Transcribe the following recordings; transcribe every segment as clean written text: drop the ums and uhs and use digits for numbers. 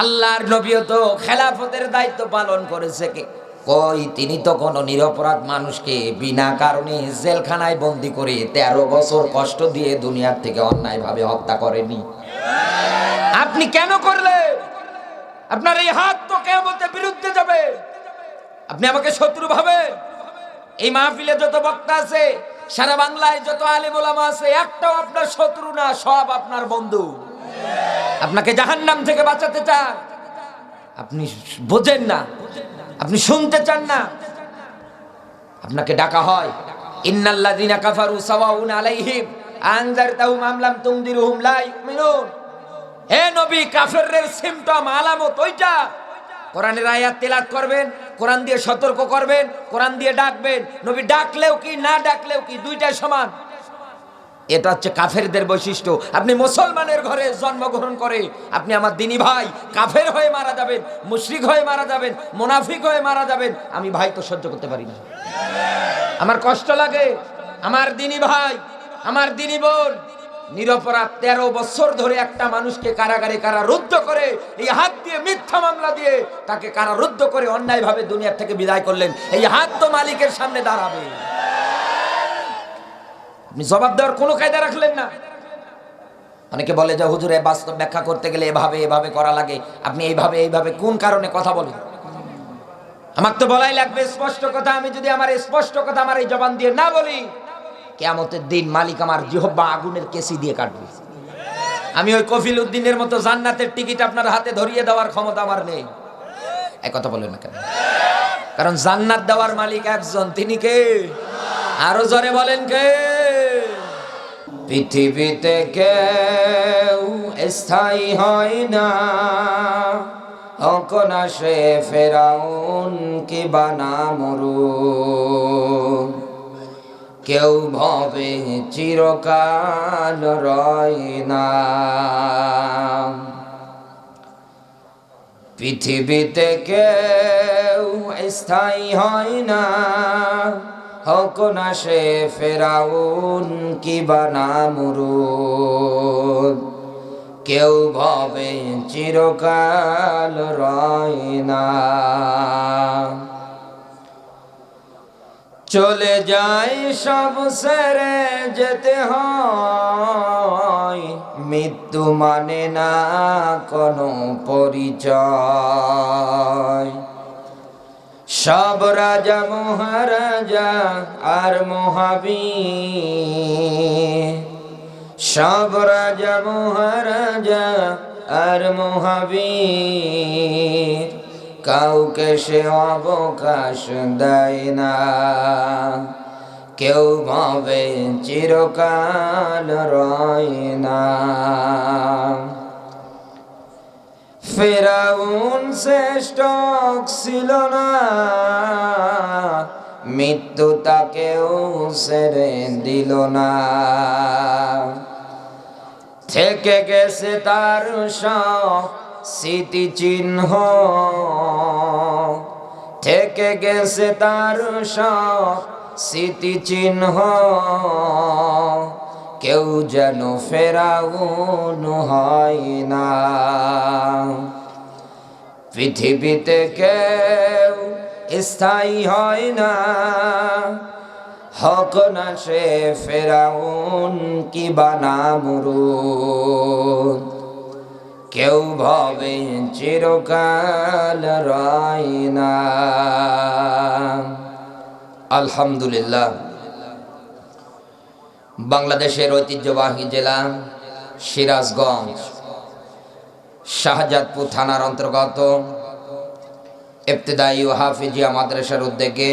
আল্লাহর নবীও তো খেলাফতের দায়িত্ব পালন করেছে কে? কই, তিনি তো কোনো নিরপরাধ মানুষকে বিনা কারণে জেলখানায় বন্দি করে 13 বছর কষ্ট দিয়ে দুনিয়ার থেকে অন্যায়ভাবে হত্যা করেনি। আপনি কেন করলেন? আপনার এই হাত তো কিয়ামতের বিরুদ্ধে যাবে। আপনি আমাকে শত্রু ভাবেন? এই মাহফিলে যত বক্তা আছে, সারা বাংলায় যত আলেম ওলামা আছে, একটাও আপনার শত্রু না, সব আপনার বন্ধু। আপনাকে জাহান্নাম থেকে বাঁচাতে চান, আপনি বোঝেন না, আপনি শুনতে চান না। আপনাকে ডাকা হয় ইন্নাল্লাযীনা কাফারু সাওয়াউন আলাইহিম আনজারতাহুম আম লাম তুনদিরহুম লা ইউমিনুন। হে নবী, কাফেরদের সিম্পটম আলামত ওইটা। কোরআনের আয়াত তেলাওয়াত করবেন, কোরআন দিয়ে সতর্ক করবেন, কোরআন দিয়ে ডাকবেন। নবী ডাকলেও কি না ডাকলেও কি দুইটাই সমান। এটা হচ্ছে কাফেরদের বৈশিষ্ট্য। আপনি মুসলমানের ঘরে জন্মগ্রহণ করে আপনি আমার দিনী ভাই কাফের হয়ে মারা যাবেন, মুশরিক হয়ে মারা যাবেন, মুনাফিক হয়ে মারা যাবেন, আমি ভাই তো সহ্য করতে পারি না। আমার কষ্ট লাগে। আমার দিনী ভাই, আমার দিনী বোন নিরপরাধ 13 বছর ধরে একটা মানুষকে কারাগারে কারারুদ্ধ করে, এই হাত দিয়ে মিথ্যা মামলা দিয়ে তাকে কারারুদ্ধ করে অন্যায়ভাবে দুনিয়া থেকে বিদায় করলেন। এই হাত তো মালিকের সামনে দাঁড়াবে। আপনি জবাব দেওয়ার কোনো কায়দা রাখলেন না। অনেকে বলে যে হুজুরে বাস্তব ব্যাখ্যা করতে গেলে এভাবে এভাবে করা লাগে। আপনি এইভাবে এইভাবে কোন কারণে কথা বলেন? আমার তো বলাই লাগবে স্পষ্ট কথা। আমি যদি আমার স্পষ্ট কথা আমার এই জবান দিয়ে না বলি, কিয়ামতের দিন মালিক আমার জিহ্বা আগুনের কেসি দিয়ে কাটবে। আমি ওই কফিল উদ্দিনের মতো জান্নাতের টিকিট আপনার হাতে ধরিয়ে দেওয়ার ক্ষমতা আমার নেই। এই কথা বলেন না কেন? কারণ জান্নাত দেওয়ার মালিক একজন, তিনি কে? আরো জোরে বলেন কে? পৃথিবীতে কেউ স্থায়ী হয় না, অকনাশে ফেরাউন কি বানামরুদ। কেউ ভবে চিরকাল রয় না। পৃথিবীতে কেউ স্থায়ী হয় না, হোক না সে ফেরাউন কি বানামরুদ। কেউ ভবে চিরকাল রয় না। চলে যায় সব ছেড়ে যেতে হয়, মৃত্যু মানে না কোনো পরিচয়। সব রাজা মহারাজা আর মহাবীর, সব রাজা মহারাজা আর মহাবীর, কাউকে সে অবকাশ দেয় না। কেউ ভাবে চিরকাল রয় না। ফেরাউন শ্রেষ্ঠ ছিল না, মৃত্যু তাকেও ছেড়ে দিল না। থেকে গেছে তার সব স্মৃতিচিহ্ন, থেকে গেছে তার সব স্মৃতিচিহ্ন। কেউ যেন ফেরাউন হয় না। পৃথিবীতে কেউ স্থায়ী হয় না, হোক না সে ফেরাউন কি বানামরুদ। কেউ ভাবে চিরকাল রয় না। আলহামদুলিল্লাহ, বাংলাদেশের ঐতিহ্যবাহী জেলা সিরাজগঞ্জ শাহজাদপুর থানার অন্তর্গত ইবতেদায়ী ও হাফিজিয়া মাদ্রাসার উদ্যোগে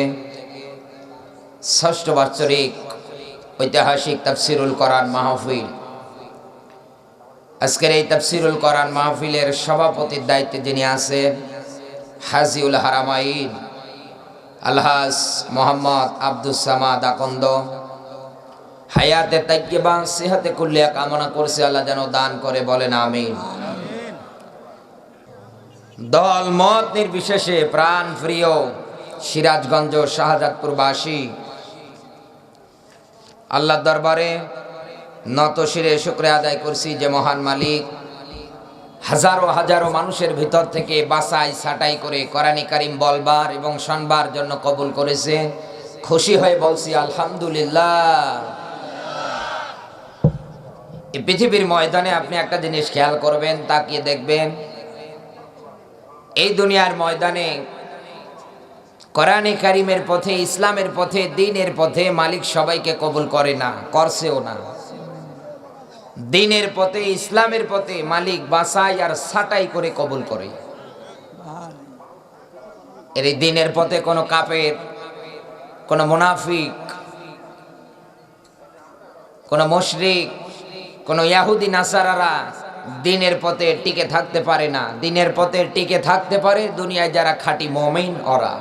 ৬ষ্ঠ বাৎসরিক ঐতিহাসিক তাফসিরুল কোরআন মাহফিল। আজকের এই তাফসিরুল কোরআন মাহফিলের সভাপতির দায়িত্বে যিনি আছেন হাজিউল হারামাইন আলহাজ মোহাম্মদ আব্দুস সামাদ আকন্দ, হায়াতে তাইয়্যিবা সিহাতে কুল্লিয়া কামনা করছে আল্লাহ যেন দান করে, বলেন আমিন। দল মত নির্বিশেষে প্রাণ প্রিয় সিরাজগঞ্জ শাহজাদপুরবাসী আল্লাহর দরবারে নত শিরে শুকরিয়া আদায় করছি যে মহান মালিক হাজারো হাজারো মানুষের ভিতর থেকে বাছাই ছাঁটাই করে কোরআনে কারিম বলবার এবং শুনবার জন্য কবুল করেছে। খুশি হয়ে বলছি আলহামদুলিল্লাহ। এই পৃথিবীর ময়দানে আপনি একটা জিনিস খেয়াল করবেন, তাকিয়ে দেখবেন, এই দুনিয়ার ময়দানে কোরআনে কারিমের পথে, ইসলামের পথে, দ্বীনের পথে মালিক সবাইকে কবুল করে না, করছেও না। দ্বীনের পথে, ইসলামের পথে মালিক বাছাই আর ছাঁটাই করে কবুল করে। এর এই দ্বীনের পথে কোনো কাফের, কোনো মুনাফিক, কোনো মুশরিক, কোনো ইহুদি নাসারারা দ্বীনের পথে টিকে থাকতে পারে না। দ্বীনের পথে টিকে থাকতে পারে দুনিয়ায় যারা খাঁটি মুমিন ওরা।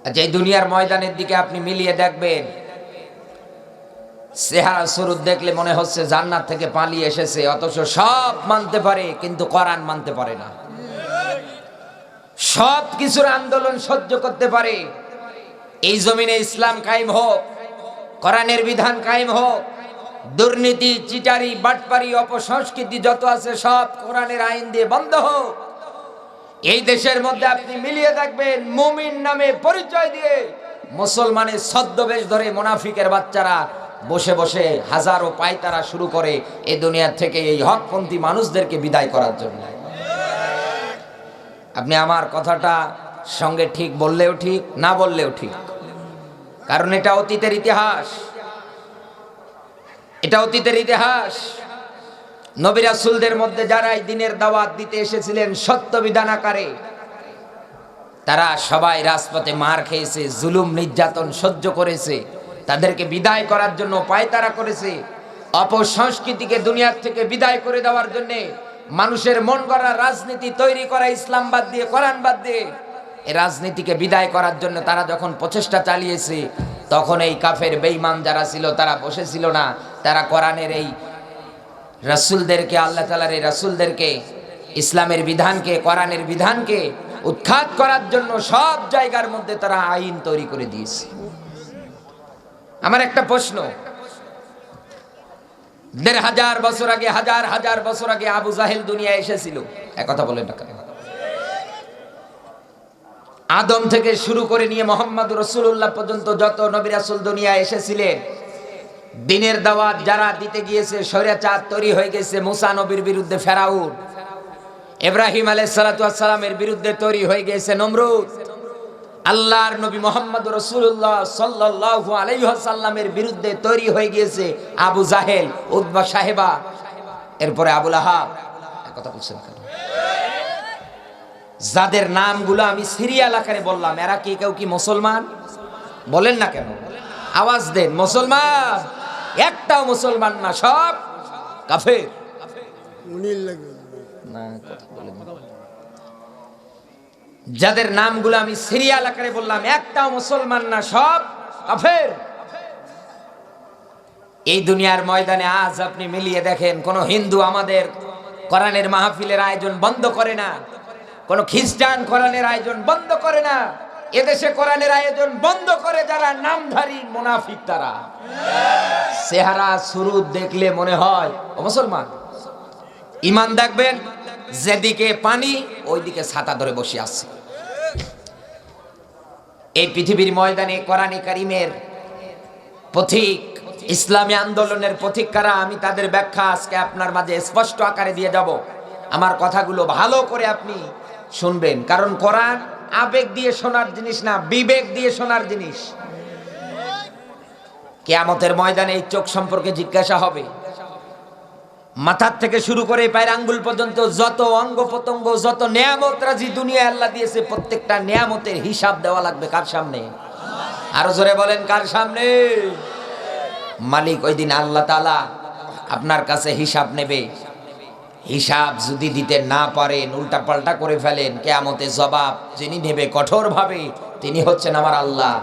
আচ্ছা, এই দুনিয়ার ময়দানের দিকে আপনি মিলিয়ে দেখবেন, চেহারা সুরত দেখলে মনে হচ্ছে জান্নাত থেকে পালিয়ে এসেছে, অথচ সব মানতে পারে কিন্তু কোরআন মানতে পারে না। সব কিছুর আন্দোলন সহ্য করতে পারে। এই জমিনে ইসলাম কায়েম হোক, কোরআনের বিধান কায়েম হোক, দুর্নীতি, চিটারি, বাটপারি, অপসংস্কৃতি যত আছে সব কোরআনের আইন দিয়ে বন্ধ হোক। এই দেশের মধ্যে আপনি মিলিয়ে দেখবেন, মুমিন নামে পরিচয় দিয়ে মুসলমানের ছদ্মবেশ ধরে মুনাফিকের বাচ্চারা বসে বসে হাজারো পায়তারা শুরু করে এই দুনিয়া থেকে এই হকপন্থী মানুষদেরকে বিদায় করার জন্য। আপনি আমার কথাটা সঙ্গে ঠিক বললেও ঠিক, না বললেও ঠিক, কারণ এটা অতীতের ইতিহাস। এটা অতীতের ইতিহাস। নবী রাসূলদের মধ্যে যারা এই দ্বীনের দাওয়াত দিতে এসেছিলেন সত্য বিধান আকারে, তারা সবাই রাজপথে মার খেয়েছে, জুলুম নির্যাতন সহ্য করেছে, তাদেরকে বিদায় করার জন্য পায়তারা করেছে। অপসংস্কৃতিকে দুনিয়ার থেকে বিদায় করে দেওয়ার জন্য মানুষের মন গড়া রাজনীতি তৈরি করা, ইসলাম বাদ দিয়ে, কোরআন বাদ দিয়ে, এই রাজনীতিকে বিদায় করার জন্য তারা যখন প্রচেষ্টা চালিয়েছে, তখন এই কাফের বেঈমান যারা ছিল তারা বসেছিল না। তারা কোরআনের এই রাসূলদেরকে, আল্লাহ তাআলার এই রাসূলদেরকে, ইসলামের বিধানকে, কোরআনের বিধানকে উৎখাত করার জন্য সব জায়গার মধ্যে তারা আইন তৈরি করে দিয়েছে। আমার একটা প্রশ্ন, ১৫০০ বছর আগে, হাজার হাজার বছর আগে আবু জাহেল দুনিয়ায় এসেছিল, একথা বলেন না কেন? আদম থেকে শুরু করে নিয়ে মোহাম্মদ রাসূলুল্লাহ পর্যন্ত যত নবী রাসূল দুনিয়ায় এসেছিলেন, দ্বীনের দাওয়াত যারা দিতে গিয়েছে, স্বৈরাচার তৈরি হয়ে গেছে। মুসা নবীর বিরুদ্ধে ফেরাউন, ইব্রাহিম আলাইহিস সালাতু ওয়াস সালামের বিরুদ্ধে তৈরি হয়ে গেছে নমরুদ, আল্লাহর নবী মুহাম্মদ রাসূলুল্লাহ সাল্লাল্লাহু আলাইহি ওয়াসাল্লামের বিরুদ্ধে তৈরি হয়ে গিয়েছে আবু জাহেল, উতবা, সাহেবা, এরপরে আবু লাহাব। কথা বলছেন কেন? যাদের নামগুলো আমি সিরিয়াল আকারে বললাম, এরা কি কেউ কি মুসলমান? বলেন না কেন? আওয়াজ দেন। মুসলমান? একটাও মুসলমান না, সব কাফের। না, কথা বলেন। যাদের নামগুলো আমি সিরিয়াল আকারে বললাম, একটাও মুসলমান না, সব কাফের। এই দুনিয়ার ময়দানে আজ আপনি মিলিয়ে দেখেন, কোন হিন্দু আমাদের কোরআনের মাহফিলের আয়োজন বন্ধ করে না, কোন খ্রিস্টান কোরআনের আয়োজন বন্ধ করে না। এদেশে কোরআনের আয়োজন বন্ধ করে যারা নামধারী মুনাফিক, তারা চেহারা সুরত দেখলে মনে হয় ও মুসলমান। ঈমান দেখবেন, যেদিকে পানি ওইদিকে ছাতা ধরে বসে আছে। এই পৃথিবীর ময়দানে কোরআনে কারিমের পথিক, ইসলামী আন্দোলনের পথিক কারা, আমি তাদের ব্যাখ্যা আজকে আপনার মাঝে স্পষ্ট আকারে দিয়ে যাব। আমার কথাগুলো ভালো করে আপনি শুনবেন, কারণ কোরআন আবেগ দিয়ে শোনার জিনিস না, বিবেক দিয়ে শোনার জিনিস। কিয়ামতের ময়দানে এই চোখ সম্পর্কে জিজ্ঞাসা হবে। মাথার থেকে শুরু করে পায়ের আঙ্গুল পর্যন্ত যত অঙ্গ প্রত্যঙ্গ, যত নিয়ামত রাজি দুনিয়ায় আল্লাহ দিয়েছে, প্রত্যেকটা নিয়ামতের হিসাব দেওয়া লাগবে কার সামনে? আরো জোরে বলেন, কার সামনে? মালিক ওই দিন আল্লাহ তাআলা আপনার কাছে হিসাব নেবে। হিসাব যদি দিতে না পারেন, উল্টা পাল্টা করে ফেলেন, কিয়ামতে জবাব যিনি নেবে কঠোরভাবে তিনি হচ্ছেন আমার আল্লাহ।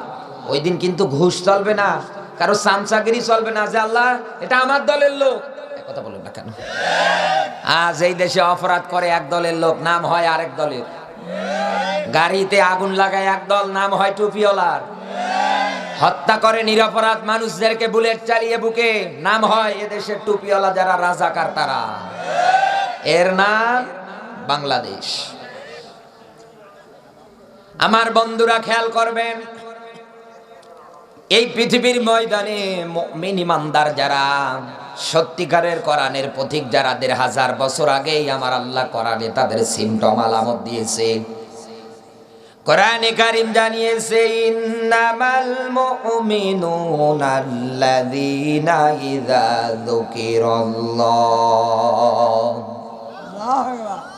ওই দিন কিন্তু ঘুষ চলবে না, কারো চামচাগিরি চলবে না, যে আল্লাহ এটা আমার দলের লোক। কথা বলেন না কেন? আজ এই দেশে অপরাধ করে এক দলের লোক, নাম হয় আরেক দলের। গাড়িতে আগুন লাগায় এক দল, নাম হয় টুপিওয়ালার। হত্যা করে নিরপরাধ মানুষদেরকে বুলেট চালিয়ে বুকে। নাম হয় এদেশের টুপিওয়ালা যারা রাজাকার, তারা। এর নাম বাংলাদেশ। আমার বন্ধুরা খেয়াল করবেন, এই পৃথিবীর ময়দানে মুমিন ইমানদার যারা, সত্যিকারের কোরআনের পথিক যারা, ১৫০০ বছর আগেই আমার আল্লাহ কোরআনে তাদের সিমটম আলামত দিয়েছে। কোরআনে কারীম জানিয়েছে, ইন্নামাল মুমিনুনা আল্লাযীনা ইযা যুকিরাল্লাহ।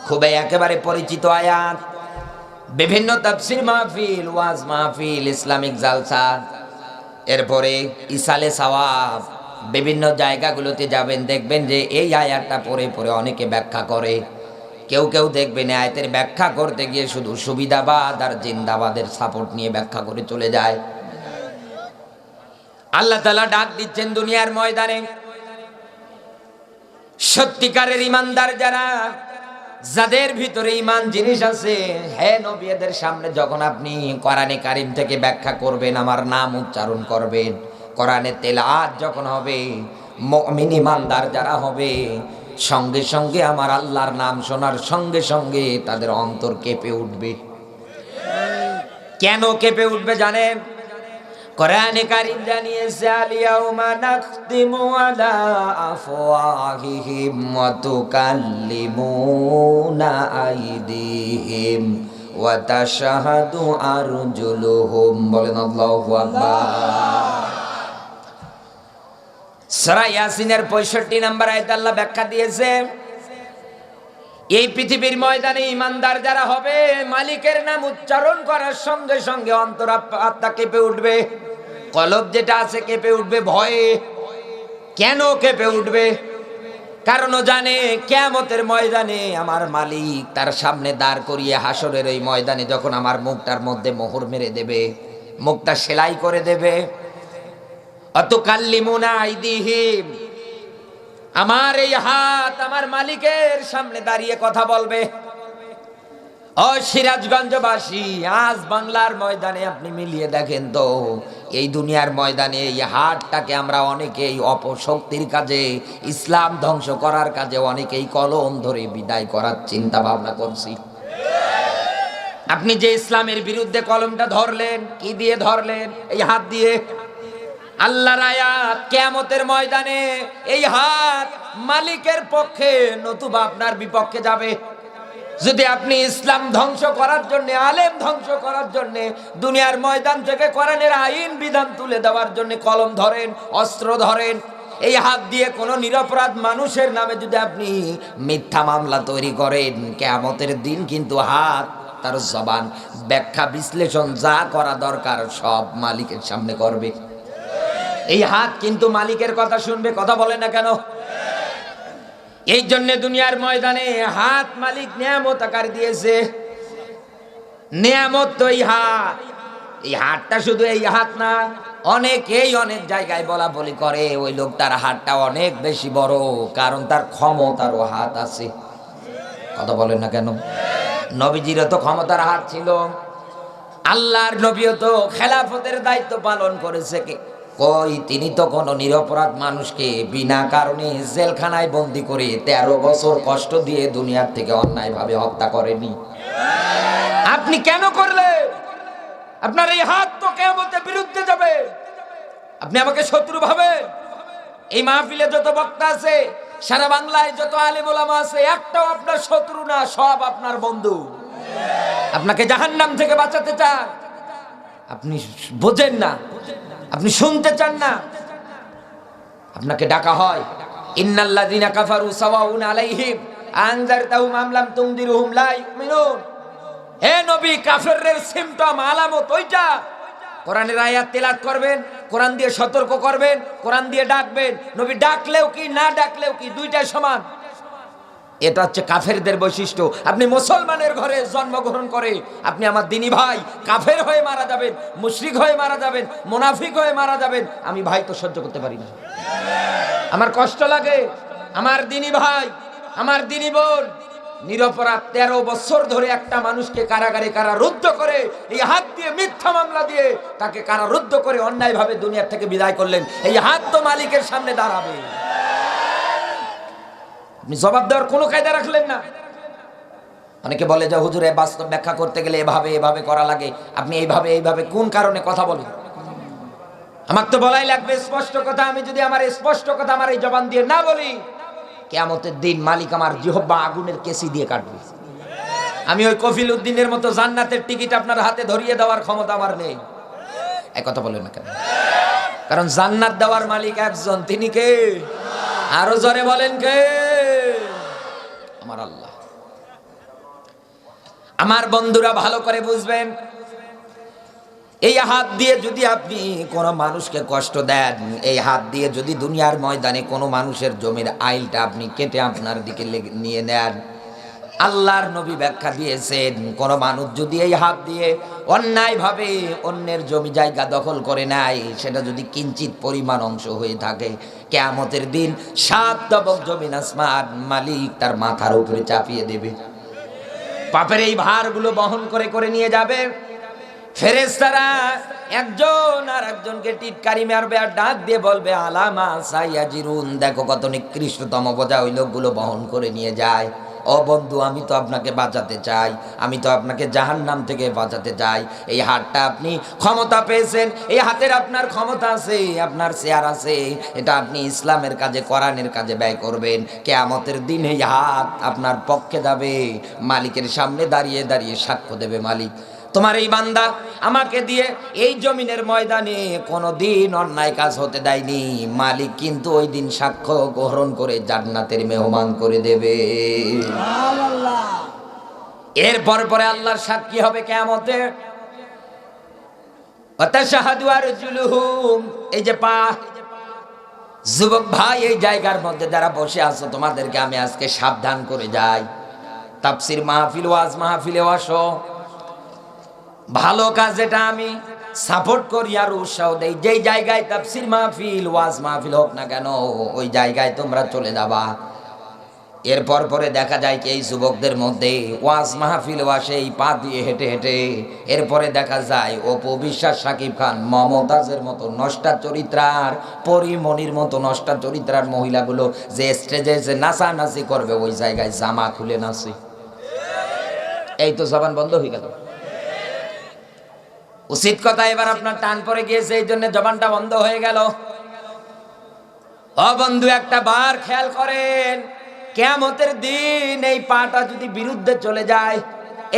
খুব একেবারে পরিচিত আয়াত। বিভিন্ন তাফসীর মাহফিল, ওয়াজ মাহফিল, ইসলামিক জালসা, এরপরে ইসালে সাওয়াব, বিভিন্ন জায়গাগুলোতে যাবেন, দেখবেন যে এই আয়াতটা পড়ে পড়ে অনেকে ব্যাখ্যা করে। কেউ কেউ দেখবেন আয়াতের ব্যাখ্যা করতে গিয়ে শুধু সুবিধাবাদ আর জিন্দাবাদের সাপোর্ট নিয়ে ব্যাখ্যা করে চলে যায়। আল্লাহ তাআলা ডাক দিচ্ছেন দুনিয়ার ময়দানে সত্যিকারের ইমানদার যারা, যাদের ভিতরে ইমান জিনিস আছে, হে নবী, এদের সামনে যখন আপনি কোরআনে কারীম থেকে ব্যাখ্যা করবেন, আমার নাম উচ্চারণ করবেন, কোরআনে তেলাওয়াত যখন হবে, মুমিন ইমানদার যারা হবে, সঙ্গে সঙ্গে আমার আল্লাহর নাম শোনার সঙ্গে সঙ্গে তাদের অন্তর কেঁপে উঠবে। কেন কেঁপে উঠবে জানেন? কোরআনে কারীম জানিয়েছে, আল-ইয়াউমা নাখতিমু আলা আফওয়াহিহিম ওয়া তুকাল্লিমুনা আইদিহিম ওয়া তাশহাদু আরজুলুহুম। বলেন আল্লাহু আকবার। সূরা ইয়াসিনের 65 নম্বর আয়াতে আল্লাহ ব্যাখ্যা দিয়েছে, এই পৃথিবীর ময়দানে ইমানদার যারা হবে, মালিকের নাম উচ্চারণ করার সঙ্গে সঙ্গে অন্তর আত্মা কেঁপে উঠবে, কলব যেটা আছে কেঁপে উঠবে ভয়ে। কেন কেঁপে উঠবে? কারণ ও জানে কিয়ামতের ময়দানে আমার মালিক তার সামনে দাঁড় করিয়ে হাসরের এই ময়দানে যখন আমার মুখটার মধ্যে মোহর মেরে দেবে, মুখটা সেলাই করে দেবে, অতুকাল্লিমুনা আইদিহিম, আমার এই হাত আমার মালিকের সামনে দাঁড়িয়ে কথা বলবে। ও সিরাজগঞ্জবাসী, আজ বাংলার ময়দানে আপনি মিলিয়ে দেখেন তো, এই দুনিয়ার ময়দানে এই হাতটাকে আমরা অনেকেই অপশক্তির কাজে, ইসলাম ধ্বংস করার কাজে অনেকেই কলম ধরে বিদায় করার চিন্তা ভাবনা করছি। আপনি যে ইসলামের বিরুদ্ধে কলমটা ধরলেন, কি দিয়ে ধরলেন? এই হাত দিয়ে। আল্লাহর আয়াত, কিয়ামতের ময়দানে এই হাত মালিকের পক্ষে নতুবা আপনার বিপক্ষে যাবে। যদি আপনি ইসলাম ধ্বংস করার জন্য, আলেম ধ্বংস করার জন্য, দুনিয়ার ময়দান থেকে কোরআনের আইন বিধান তুলে দেওয়ার জন্য কলম ধরেন, অস্ত্র ধরেন, এই হাত দিয়ে কোনো নিরপরাধ মানুষের নামে যদি আপনি মিথ্যা মামলা তৈরি করেন, কিয়ামতের দিন কিন্তু হাত তার জবান, ব্যাখ্যা, বিশ্লেষণ যা করা দরকার সব মালিকের সামনে করবে। এই হাত কিন্তু মালিকের কথা শুনবে। কথা বলে না কেন? এই জন্য দুনিয়ার ময়দানে হাত মালিক নিয়ামত আকার দিয়েছে। নিয়ামত তো এই হাত। এই হাতটা শুধু এই হাত না, অনেকেই অনেক জায়গায় বলা বলি করে ওই লোকটার হাতটা অনেক বেশি বড়, কারণ তার ক্ষমতারও হাত আছে। কথা বলেন না কেন? নবীজিরও তো ক্ষমতার হাত ছিল, আল্লাহর নবীও তো খেলাফতের দায়িত্ব পালন করেছে। কই, তিনি তো কোনো নিরপরাধ মানুষকে বিনা কারণে জেলখানায় বন্দি করে 13 বছর কষ্ট দিয়ে দুনিয়ার থেকে অন্যায়ভাবে হত্যা করেনি। আপনি কেন করলেন? আপনার এই হাত তো কিয়ামতের বিরুদ্ধে যাবে। আপনি আমাকে শত্রু ভাবেন? এই মাহফিলে যত বক্তা আছে, সারা বাংলায় যত আলেম ওলামা আছে, একটাও আপনার শত্রু না, সব আপনার বন্ধু। আপনাকে জাহান্নাম থেকে বাঁচাতে চান। আপনি বোঝেন না, আপনি শুনতে চান না। আপনাকে ডাকা হয়, ইন্নাল্লাযীনা কাফারু সাওয়াউন আলাইহিম আনযারতাহুম আম লাম তুনদিরহুম লা ইউমিনুন। হে নবী, কাফেরদের সিম্পটম, আলামত ওইটা। কোরআনের আয়াত তেলাওয়াত করবেন, কোরআন দিয়ে সতর্ক করবেন, কোরআন দিয়ে ডাকবেন। নবী ডাকলেও কি না ডাকলেও কি, দুইটাই সমান। এটা হচ্ছে কাফেরদের বৈশিষ্ট্য। আপনি মুসলমানের ঘরে জন্মগ্রহণ করে আপনি আমার দিনী ভাই কাফের হয়ে মারা যাবেন, মুশরিক হয়ে মারা যাবেন, মুনাফিক হয়ে মারা যাবেন, আমি ভাই তো সহ্য করতে পারি না। আমার কষ্ট লাগে। আমার দিনী ভাই, আমার দিনী বোন নিরপরাধ 13 বছর ধরে একটা মানুষকে কারাগারে কারারুদ্ধ করে এই হাত দিয়ে মিথ্যা মামলা দিয়ে তাকে কারারুদ্ধ করে অন্যায়ভাবে দুনিয়া থেকে বিদায় করলেন। এই হাত তো মালিকের সামনে দাঁড়াবে, আপনি জবাব দেওয়ার কোনো কায়দা রাখলেন না। অনেকে বলে যে হুজুরে বাস্তব ব্যাখ্যা করতে গেলে এভাবে এভাবে করা লাগে, আপনি এইভাবে কোন কারণে কথা বলেন? আমার তো বলাই লাগবে স্পষ্ট কথা। আমি যদি আমার স্পষ্ট কথা আমার এই জবান দিয়ে না বলি, কিয়ামতের দিন মালিক আমার জিহ্বা আগুনের কেসি দিয়ে কাটবে। আমি ওই কফিল উদ্দিনের মতো জান্নাতের টিকিট আপনার হাতে ধরিয়ে দেওয়ার ক্ষমতা আমার নেই। এই কথা বলেন না কেন? কারণ জান্নাত দেওয়ার মালিক একজন, তিনি কে? আরো জোরে বলেন কে? আমার আল্লাহ। আমার বন্ধুরা ভালো করে বুঝবেন, এই হাত দিয়ে যদি আপনি কোনো মানুষকে কষ্ট দেন, এই হাত দিয়ে যদি দুনিয়ার ময়দানে কোনো মানুষের জমির আইলটা আপনি কেটে আপনার দিকে নিয়ে নেন, আল্লাহর নবী ব্যাখ্যা দিয়েছেন, কোন মানুষ যদি এই হাত দিয়ে অন্যায়ভাবে অন্যের জমি জায়গা দখল করে নেয়, সেটা যদি কিঞ্চিত পরিমাণ অংশ হয়ে থাকে, কিয়ামতের দিন 7 তবক জমিন আসমান মালিক তার মাথার উপরে চাপিয়ে দেবে। পাপের এই ভারগুলো বহন করে করে নিয়ে যাবে। ফেরেশতারা একজন আর একজনকে টিটকারি মারবে আর ডাক দিয়ে বলবে আলামা সাইয়াজিরুন, দেখো কত নিকৃষ্টতম বোঝা ওই লোকগুলো বহন করে নিয়ে যায়। ও বন্ধু, আমি তো আপনাকে বাঁচাতে চাই, আমি তো আপনাকে জাহান্নাম থেকে বাঁচাতে চাই। এই হাতটা আপনি ক্ষমতা পেয়েছেন, এই হাতের আপনার ক্ষমতা আছে, আপনার শেয়ার আছে, এটা আপনি ইসলামের কাজে কোরআনের কাজে ব্যয় করবেন। কিয়ামতের দিন এই হাত আপনার পক্ষে যাবে, মালিকের সামনে দাঁড়িয়ে দাঁড়িয়ে সাক্ষ্য দেবে, মালিক তোমার এই বান্দা আমাকে দিয়ে এই জমিনের ময়দানে কোনোদিন অন্যায় কাজ হতে দেয়নি, মালিক কিন্তু ওই দিন সাক্ষ্য গ্রহণ করে জান্নাতের মেহমান করে দেবে। এরপর পরে আল্লাহর সাক্ষী হবে কিয়ামতে। ওয়াতাশহাদু আরজুলুহুম, এই যে পা। যুবক ভাই, এই জায়গার মধ্যে যারা বসে আছো, তোমাদেরকে আমি আজকে সাবধান করে যাই। তাফসীর মাহফিল, ওয়াজ মাহফিলে আসো, ভালো কাজ যেটা আমি সাপোর্ট করি আর উৎসাহ দেই, যেই জায়গায় তাফসীর মাহফিল ওয়াজ মাহফিল হোক না কেন, ওই জায়গায় তোমরা চলে যাবা। এরপর পরে দেখা যায় কি এই যুবকদের মধ্যে ওয়াজ মাহফিল আসে এই পা দিয়ে হেঁটে হেঁটে, এরপরে দেখা যায় অপু বিশ্বাস, শাকিব খান, মমতাজের মতো নষ্টা চরিত্রার, পরিমণির মতো নষ্টা চরিত্রার মহিলাগুলো যে স্টেজে যে নাচানাচি করবে, ওই জায়গায় জামা খুলে নাচে। এই তো জবান বন্ধ হয়ে গেল। উচিত কথা এবার আপনার টান পড়ে গিয়েছে, এই জন্য জবানটা বন্ধ হয়ে গেল। ও বন্ধু, একটা বার খেয়াল করেন, কিয়ামতের দিন এই পাটা যদি বিরুদ্ধে চলে যায়,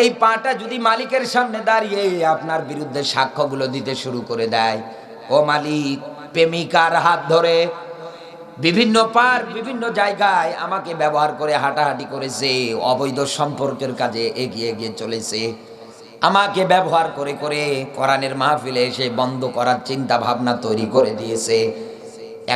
এই পাটা যদি মালিকের সামনে দাঁড়িয়ে আপনার বিরুদ্ধে সাক্ষ্যগুলো দিতে শুরু করে দেয়, ও মালিক, প্রেমিকার হাত ধরে বিভিন্ন পার বিভিন্ন জায়গায় আমাকে ব্যবহার করে হাঁটাহাঁটি করেছে, অবৈধ সম্পর্কের কাজে এগিয়ে এগিয়ে চলেছে, আমাকে ব্যবহার করে করে কোরআনের মাহফিলে এসে বন্ধ করার চিন্তা ভাবনা তৈরি করে দিয়েছে।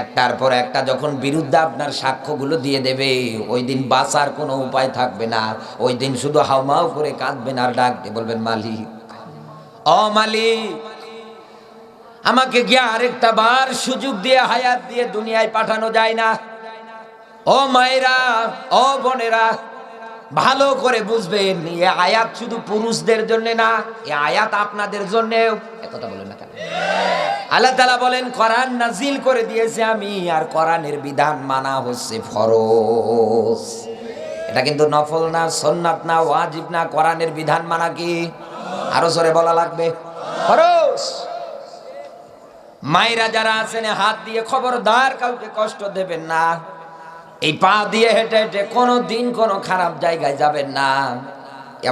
একটার পর একটা যখন বিরুদ্ধে আপনার সাক্ষ্যগুলো দিয়ে দেবে, ওই দিন বাঁচার কোনো উপায় থাকবে না। ওই দিন শুধু হাউমাউ করে কাঁদবেন আর ডাক দিয়ে বলবেন, মালিক, ও মালিক, আমাকে গিয়ে আরেকটা বার সুযোগ দিয়ে হায়াত দিয়ে দুনিয়ায় পাঠানো যায় না? ও মায়েরা, ও বোনেরা, ভালো করে বুঝবেন, এই আয়াত শুধু পুরুষদের জন্য না, এই আয়াত আপনাদের জন্যেও। কথা বলেন না কেন? আল্লাহ তাআলা বলেন, কোরআন নাজিল করে দিয়েছে আমি, আর কোরআনের বিধান মানা হচ্ছে ফরজ। এটা কিন্তু নফল না, সুন্নাত না, ওয়াজিব না, কোরআনের বিধান মানা কি? আরো জোরে বলা লাগবে, ফরজ। মায়েরা যারা আছেন, হাত দিয়ে খবরদার কাউকে কষ্ট দেবেন না। এই পা দিয়ে হেঁটে হেঁটে কোনো দিন কোনো খারাপ জায়গায় যাবেন না।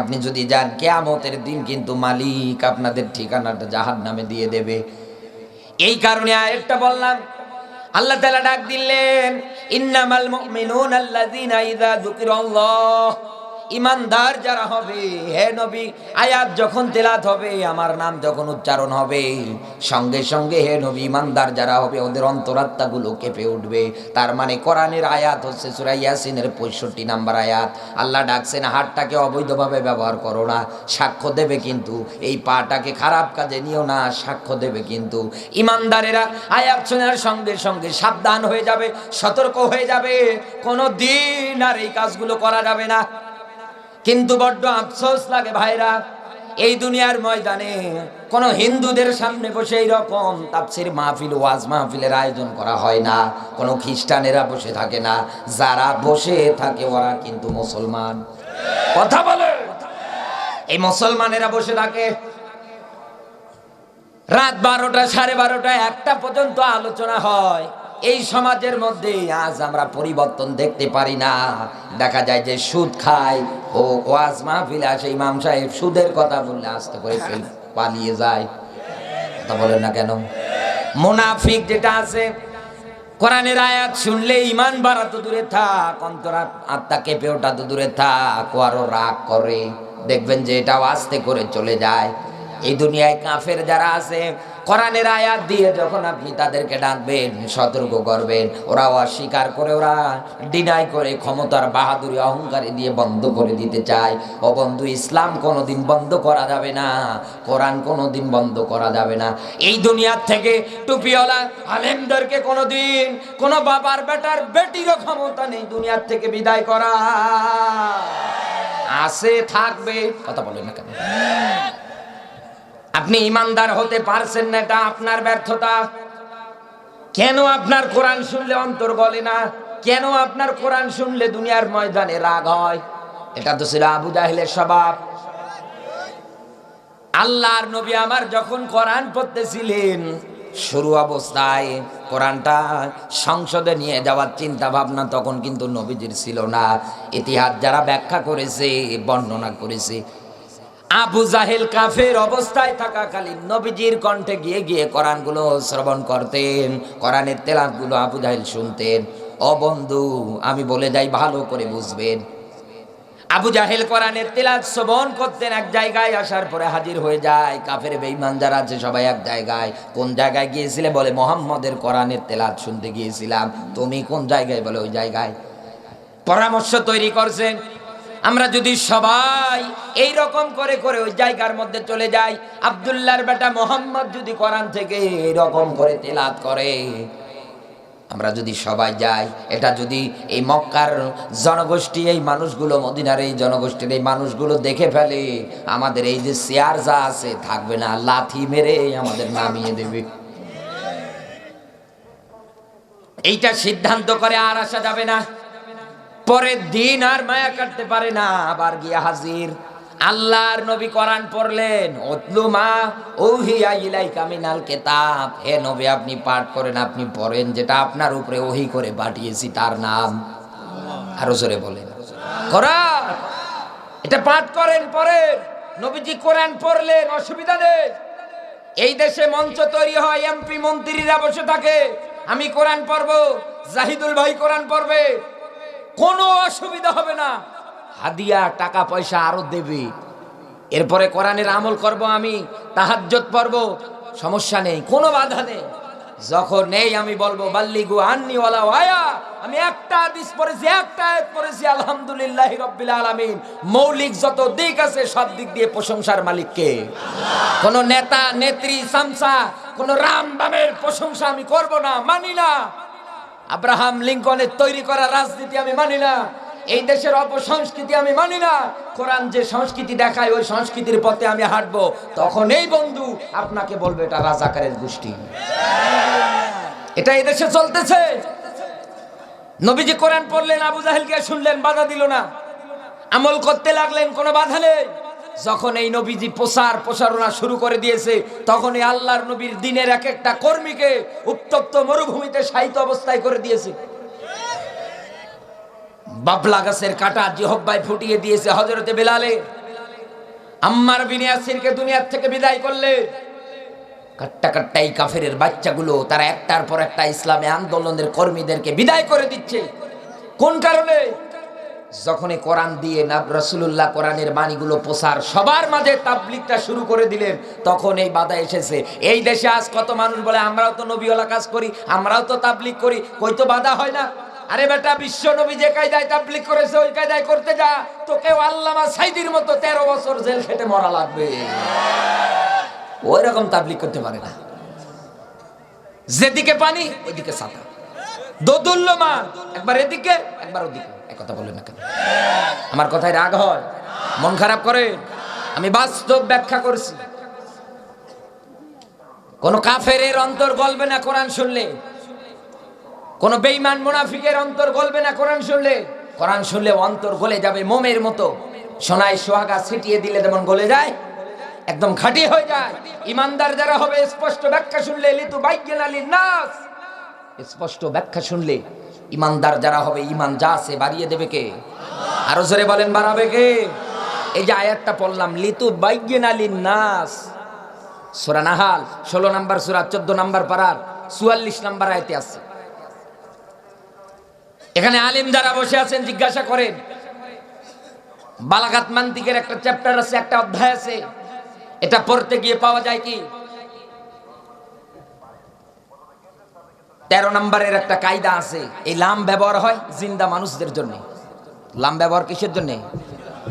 আপনি যদি যান, কিয়ামতের দিন কিন্তু মালিক আপনাদের ঠিকানাটা জাহান্নামে দিয়ে দেবে। এই কারণে আরেকটা বললাম, আল্লাহ তাআলা ডাক দিলেন, ইন্নামাল মুমিনুনা আল্লাযীনা ইযা যুকিরাল্লাহ, ইমানদার যারা হবে, হে নবী, আয়াত যখন তেলাওয়াত হবে, আমার নাম যখন উচ্চারণ হবে, সঙ্গে সঙ্গে হে নবী, ইমানদার যারা হবে ওদের অন্তরাত্মাগুলো কেঁপে উঠবে। তার মানে কোরআনের আয়াত হচ্ছে সূরা ইয়াসিনের 65 নম্বর আয়াত। আল্লাহ ডাকছেন, হাতটাকে অবৈধভাবে ব্যবহার করো না, সাক্ষ্য দেবে কিন্তু। এই পাটাকে খারাপ কাজে নিও না, সাক্ষ্য দেবে কিন্তু। ইমানদারেরা আয়াত শোনার সঙ্গে সঙ্গে সাবধান হয়ে যাবে, সতর্ক হয়ে যাবে, কোনো দিন আর এই কাজগুলো করা যাবে না। কিন্তু বড্ড আফসোস লাগে ভাইরা, এই দুনিয়ার ময়দানে কোন হিন্দুদের সামনে বসে এইরকম তাফসীর মাহফিল, ওয়াজ মাহফিলের আয়োজন করা হয় না। কোন খ্রিস্টানেরা বসে থাকে না, যারা বসে থাকে ওরা কিন্তু মুসলমান। কথা বলে, এই মুসলমানেরা বসে থাকে রাত 12টা, 12:30, 1টা পর্যন্ত আলোচনা হয়। এই সমাজের মধ্যে আজ আমরা পরিবর্তন দেখতে পারি না। দেখা যায় যে সুদ খায় ও ওয়াজ মাহফিলে আসে, ইমাম সাহেব সুদের কথা বললে আস্তে করে পালিয়ে যায়। কথা বলেন না কেন? মুনাফিক যেটা আছে, কোরআনের আয়াত শুনলে ইমান বাড়া তো দূরে থাক, অন্তরা আত্মা কেঁপে ওঠা তো দূরে থাক, ও আরো রাগ করে। দেখবেন যে এটাও আস্তে করে চলে যায়। এই দুনিয়ায় কাফের যারা আছে, কোরআনের আয়াত দিয়ে যখন আপনি তাদেরকে ডাকবেন, সতর্ক করবেন, ওরাও অস্বীকার করে, ওরা ডিনাই করে, ক্ষমতার বাহাদুরি অহংকারে দিয়ে বন্ধ করে দিতে চায়। ও বন্ধু, ইসলাম কোনোদিন বন্ধ করা যাবে না, কোরআন কোনোদিন বন্ধ করা যাবে না। এই দুনিয়ার থেকে টুপিওয়ালা আলেমদেরকে কোনোদিন কোনো বাবার বেটার বেটিরও ক্ষমতা নেই দুনিয়ার থেকে বিদায় করা। আছে, থাকবে। কথা বলেন না কেন? আপনি ইমানদার হতে পারছেন না, এটা আপনার ব্যর্থতা। কেন আপনার কোরআন শুনলে অন্তর গলে না? কেন আপনার কোরআন শুনলে দুনিয়ার ময়দানে রাগ হয়? এটা তো ছিল আবু জাহেলের স্বভাব। আল্লাহর নবী আমার যখন কোরআন পড়তেছিলেন, শুরু অবস্থায় কোরআনটা সংসদে নিয়ে যাওয়ার চিন্তা ভাবনা তখন কিন্তু নবীজির ছিল না। ইতিহাস যারা ব্যাখ্যা করেছে, বর্ণনা করেছে, আবু জাহেল কাফের অবস্থায় থাকাকালীন নবীজির কণ্ঠে গিয়ে গিয়ে কোরআনগুলো শ্রবণ করতেন, কোরআনের তেলাওয়াতগুলো আবু জাহেল শুনতেন। ও বন্ধু, আমি বলে যাই, ভালো করে বুঝবেন। আবু জাহেল কোরআনের তেলাওয়াত শ্রবণ করতেন, এক জায়গায় আসার পরে হাজির হয়ে যায় কাফের বেঈমান যারা আছে সবাই এক জায়গায়। কোন জায়গায় গিয়েছিলে? বলে মুহাম্মদের কোরআনের তেলাওয়াত শুনতে গিয়েছিলাম। তুমি কোন জায়গায়? বলে ওই জায়গায়। পরামর্শ তৈরি করছেন, আমরা যদি সবাই এই রকম করে করে ওই জায়গার মধ্যে চলে যাই, আব্দুল্লাহর বেটা মোহাম্মদ যদি কোরআন থেকে এরকম করে তেলাওয়াত করে, আমরা যদি সবাই যাই, এটা যদি এই মক্কার জনগোষ্ঠী, এই মানুষগুলো, মদিনার এই জনগোষ্ঠীর এই মানুষগুলো দেখে ফেলে, আমাদের এই যে চেয়ার যা আছে থাকবে না, লাথি মেরে আমাদের নামিয়ে দেবে। এইটা সিদ্ধান্ত করে আর আসা যাবে না। পরের দিন আর মায়া কাটতে পারে না, আবার গিয়া হাজির। আল্লাহর নবী কোরআন পড়লেন, উতলু মা উহিয়া ইলাইকা মিনাল কিতাব। হে নবী, আপনি পাঠ করেন, আপনি পড়েন যেটা আপনার উপরে ওহী করে পাঠিয়েছি, তার নাম। আরো জোরে বলেন, কোরআন। এটা পাঠ করেন, পড়েন। নবীজি কোরআন পড়লেন, অসুবিধা নেই। এই দেশে মঞ্চ তৈরি হয়, এমপি মন্ত্রীরা বসে থাকে, আমি কোরআন পড়বো, জাহিদুল ভাই কোরআন পড়বে, কোনো অসুবিধা হবে না। হাদিয়া, টাকা পয়সা আরো দেবে। এরপরে কোরআনের আমল করব, আমি তাহাজ্জুদ পড়ব, সমস্যা নেই, কোনো বাধা নেই। যখন নেই আমি বলবো বাল্লিগু আন্নি ওয়ালা আয়া, আমি একটা হাদিস পড়েছি, একটা আয়াত পড়েছি, আলহামদুলিল্লাহি রাব্বিল আলামিন। মৌলিক যত দিক আছে সব দিক দিয়ে প্রশংসার মালিক কে? কোন নেতা, নেত্রী, সামসা, কোন রাম বামের প্রশংসা আমি করব না, মানি না। আব্রাহাম লিঙ্কনের তৈরি করা রাজনীতি আমি মানি না। এই দেশের অপসংস্কৃতি আমি মানি না। কোরআন যে সংস্কৃতি দেখায় ওই সংস্কৃতির পথে আমি হাঁটবো। তখন এই বন্ধু আপনাকে বলবে এটা রাজাকারের গোষ্ঠী। এটা এই দেশে চলতেছে। নবীজি কোরআন পড়লেন, আবু জাহেলকে শুনলেন, বাধা দিল না, আমল করতে লাগলেন, কোনো বাধা নেই। যখন এই নবীজি প্রচারণা শুরু করে দিয়েছে, তখন এই আল্লাহর নবীর দিনের এক একটা কর্মীকে উত্তপ্ত মরুভূমিতে শায়িত অবস্থায় করে দিয়েছে। বাবলা গাছের কাঁটা জিহ্বায় ফুটিয়ে দিয়েছে হযরতে বেলালে। আম্মার বিন ইয়াসিরকে দুনিয়ার থেকে বিদায় করলে। কাট্টা কাট্টা এই কাফেরের বাচ্চাগুলো তারা একটার পর একটা ইসলামী আন্দোলনের কর্মীদেরকে বিদায় করে দিচ্ছে। কোন কারণে? যখনই কোরআন দিয়ে রাসূলুল্লাহ কোরআনের বাণীগুলো প্রচার সবার মাঝে তাবলীগটা শুরু করে দিলেন, তখন এই বাধা এসেছে। এই দেশে আজ কত মানুষ বলে আমরাও তো নবীওয়ালা কাজ করি, আমরাও তো তাবলীগ করি, কই তো বাধা হয় না। আরে বেটা, বিশ্ব নবী যে কায়দায় তাবলীগ করেছে ওই কায়দায় করতে যা, তোকেও আল্লামা সাইদির মতো 13 বছর জেল খেটে মরা লাগবে। ওই রকম তাবলীগ করতে পারে না। যেদিকে পানি ওইদিকে ছাতা, দোদুল্যমান, একবার এদিকে একবার ওদিকে। কথা বলেন না কেন? আমার কথায় রাগ হয়? মন খারাপ করে? আমি বাস্তব ব্যাখ্যা করছি। কোন কাফেরের অন্তর গলবে না কোরআন শুনলে, কোন বেঈমান মুনাফিকের অন্তর গলবে না কোরআন শুনলে। কোরআন শুনলে অন্তর গলে যাবে মোমের মতো, সোনায় সোহাগা ছিটিয়ে দিলে যেমন গলে যায়, একদম খাঁটি হয়ে যায়। ইমানদার যারা হবে স্পষ্ট ব্যাখ্যা শুনলে, লিতুবাইয়িনা লিন-নাস, স্পষ্ট ব্যাখ্যা শুনলে ইমানদার যারা হবে ইমান যা আছে বাড়িয়ে দেবে কে? আরো জোরে বলেন, বাড়াবে কে? এই যে আয়াতটা পড়লাম, লিতুবাইয়িনা লিন-নাস, সূরা নাহাল 16 নম্বর সূরা 14 নম্বর পারার 44 নম্বর আয়াতে আছে। এখানে আলেম যারা বসে আছেন জিজ্ঞাসা করেন, বালাগাত মান্তিকের একটা চ্যাপ্টার আছে, একটা অধ্যায় আছে, এটা পড়তে গিয়ে পাওয়া যায় কি 13 নম্বরের একটা কায়দা আছে। এই লাম ব্যবহার হয় জিন্দা মানুষদের জন্য। লাম ব্যবহার কিসের জন্য?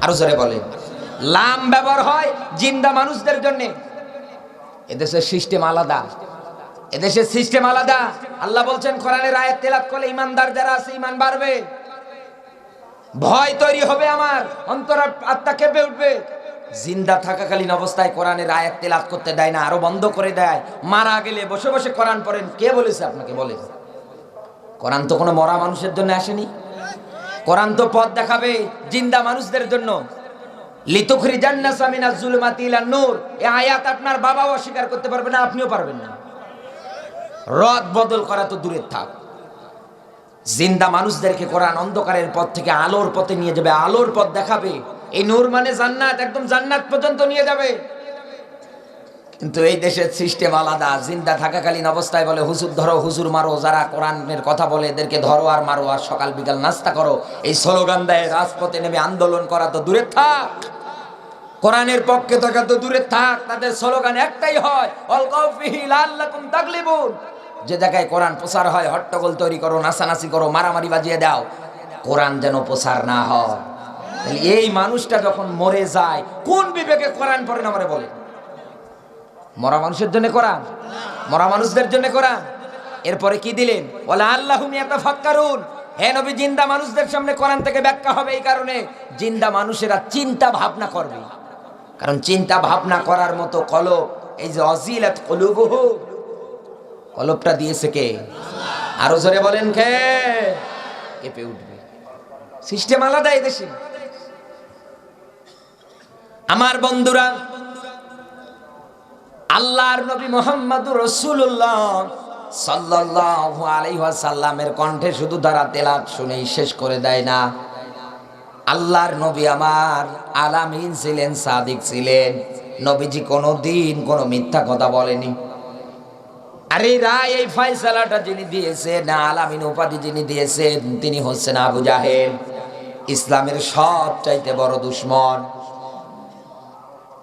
আরো জোরে বলেন। লাম ব্যবহার হয় জিন্দা মানুষদের জন্য। এদেশের সিস্টেম আলাদা, এদেশের সিস্টেম আলাদা। আল্লাহ বলছেন কোরআনের আয়াত তেলাওয়াত করলে ইমানদার যারা আছে ইমান বাড়বে, ভয় তৈরি হবে, আমার অন্তর আত্মা কেঁপে উঠবে। জিন্দা থাকাকালীন অবস্থায় কোরআনের আয়াত তেলাওয়াত করতে দেয় না, আরো বন্ধ করে দেয়। মারা গেলে বসে বসে কোরআন পড়েন, কে বলেছে আপনাকে? বলেন। কোরআন তো কোনো মরা মানুষের জন্য আসেনি। কোরআন তো পথ দেখাবে জিন্দা মানুষদের জন্য। লিতুখরিজান্নাস মিনাজ জুলুমাতি ইলান নূর, এই আয়াত আপনার বাবাও অস্বীকার করতে পারবে না, আপনিও পারবেন না। রদ বদল করা তো দূরের থাক, জিন্দা মানুষদেরকে কোরআন অন্ধকারের পথ থেকে আলোর পথে নিয়ে যাবে, আলোর পথ দেখাবে। এই নূর মানে জান্নাত, একদম জান্নাত পর্যন্ত নিয়ে যাবে। কিন্তু এই দেশের সিস্টেম আলাদা। জিন্দা থাকাকালীন অবস্থায় বলে হুজুর ধরো, হুজুর মারো, যারা কোরআনের কথা বলে এদেরকে ধরো আর মারো, আর সকাল বিকাল নাস্তা করো, এই স্লোগান দেয়। রাজপথে নেমে আন্দোলন করা তো দূরে থাক, কোরআনের পক্ষে থাকা তো দূরে থাক। তাদের স্লোগান একটাই হয়, অলকাউ ফিহি লাআল্লাকুম তাগলিবুন। যে জায়গায় কোরআন প্রচার হয় হট্টগোল তৈরি করো, নাচানাচি করো, মারামারি বাজিয়ে দাও, কোরআন যেন প্রচার না হয়। এই মানুষটা যখন মরে যায়, কোন বিবেকে কোরআন পড়ে না? আমারে বলে, মরা মানুষের জন্য কোরআন, মরা মানুষদের জন্য কোরআন। এরপরে কি দিলেন? ওয়ালা আল্লাহুম ইয়াতাফাক্কারুন। হে নবী, জিন্দা মানুষদের সামনে কোরআন থেকে ব্যাখ্যা হবে এই কারণে, জিন্দা মানুষেরা চিন্তা ভাবনা করবে। কারণ চিন্তা ভাবনা করার মতো কলব, এই যে অজিলাত কুলুবুহু, কলবটা দিয়েছে কে? আরো জোরে বলেন কে? কেঁপে উঠবে। সিস্টেম আলাদা এই দেশে। আমার বন্ধুরা, আল্লাহর নবী মুহাম্মদুর রাসূলুল্লাহ সাল্লাল্লাহু আলাইহি ওয়াসাল্লামের কণ্ঠে শুধু তারা তেলাওয়াত শুনেই শেষ করে দেয় না। আল্লাহর নবী আমার আলামিন ছিলেন, সাদিক ছিলেন। নবীজি কোনোদিন কোনো মিথ্যা কথা বলেনি। আর এই রায়, এই ফয়সালাটা যিনি দিয়েছেন, আলামিন উপাধি যিনি দিয়েছেন, তিনি হচ্ছেন আবু জাহেল, ইসলামের সবচাইতে বড় দুশমন।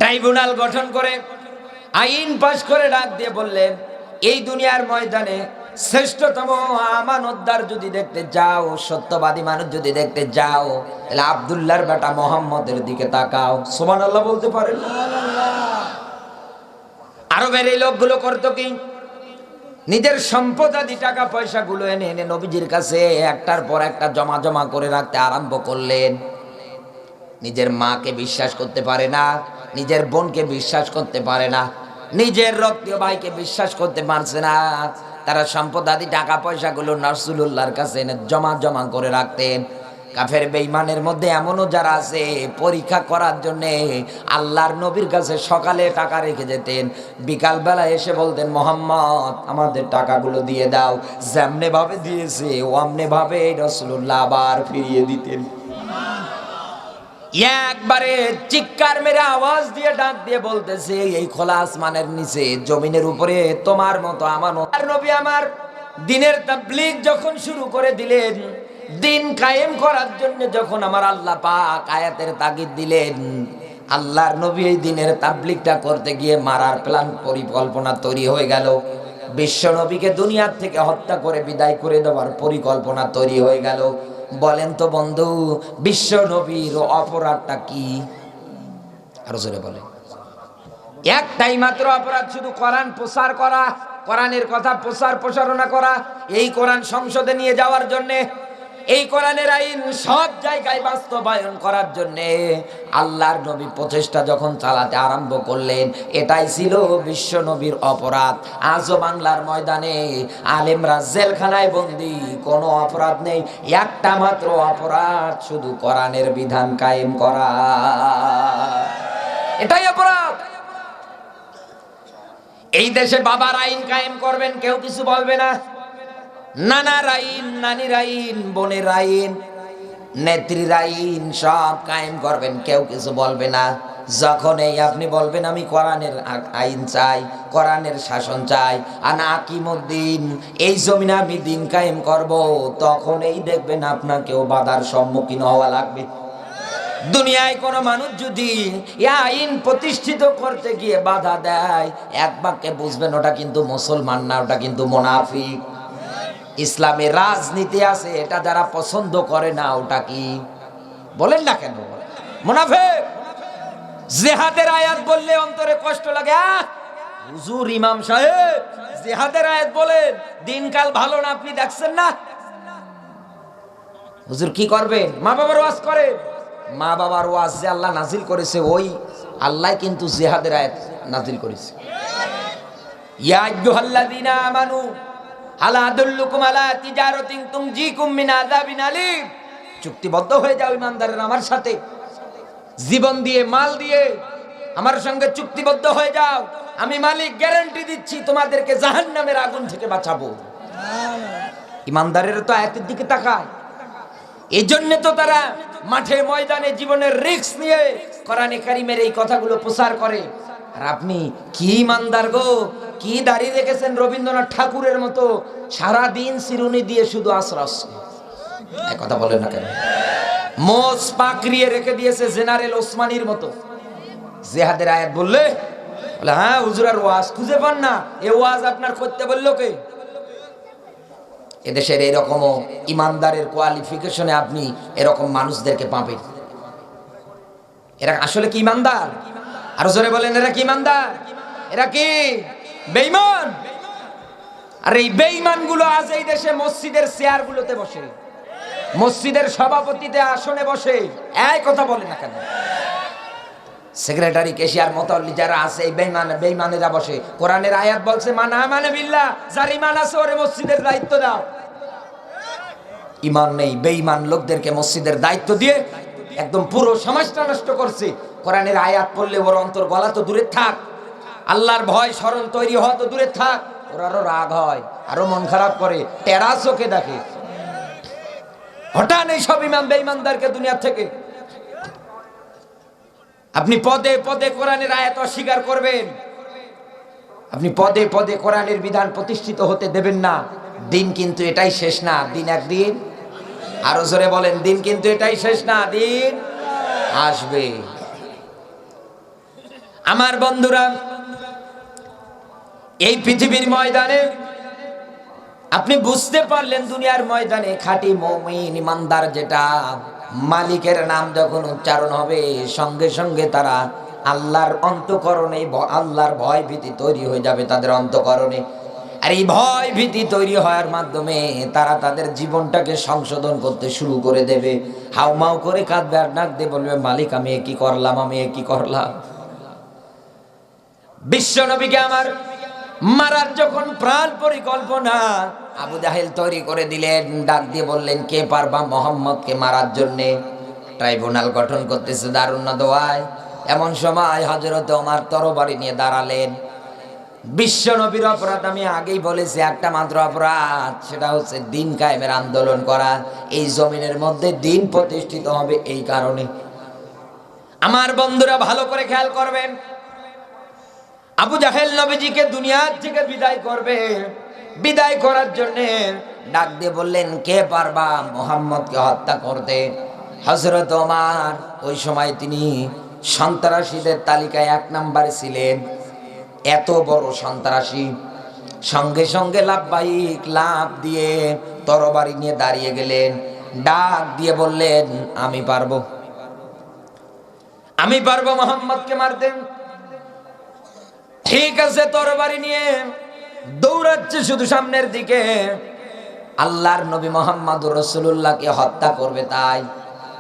ট্রাইব্যুনাল গঠন করে, আইন পাশ করে ডাক দিয়ে বললেন, এই দুনিয়ার ময়দানে শ্রেষ্ঠতম আমানতদার যদি দেখতে যাও, সত্যবাদী মানুষ যদি দেখতে যাও, তাহলে আব্দুল্লাহর বেটা মুহাম্মদের দিকে তাকাও। সুবহানাল্লাহ বলতে পারেন? আরবের এই লোকগুলো করতো কি, নিজের সম্পদ আদি টাকা পয়সা গুলো এনে এনে নবীজির কাছে একটার পর একটা জমা জমা করে রাখতে আরম্ভ করলেন। নিজের মাকে বিশ্বাস করতে পারে না, নিজের বোনকে বিশ্বাস করতে পারে না, নিজের রক্তীয় ভাইকে বিশ্বাস করতে পারছে না। তারা সম্পদ আদি টাকা পয়সা গুলো রাসূলুল্লাহর কাছে এনে জমা জমা করে রাখতেন। কাফের বেঈমানের মধ্যে এমনও যারা আছে, পরীক্ষা করার জন্যে আল্লাহর নবীর কাছে সকালে টাকা রেখে যেতেন, বিকাল বেলা এসে বলতেন, মুহাম্মদ আমাদের টাকাগুলো দিয়ে দাও। যেমনে ভাবে দিয়েছে ওমনে ভাবে রাসূলুল্লাহ আবার ফিরিয়ে দিতেন। একবারে চিৎকার মেরে আওয়াজ দিয়ে ডাক দিয়ে বলতেছে, এই খোলা আসমানের নিচে জমিনের উপরে তোমার মতো আমানত। আর নবী আমার দিনের তাবলীগ যখন শুরু করে দিলেন, দিন কায়েম করার জন্য যখন আমার আল্লাহ পাক আয়াতের তাগিদ দিলেন, আল্লাহর নবী এই দিনের তাবলীগটা করতে গিয়ে মারার প্ল্যান পরিকল্পনা তৈরি হয়ে গেল। বিশ্ব নবীকে দুনিয়ার থেকে হত্যা করে বিদায় করে দেওয়ার পরিকল্পনা তৈরি হয়ে গেল। বলেন তো বন্ধু, বিশ্ব নবীর অপরাধটা কি? আরো জোরে বলে। একটাই মাত্র অপরাধ, শুধু কোরআন প্রচার করা, কোরআনের কথা প্রচার প্রসারণা করা, এই কোরআন সংসদে নিয়ে যাওয়ার জন্য এই কোরআনের আইন সব জায়গায় বাস্তবায়ন করার জন্য আল্লাহর নবী প্রচেষ্টা যখন চালাতে আরম্ভ করলেন, এটাই ছিল বিশ্ব নবীর অপরাধ। আজও বাংলার ময়দানে আলেমরা জেলখানায় বন্দী, কোনো অপরাধ নেই, একটা মাত্র অপরাধ, শুধু কোরআনের বিধান কায়েম করা, এটাই অপরাধ। এই দেশে বাবার আইন কায়েম করবেন, কেউ কিছু বলবে না। নানার আইন, নানির আইন, বোনের আইন, নেত্রীর আইন সব কায়েম করবেন, কেউ কিছু বলবে না। যখন এই আপনি বলবেন আমি কোরআনের আইন চাই, কোরআনের শাসন চাই, আনা আকিমুদ্দিন, এই জমিনে আমি দিন কায়েম করব, তখন এই দেখবেন আপনাকেও বাধার সম্মুখীন হওয়া লাগবে। দুনিয়ায় কোনো মানুষ যদি এই আইন প্রতিষ্ঠিত করতে গিয়ে বাধা দেয়, এক বাক্যে বুঝবেন ওটা কিন্তু মুসলমান না, ওটা কিন্তু মুনাফিক। ইসলামে রাজনীতি আছে, এটা যারা পছন্দ করে না, ওটা কি বলেন না কেন? মুনাফিক। জিহাদের আয়াত বললে অন্তরে কষ্ট লাগে। হুজুর ইমাম সাহেব জিহাদের আয়াত বলেন, দিনকাল ভালো না, আপনি দেখছেন না? হুজুর কি করবেন? মা বাবার ওয়াজ করে। মা বাবার ওয়াজ যে আল্লাহ নাজিল করেছে, ওই আল্লাহ কিন্তু জিহাদের আয়াত নাজিল করেছে। ইয়া আইয়ুহাল্লাযীনা আমানু হাল আদুল্লুকুম আলা তিজারাতিন তুনজিকুম মিন আযাবিন আলীম। চুক্তিবদ্ধ হয়ে যাও ইমানদারেরা আমার সাথে, জীবন দিয়ে, মাল দিয়ে আমার সঙ্গে চুক্তিবদ্ধ হয়ে যাও, আমি মালিক গ্যারান্টি দিচ্ছি তোমাদেরকে জাহান্নামের আগুন থেকে বাঁচাবো। ইমানদারেরা তো আয়াতের দিকে তাকায়, এই জন্য তো তারা মাঠে ময়দানে জীবনের রিস্ক নিয়ে কোরআনে কারীমের এই কথাগুলো প্রচার করে। আর আপনি কি ইমানদার গো, কি দাড়ি রেখেছেন রবীন্দ্রনাথ ঠাকুরের মতো, সারা দিন চিরুনি দিয়ে শুধু আশ্রয়, এই কথা বলেন না কেন? মোজ পাকড়িয়ে রেখে দিয়েছে জেনারেল ওসমানীর মতো। জিহাদের আয়াত বললে বলে হ্যাঁ হুজুর, আর ওয়াজ খুঁজে পান না, এ ওয়াজ আপনার করতে বললো কে? এদেশের এরকমও ইমানদারের কোয়ালিফিকেশনে আপনি এরকম মানুষদেরকে পাবেন। এরা আসলে কি ইমানদার? আরো জোরে বলেন, এরা কি ইমানদার? এরা কি বেঈমান? আর এই বেঈমান গুলো আজ এই দেশে মসজিদের চেয়ার গুলোতে বসে, মসজিদের সভাপতিতে আসনে বসে, এই কথা বলে না কেন? সেক্রেটারি, কেশিয়ার, মোতাল্লি যারা আছে, এই বেঈমানেরা বসে। কোরআনের আয়াত বলছে মান আমানা বিল্লাহ, যার ঈমান আছে ওরে মসজিদের দায়িত্ব দাও। ঈমান নেই, বেঈমান লোকদেরকে মসজিদের দায়িত্ব দিয়ে একদম পুরো সমাজটা নষ্ট করছে। কোরআনের আয়াত পড়লে ওর অন্তর গলা তো দূরে থাক, আল্লাহর ভয় স্মরণ তৈরি হওয়া তো দূরে থাক, ওর আরো রাগ হয়, আরো মন খারাপ করে, টেরা চোখে দেখে। হঠাৎ এই সব ইমাম বেঈমানদেরকে দুনিয়া থেকে। আপনি পদে পদে কোরআনের আয়াত অস্বীকার করবেন, আপনি পদে পদে কোরআনের বিধান প্রতিষ্ঠিত হতে দেবেন না। দিন কিন্তু এটাই শেষ না, দিন একদিন, আরো জোরে বলেন, দিন কিন্তু এটাই শেষ না, দিন আসবে। আমার বন্ধুরা, এই পৃথিবীর ময়দানে আপনি বুঝতে পারলেন, দুনিয়ার ময়দানে খাঁটি মুমিন ইমানদার যেটা, মালিকের নাম যখন উচ্চারণ হবে সঙ্গে সঙ্গে তারা আল্লাহর অন্তঃকরণে, আল্লাহর ভয় ভীতি তৈরি হয়ে যাবে তাদের অন্তঃকরণে। আর এই ভয় ভীতি তৈরি হওয়ার মাধ্যমে তারা তাদের জীবনটাকে সংশোধন করতে শুরু করে দেবে। হাউমাউ করে কাঁদবে আর ডাক দিয়ে বলবে, মালিক আমি এ কি করলাম, আমি এ কি করলাম। বিশ্ব নবীকে আমার মারার যখন প্রাণ পরিকল্পনা আবু জাহেল তৈরি করে দিলেন, ডাক দিয়ে বললেন, কে পারবা মোহাম্মদকে মারার জন্যে? ট্রাইব্যুনাল গঠন করতেছে দারুন না দোয়ায়। এমন সময় হযরত ওমর তরবারি নিয়ে দাঁড়ালেন। বিশ্ব নবীর অপরাধ আমি আগেই বলেছি, একটা মাত্র অপরাধ, সেটা হচ্ছে দিন কায়েমের আন্দোলন করা। এই জমিনের মধ্যে দিন প্রতিষ্ঠিত হবে। এই কারণে আমার বন্ধুরা ভালো করে খেয়াল করবেন, আবু জাহেল নবীজিকে দুনিয়া থেকে বিদায় করবে। বিদায় করার জন্য ডাক দিয়ে বললেন, কে পারবা মুহাম্মদকে হত্যা করতে? হযরত ওমর ওই সময় তিনি সন্ত্রাসীদের তালিকায় 1 নম্বরে ছিলেন। এত বড় সন্ত্রাসী, সঙ্গে সঙ্গে লাভবাহিক লাভ দিয়ে তরবারি নিয়ে দাঁড়িয়ে গেলেন। ডাক দিয়ে বললেন, আমি পারবো, আমি পারবো মুহাম্মদকে মারতে। ঠিক আছে, তরবারি নিয়ে দৌড়াচ্ছে শুধু সামনের দিকে। আল্লাহর নবী মুহাম্মদুর রাসূলুল্লাহকে হত্যা করবে। তাই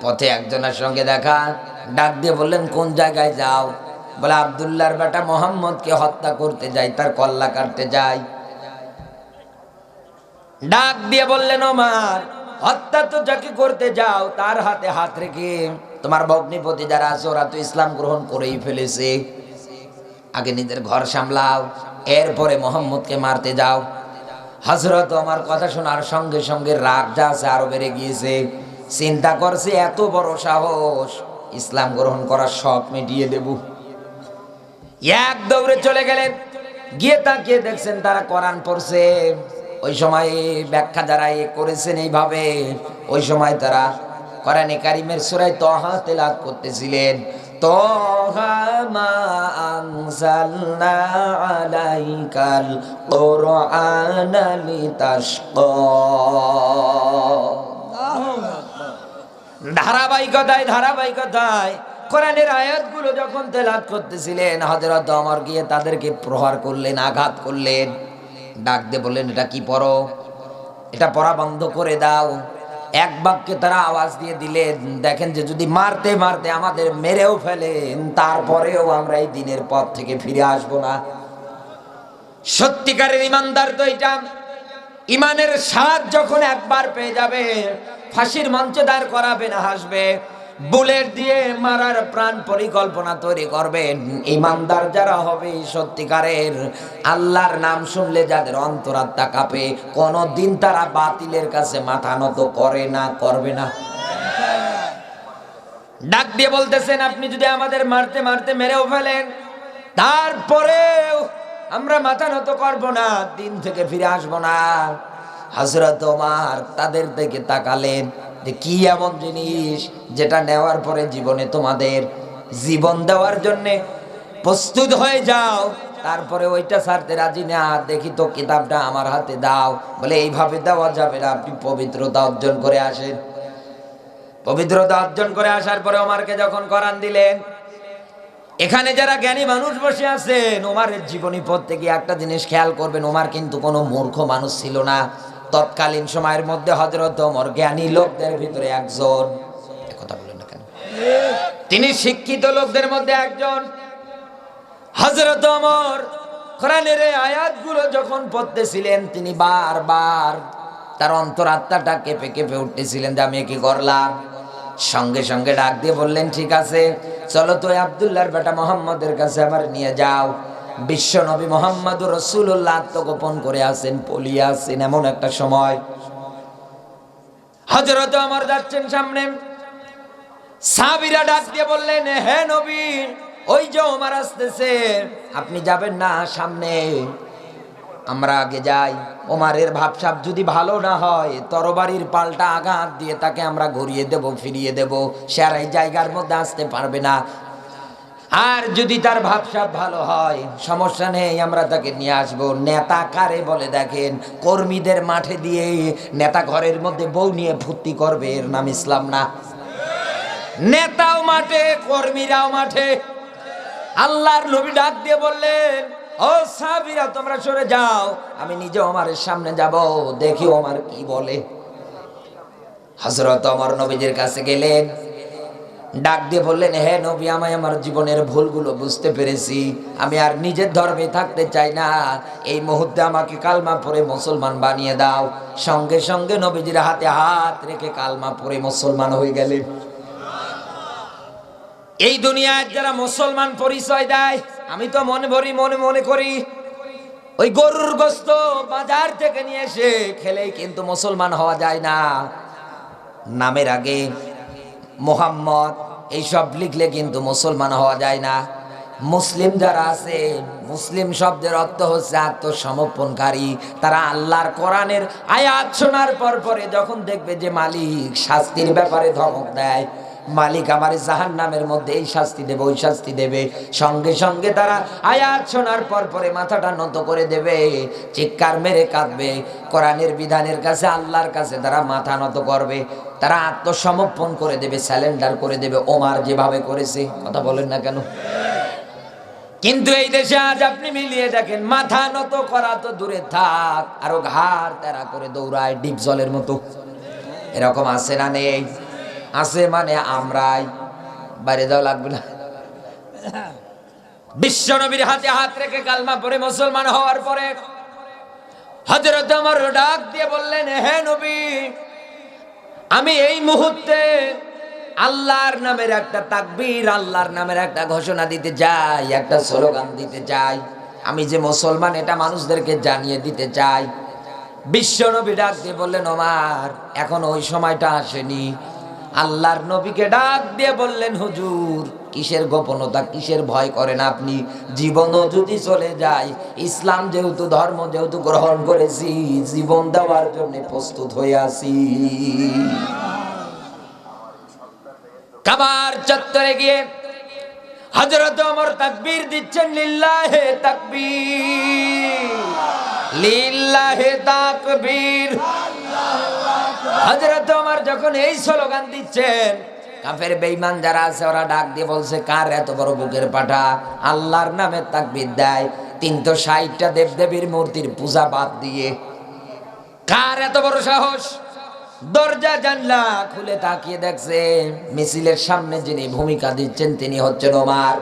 পথে একজনের সঙ্গে দেখা, ডাক দিয়ে বললেন কোন জায়গায় যাও? বলে আব্দুল্লাহর বেটা মুহাম্মদকে হত্যা করতে যাই, তার কল্লা কাটতে যাই। ডাক দিয়ে বললেন ওমর, হত্যা তো যাকে করতে যাও তার হাতে হাত রেখে তোমার ভগ্নিপতি যারা আছে ওরা তো ইসলাম গ্রহণ করেই ফেলেছে, আগে নিজের ঘর সামলাও, এরপরে মুহাম্মদকে মারতে যাও। হযরত ওমর কথা শোনার সঙ্গে সঙ্গে রাগ যা আছে আরো বেড়ে গিয়েছে। চিন্তা করছে এত বড় সাহস, ইসলাম গ্রহণ করার শখ মিটিয়ে দেব। এক দৌড়ে চলে গেলেন, গিয়ে তাকিয়ে দেখছেন তারা কোরআন পড়ছে। ওই সময় ব্যাখ্যা যারা করেছেন এইভাবে, ওই সময় তারা কোরআনে কারিমের সূরা তাহা তেলাওয়াত করতেছিলেন। তাহা মা আনজালনা আলাইকাল কুরআনা লিতাশকা। ধারাবাহিকতায় কোরআনের আয়াতগুলো যখন তেলাওয়াত করতেছিলেন, হযরত ওমর গিয়ে তাদেরকে প্রহার করলেন, আঘাত করলেন। ডাক দিয়ে বললেন এটা কি পড়ো, এটা পড়া বন্ধ করে দাও। এক বাক্যে তারা আওয়াজ দিয়ে দিলেন, দেখেন যে যদি মারতে মারতে আমাদের মেরেও ফেলেন তারপরেও আমরা এই দিনের পথ থেকে ফিরে আসব না। সত্যিকারের ইমানদার তো এটা, ইমানের স্বাদ যখন একবার পেয়ে যাবে ফাঁসির মঞ্চে দাঁড় করাবে না, হাসবে, বুলেট দিয়ে মারার প্রাণ পরিকল্পনা তৈরি করবেন। ইমানদার যারা হবে সত্যিকারের, আল্লাহর নাম শুনলে যাদের অন্তরাত্মা কাঁপে, কোনদিন তারা বাতিলের কাছে মাথা নত করে না, করবে না। ডাক দিয়ে বলতেছেন আপনি যদি আমাদের মারতে মারতে মেরেও ফেলেন তারপরেও আমরা মাথা নত করব না, দিন থেকে ফিরে আসব না। হযরত ওমর তাদের দিকে তাকালেন যে কি এমন জিনিস যেটা নেওয়ার পরে জীবনে তোমাদের জীবন দেওয়ার জন্য প্রস্তুত হয়ে যাও, তারপরে ওইটা ছাড়তে রাজি না, দেখি তো কিতাবটা আমার হাতে দাও। বলে এইভাবে দেওয়া যাবে না, আপনি পবিত্রতা অর্জন করে আসেন। পবিত্রতা অর্জন করে আসার পরে ওমরকে যখন কোরআন দিলেন, এখানে যারা জ্ঞানী মানুষ বসে আছেন ওমরের জীবনী পড়তে গিয়ে একটা জিনিস খেয়াল করবেন, ওমর কিন্তু কোনো মূর্খ মানুষ ছিল না। তৎকালীন সময়ের মধ্যে হযরত ওমর জ্ঞানী লোকদের ভিতরে একজন। কথা বলেন না কেন? তিনি শিক্ষিত লোকদের মধ্যে একজন। হযরত ওমর কোরআনের আয়াতগুলো যখন পড়তেছিলেন তিনি বারবার তার অন্তরাত্মাটা কেঁপে কেঁপে উঠতেছিলেন যে আমি কি করলাম। সঙ্গে সঙ্গে ডাক দিয়ে বললেন ঠিক আছে চলো তো আব্দুল্লাহর বেটা মুহাম্মদের কাছে আমার নিয়ে যাও। বিশ্ব নবী মুহাম্মদুর রাসূলুল্লাহ আত্মগোপন করে আছেন, পলিয়ে আছেন এমন একটা সময়। হযরত ওমর যাচ্ছেন সামনে, সাহাবীরা ডাক দিয়ে বললেন হে নবী ওই যে ওমর আসতেছে, আপনি যাবেন না সামনে, আমরা আগে যাই। ওমরের ভাবসাব যদি ভালো না হয় তরবারির পাল্টা আঘাত দিয়ে তাকে আমরা ঘুরিয়ে দেব, ফিরিয়ে দেব, সে আর এই জায়গার মধ্যে আসতে পারবে না। আর যদি তার ভাবসাব ভালো হয় সমস্যা নেই, আমরা তাকে নিয়ে আসবো। নেতা কারে বলে দেখেন, কর্মীদের মাঠে দিয়ে নেতা ঘরের মধ্যে বউ নিয়ে ফুর্তি করবে, এর নাম ইসলাম না। নেতাও মাঠে, কর্মীরাও মাঠে। আল্লাহর নবী ডাক দিয়ে বললেন ও সাহাবীরা তোমরা সরে যাও, আমি নিজে ওমরের সামনে যাব, দেখি ওমর কি বলে। হযরত ওমর নবীজির কাছে গেলেন, ডাক দিয়ে বললেন হে নবী আমি আমার জীবনের ভুলগুলো বুঝতে পেরেছি, আমি আর নিজের ধর্মে থাকতে চাই না, এই মুহূর্তে আমাকে কালমা পড়ে মুসলমান বানিয়ে দাও। সঙ্গে সঙ্গে নবীজির হাতে হাত রেখে কালমা পড়ে মুসলমান হয়ে গেলেন। এই দুনিয়ায় যারা মুসলমান পরিচয় দেয়, আমি তো মনে করি ওই গরুর গোশত বাজার থেকে নিয়ে এসে খেলেই কিন্তু মুসলমান হওয়া যায় না। নামের আগে মুহাম্মদ এইসব লিখলে কিন্তু মুসলমান হওয়া যায় না। মুসলিম যারা আছে, মুসলিম শব্দের অর্থ হচ্ছে আত্মসমর্পণকারী। তারা আল্লাহর কোরআনের আয়াত শোনার পরে যখন দেখবে যে মালিক শাস্তির ব্যাপারে ধমক দেয়, মালিক আমার জাহান্নামের মধ্যে এই শাস্তি দেবে, ওই শাস্তি দেবে, সঙ্গে সঙ্গে তারা আয়াত শোনার পরে মাথাটা নত করে দেবে, চিৎকার মেরে কাঁদবে, কোরআনের বিধানের কাছে আল্লাহর কাছে তারা মাথা নত করবে, তারা আত্মসমর্পণ করে দেবে, স্যালেন্ডার করে দেবে, ওমর যেভাবে করেছে। কথা বলেন না কেন? কিন্তু এই দেশে আজ আপনি মিলিয়ে দেখেন, মাথা নত করা তো দূরে থাক, আরো ঘাড় তেরা করে দৌড়ায় ডিপ জলের মতো। এরকম আছে না নেই? আছে, মানে আমরাই। বাইরে যাওয়া লাগবে না। বিশ্ব নবীর হাতে হাত রেখে কালমা পড়ে মুসলমান হওয়ার পরে হযরত ওমর ডাক দিয়ে বললেন, হে নবী, আমি এই মুহূর্তে আল্লাহর নামের একটা তাকবীর, আল্লাহর নামের একটা ঘোষণা দিতে চাই, একটা স্লোগান দিতে চাই। আমি যে মুসলমান এটা মানুষদেরকে জানিয়ে দিতে চাই। বিশ্ব নবী ডাক দিয়ে বললেন, ওমর, এখন ওই সময়টা আসেনি। আল্লাহর নবীকে ডাক দিয়ে বললেন, হুজুর, কিসের গোপনতা, কিসের ভয় করেন আপনি? জীবনও যদি চলে যায়, ইসলাম যেহেতু ধর্ম যেহেতু গ্রহণ করেছি, জীবন দেওয়ার জন্য প্রস্তুত হয়ে আছি। কাবার চত্বরে গিয়ে হযরত ওমর তাকবীর দিচ্ছেন, লিল্লাহে তাকবীর, লিল্লাহে তাকবীর। হযরত ওমর যখন এই স্লোগান দিচ্ছেন, কাফের বেঈমান যারা আছে ওরা ডাক দিয়ে বলছে, কার এত বড় বুকের পাটা, আল্লাহর নামে তাকবীর দেয় 360টা দেবদেবীর মূর্তির পূজা বাদ দিয়ে। কার এত বড় সাহস? দরজা জানলা খুলে তাকিয়ে দেখছে মিছিলের সামনে যিনি ভূমিকা দিচ্ছেন তিনি হচ্ছেন ওমর।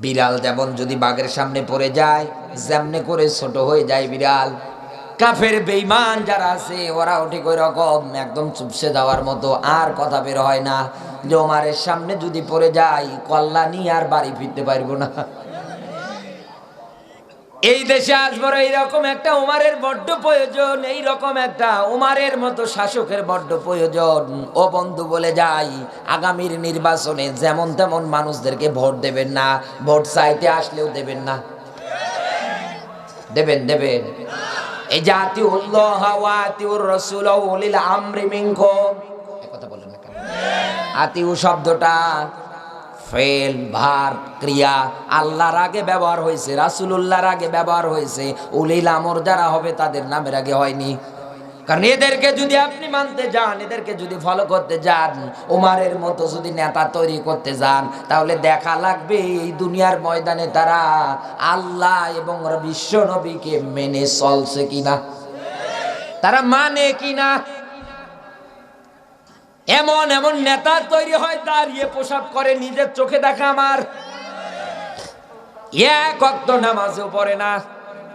বিড়াল যেমন যদি বাঘের সামনে পড়ে যায়, যেমনে করে ছোট হয়ে যায় বিড়াল, কাফের বেঈমান যারা আছে ওরাও ঠিক ওই রকম একদম চুপসে যাওয়ার মতো, আর কথা বের হয় না। যে ওমরের সামনে যদি পড়ে যায়, কল্যাণী আর বাড়ি ফিরতে পারবো না। এই দেশে আসবার এইরকম একটা ওমরের বড্ড প্রয়োজন, এইরকম একটা ওমরের মতো শাসকের বড্ড প্রয়োজন। ও বন্ধু, বলে যাই, আগামীর নির্বাচনে যেমন তেমন মানুষদেরকে ভোট দেবেন না, ভোট চাইতে আসলেও দেবেন না। দেবেন, দেবেন। এই যে আতিউল্লাহ ওয়া আতিউর রাসূল ওয়া উলিল আমরি মিনকুম, এই কথা বলেন না কেন? আতিউ শব্দটা ফেল, ভার্ব, ক্রিয়া, আল্লাহর আগে ব্যবহার হয়েছে, রাসূলুল্লাহর আগে ব্যবহার হয়েছে, উলিল আমর যারা হবে তাদের নামের আগে হয়নি। কারণ এদেরকে যদি আপনি মানতে যান, এদেরকে যদি ফলো করতে যান, ওমরের মতো যদি নেতা তৈরি করতে যান, তাহলে দেখা লাগবে এই দুনিয়ার ময়দানে তারা আল্লাহ এবং বিশ্ব নবীকে মেনে চলছে কিনা, তারা মানে কিনা। এমন এমন নেতা তৈরি হয়, দাঁড়িয়ে প্রসাব করে, নিজের চোখে দেখা আমার, এক ওয়াক্ত নামাজও পড়ে না,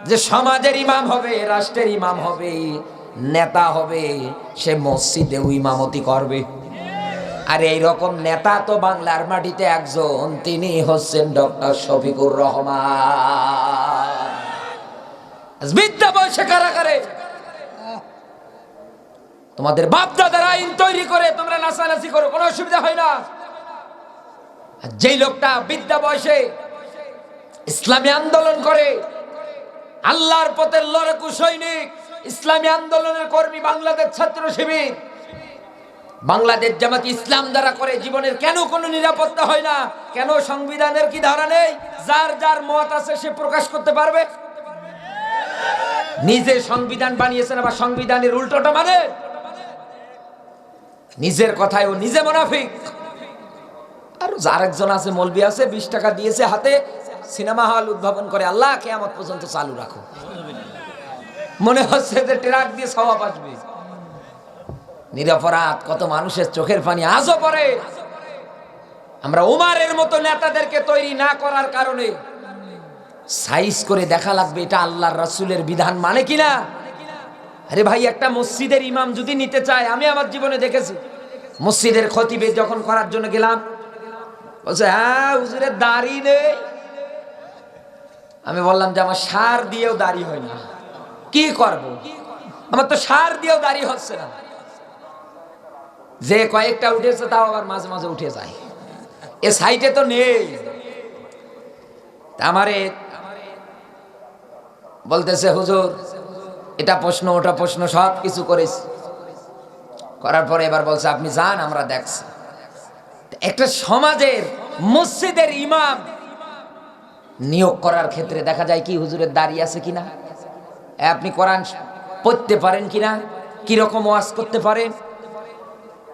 যে সমাজের ইমাম হবে, রাষ্ট্রের ইমাম হবে, নেতা হবে, সে মসজিদেও ইমামতি করবে। আর এইরকম নেতা তো বাংলার মাটিতে একজন, তিনি হচ্ছেন ডক্টর শফিকুর রহমান। বিদ্যা বয়সে কারাগারে তোমাদের বাপ দাদার আইন তৈরি করে তোমরা নাচানাচি করো, কোনো অসুবিধা হয় না। যেই লোকটা বিদ্যা বয়সে ইসলামী আন্দোলন করে, আল্লাহর পথের লড়াকু সৈনিক, ইসলামী আন্দোলনের কর্মী, বাংলাদেশ ছাত্র শিবির, বাংলাদেশ জামাত ইসলাম দ্বারা করে, জীবনের কেন কোনো নিরাপত্তা হয় না? কেন সংবিধানের কি ধারা নেই? যার যার মত আছে সে প্রকাশ করতে পারবে। নিজে সংবিধান বানিয়েছেন, আবার সংবিধানের উল্টোটা মানে, নিজের কথায় ও নিজে মুনাফিক। আর আরেকজন আছে, মৌলবি আছে, 20 টাকা দিয়েছে হাতে, সিনেমা হল উদ্ভাবন করে, আল্লাহ কিয়ামত পর্যন্ত চালু রাখো। মনে হচ্ছে যে ট্রাক দিয়ে সওয়াব আসবে। নিরপরাধ কত মানুষের চোখের পানি আজও পড়ে। আমরা ওমরের মতো নেতাদেরকে তৈরি না করার কারণে সাইজ করে দেখা লাগবে এটা আল্লাহর রাসূলের বিধান মানে কিনা। আরে ভাই, একটা মসজিদের ইমাম যদি নিতে চায়, আমি আমার জীবনে দেখেছি, মসজিদের খতিবে যখন করার জন্য গেলাম, বলছে হ্যাঁ হুজুরের দাড়ি নেই। আমি বললাম যে আমার সার দিয়েও দাড়ি হয় না, কি করব, আমার তো সার দিয়েও দাড়ি হচ্ছে না। যে কয়েকটা উঠেছে তাও আবার মাঝে মাঝে উঠে যায়, এ সাইটে তো নেই। আমারে বলতেছে হুজুর এটা প্রশ্ন ওটা প্রশ্ন সব কিছু করেছি, করার পরে এবার বলছে আপনি যান, আমরা দেখছি। একটা সমাজের মসজিদের ইমাম নিয়োগ করার ক্ষেত্রে দেখা যায় কি হুজুরের দাড়ি আছে কিনা, আপনি কোরআন পড়তে পারেন কিনা, কিরকম ওয়াজ করতে পারেন,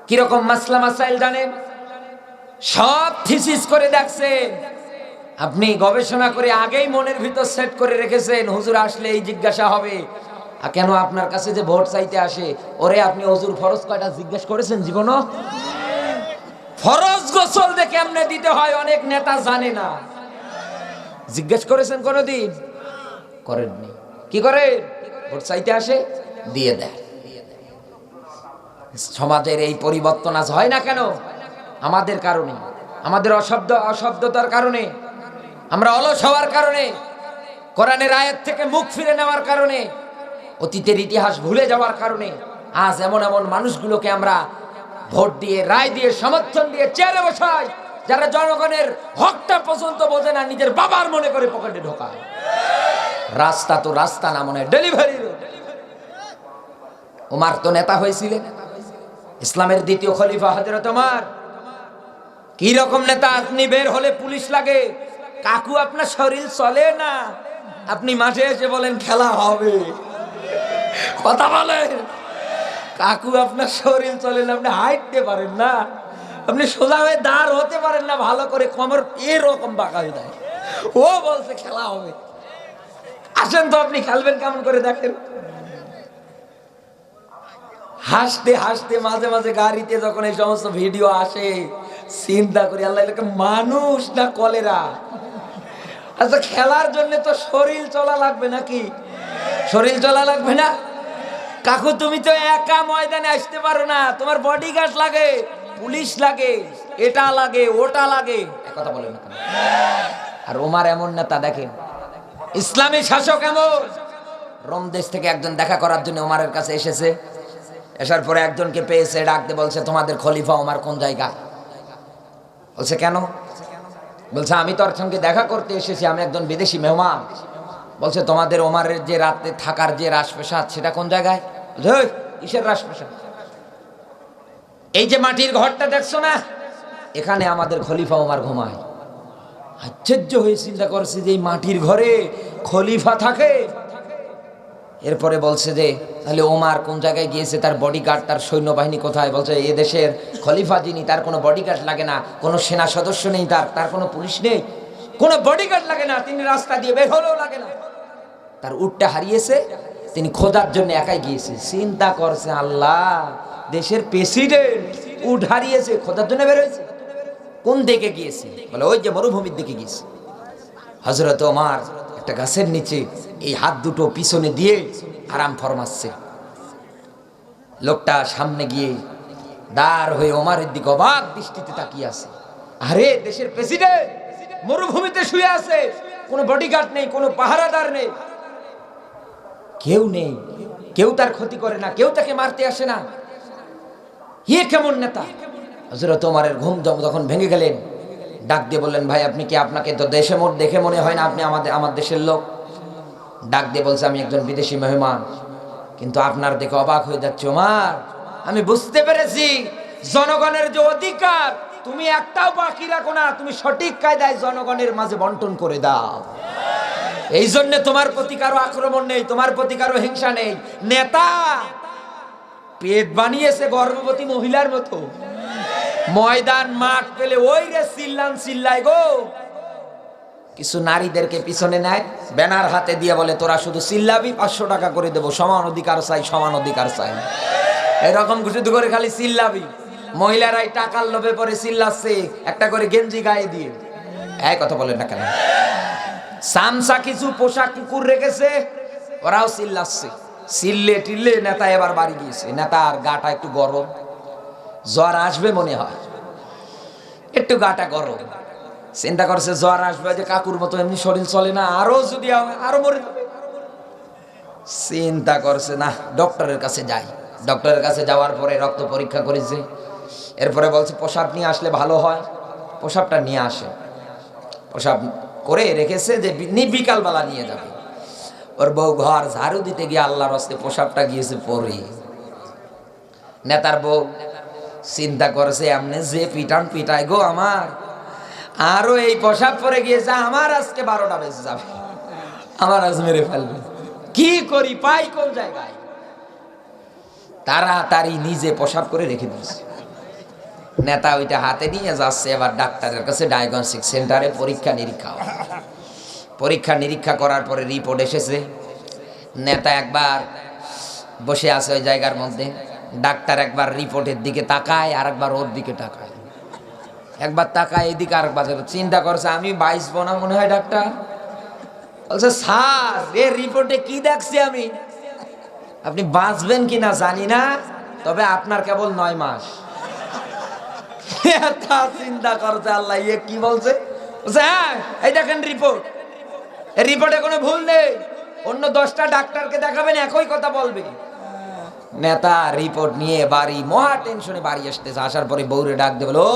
কিরকম মাসলা মাসাইল জানেন, সব থিসিস করে দেখছেন, আপনি গবেষণা করে আগেই মনের ভিতর সেট করে রেখেছেন, হুজুর আসলে এই জিজ্ঞাসা হবে। আর কেন আপনার কাছে যে ভোট চাইতে আসে, ওরে আপনি হুজুর ফরজ কয়টা জিজ্ঞেস করেছেন জীবনও? ফরজ গোসল যে কেমনে দিতে হয় অনেক নেতা জানে না। জিজ্ঞেস করেছেন কোনদিন? করেননি। কি করে? ভোট চাইতে আসে, দিয়ে দেয়। সমাজের এই পরিবর্তন আজ হয় না কেন? আমাদের কারণে, আমাদের অশব্দতার কারণে, আমরা অলস হওয়ার কারণে, কোরআনের আয়াত থেকে মুখ ফিরে নেওয়ার কারণে, অতীতের ইতিহাস ভুলে যাওয়ার কারণে আজ এমন এমন মানুষগুলোকে আমরা ভোট দিয়ে, রায় দিয়ে, সমর্থন দিয়ে চেয়ারে বসাই, যারা জনগণের হকটা পর্যন্ত বোঝে না, নিজের বাবার মনে করে পকেটে ঢোকায়। রাস্তা তো রাস্তা না, মনে হয় ডেলিভারি রোড। ওমর তো নেতা হয়েছিলেন, ইসলামের দ্বিতীয় খলিফা হযরত ওমর। কি রকম নেতা? আপনি বের হলে পুলিশ লাগে। কাকু আপনার শরীর চলে না, আপনি মাঠে এসে বলেন খেলা হবে, কথা বলেন। কাকু আপনার শরীর চলে না, আপনি হাঁটতে পারেন না, আপনি সোজা হয়ে দাঁড় হতে পারেন না, ভালো করে কোমর এরকম বাঁকা হয়ে যায়, ও বলছে খেলা হবে। আসেন তো, আপনি খেলবেন কেমন করে দেখেন। হাসতে হাসতে মাঝে মাঝে গাড়িতে যখন এই সমস্ত ভিডিও আসে, চিন্তা করি আল্লাহ, এলাকা মানুষ না কলেরা? আচ্ছা, খেলার জন্য তো শরীর চলা লাগবে নাকি? শরীর চলা লাগবে না? কাকু তুমি তো একা ময়দানে আসতে পারো না, তোমার বডিগার্ড লাগে, পুলিশ লাগে, এটা লাগে, ওটা লাগে, কথা বলেন না। আর ওমর এমন নেতা দেখেন, ইসলামী শাসক এমন। রোম দেশ থেকে একজন দেখা করার জন্য ওমরের কাছে এসেছে। আসার পরে একজনকে পেয়েছে, ডাকতে বলছে, তোমাদের খলিফা ওমর কোন জায়গায়? বলছে কেন? বলছে আমি তোর সঙ্গে দেখা করতে এসেছি, আমি একজন বিদেশি মেহমান। বলছে তোমাদের ওমরের যে রাতে থাকার যে রাজপ্রাসাদ, সেটা কোন জায়গায়? কিসের রাজপ্রাসাদ? এই যে মাটির ঘরটা দেখছো না, এখানে আমাদের খলিফা ওমর ঘুমায়। আশ্চর্য হয়ে চিন্তা করছে যে এই মাটির ঘরে খলিফা থাকে। এরপরে বলছে যে তাহলে ওমর কোন জায়গায় গিয়েছে, তার বডিগার্ড, তার সৈন্যবাহিনী কোথায়? বলছে এ দেশের খলিফা যিনি, তার কোনো বডিগার্ড লাগে না, কোনো সেনা সদস্য নেই, তার কোনো পুলিশ নেই, কোনো বডিগার্ড লাগে না, তিনি রাস্তা দিয়ে বের হলেও লাগে না। তার উটটা হারিয়েছে, তিনি খোঁজার জন্য একাই গিয়েছে। চিন্তা করছে আল্লাহ, দেশের প্রেসিডেন্ট উট হারিয়েছে, খোঁজার জন্য বের হয়েছে। কোন দিকে গিয়েছে? বলে ওই যে মরুভূমির দিকে গিয়েছে। হযরত ওমর একটা গাছের নিচে এই হাত দুটো পিছনে দিয়ে আরাম ফরমাচ্ছে। লোকটা সামনে গিয়ে দাঁড় হয়ে ওমরের দিকে অবাক দৃষ্টিতে তাকিয়ে আছে। আরে দেশের প্রেসিডেন্ট মরুভূমিতে শুয়ে আছে, কোনো বডিগার্ড নেই, কোনো পাহারাদার নেই, কেউ নেই, কেউ তার ক্ষতি করে না, কেউ তাকে মারতে আসে না। এ কেমন নেতা? হযরত ওমরের ঘুম যখন ভেঙে গেলেন, ডাক দিয়ে বললেন, ভাই আপনি কি, আপনাকে তো দেখে মনে হয় না আপনি আমার দেশের লোক। ডাক দিয়ে বলছে, আমি একজন বিদেশি মেহমান, কিন্তু আপনার দেখে অবাক হয়ে যাচ্ছে ওমর। আমি বুঝতে পেরেছি জনগণের যে অধিকার, তুমি একটাও বাকি রাখো না, তুমি সঠিক কায়দায় জনগণের মাঝে বন্টন করে দাও। এই জন্য তোমার প্রতি কারো আক্রমণ নেই, তোমার প্রতি কারো হিংসা নেই। নেতা পেট বানিয়েছে গর্ভবতী মহিলার মতো, ময়দান মাঠ পেলে ওই রে চিল্লাই গো। কিছু নারীদেরকে পিছনে নেয়, ব্যানার হাতে দিয়ে বলে তোরা শুধু চিল্লাবি, 500 টাকা করে দেবো, সমান অধিকার চাই, সমান অধিকার চাই। এরকম শুধু করে খালি চিল্লাবি। মহিলারাই টাকার লোভে পরে চিল্লাচ্ছে, একটা করে গেঞ্জি গায়ে দিয়ে। এই কথা বলেন না কেন? সামসা কিছু পোশাক কুকুর রেখেছে, ওরাও চিল্লাচ্ছে। চিল্লে টিল্লে নেতা এবার বাড়ি গিয়েছে। নেতার গাটা একটু গরম, জ্বর আসবে মনে হয়, একটু গাটা গরম। চিন্তা করছে জ্বর আসবে, যে কাকুর মতো এমনি শরীর চলে না, আরো যদি আরো মরে যাবে। চিন্তা করছে না, ডক্টরের কাছে যাই। ডক্টরের কাছে যাওয়ার পরে রক্ত পরীক্ষা করেছে, এরপরে বলছে প্রসাব নিয়ে আসলে ভালো হয়। প্রসাবটা নিয়ে আসে, প্রসাব করে রেখেছে যে বিকালবেলা নিয়ে যাবে। ওর বউ ঘর ঝাড়ু দিতে গিয়ে আল্লাহর হস্তে প্রসাবটা গিয়েছে পরে। নেতার বউ চিন্তা করেছে, এমনি যে পিটায় গো আমার, আরো এই প্রসাব পরে গিয়েছে, আমার আজকে 12টা বেজে যাবে, আমার আজ মেরে ফেলবে। কি করি, পাই কোন জায়গায়? তাড়াতাড়ি নিজে প্রসাব করে রেখে দিয়েছে। নেতা ওইটা হাতে নিয়ে যাচ্ছে এবার ডাক্তারের কাছে, ডায়াগনস্টিক সেন্টারে পরীক্ষা নিরীক্ষা হয়। পরীক্ষা নিরীক্ষা করার পরে রিপোর্ট এসেছে। নেতা একবার বসে আছে ওই জায়গার মধ্যে, ডাক্তার একবার রিপোর্টের দিকে তাকায় আর একবার ওর দিকে তাকায়, একবার তাকায় এদিকে আর একবার চিন্তা করছে আমি বাঁচবো না মনে হয়। ডাক্তার বলছে স্যার এর রিপোর্টে কি দেখছি আমি, আপনি বাঁচবেন কিনা জানি না, তবে আপনার কেবল 9 মাস। চিন্তা করছে আল্লাহ ইয়ে কি বলছে। হ্যাঁ এই দেখেন রিপোর্ট, রিপোর্টে কোনো ভুল নেই, অন্য 10টা ডাক্তারকে দেখাবেন একই কথা বলবে। নেতা রিপোর্ট নিয়ে বাড়ি, মহা টেনশনে বাড়ি আসতেছে। আসার পরে বউরে ডাক দেবে, ও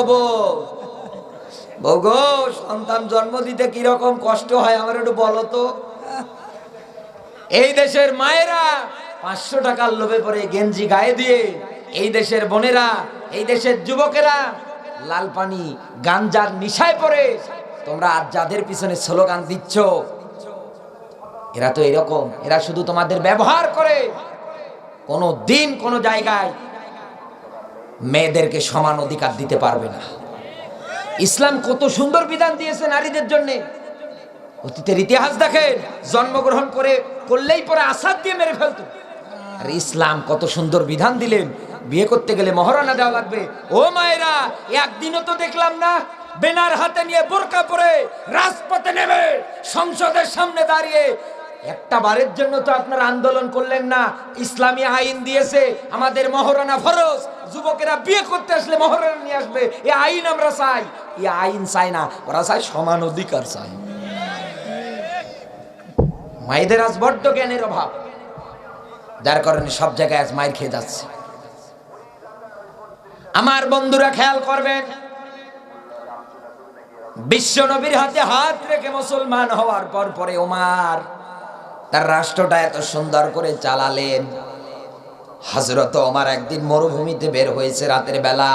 বউ গো, সন্তান জন্ম দিতে কিরকম কষ্ট হয় আমার একটু বলো তো। এই দেশের মায়েরা 500 টাকার লোভে পড়ে গেঞ্জি গায়ে দিয়ে, এই দেশের বোনেরা, এই দেশের যুবকেরা লাল পানি গাঞ্জার নিশায় পড়ে তোমরা আজ যাদের পিছনে স্লোগান দিচ্ছ, এরা তো এরকম, এরা শুধু তোমাদের ব্যবহার করে, কোনো দিন কোনো জায়গায় মেয়েদেরকে সমান অধিকার দিতে পারবে না। ইসলাম কত সুন্দর বিধান দিয়েছে নারীদের জন্য। অতীতের ইতিহাস দেখেন, জন্মগ্রহণ করলেই পরে আসাদ দিয়ে মেরে ফেলতো। আর ইসলাম কত সুন্দর বিধান দিলেন, বিয়ে করতে গেলে মহারণা দেওয়া লাগবে। ও মায়েরা, একদিনও তো দেখলাম না বেনার হাতে নিয়ে বোরকা পরে রাজপথে নেমে সংসদের সামনে দাঁড়িয়ে একটা বারের জন্য তো আপনারা আন্দোলন করলেন না। ইসলামী আইন দিয়েছে আমাদের মহারণা ফরজ, যুবকেরা বিয়ে করতে আসলে মহারণা নিয়ে আসবে, এই আইন আমরা চাই। এই আইন চাই না, ওরা চাই সমান অধিকার চাই। মায়েদের আজ বড্ড জ্ঞানের অভাব, যার কারণে সব জায়গায় আজ মাইর খেয়ে যাচ্ছে। আমার বন্ধুরা খেয়াল করবেন, বিশ্ব নবীর হাতে হাত রেখে মুসলমান হওয়ার পর পরে ওমর তার রাষ্ট্রটা এত সুন্দর করে চালালেন। হযরত ওমর একদিন মরুভূমিতে বের হয়েছে রাতের বেলা,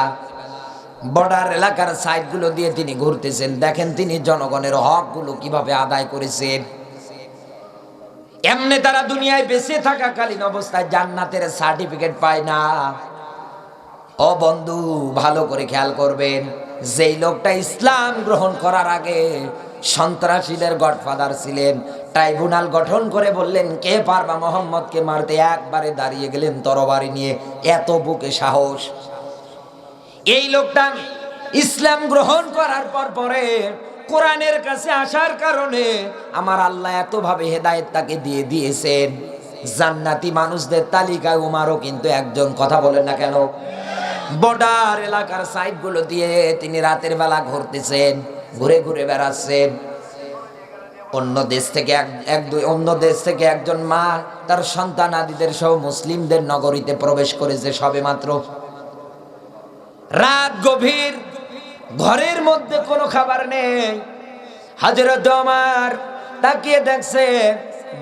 বর্ডার এলাকার সাইডগুলো দিয়ে তিনি ঘুরতেছেন। দেখেন তিনি জনগণের হকগুলো কিভাবে আদায় করেছেন। এমনি তারা দুনিয়ায় বেঁচে থাকাকালীন অবস্থায় জান্নাতের সার্টিফিকেট পায় না। ও বন্ধু, ভালো করে খেয়াল করবেন, যেই লোকটা ইসলাম গ্রহণ করার আগে সন্ত্রাসীদের গডফাদার ছিলেন, ট্রাইব্যুনাল গঠন করে বললেন কে পারবা মোহাম্মদকে মারতে, একবারে দাঁড়িয়ে গেলেন তরবারি নিয়ে, এত বুকে সাহস। এই লোকটা ইসলাম গ্রহণ করার পর পরে কোরআনের কাছে আসার কারণে আমার আল্লাহ এতভাবে হেদায়েত তাকে দিয়ে দিয়েছেন, জান্নাতি মানুষদের তালিকায় ওমরও কিন্তু একজন। কথা বলেন না কেন? বর্ডার এলাকার সাইডগুলো দিয়ে তিনি রাতের বেলা ঘুরতেছেন, ঘুরে ঘুরে বেড়াচ্ছেন। অন্য দেশ থেকে একজন মা তার সন্তানাদিদের সহ মুসলিমদের নগরীতে প্রবেশ করেছে সবে মাত্র। রাত গভীর, ঘরের মধ্যে কোনো খাবার নেই। হযরত ওমর তাকিয়ে দেখছে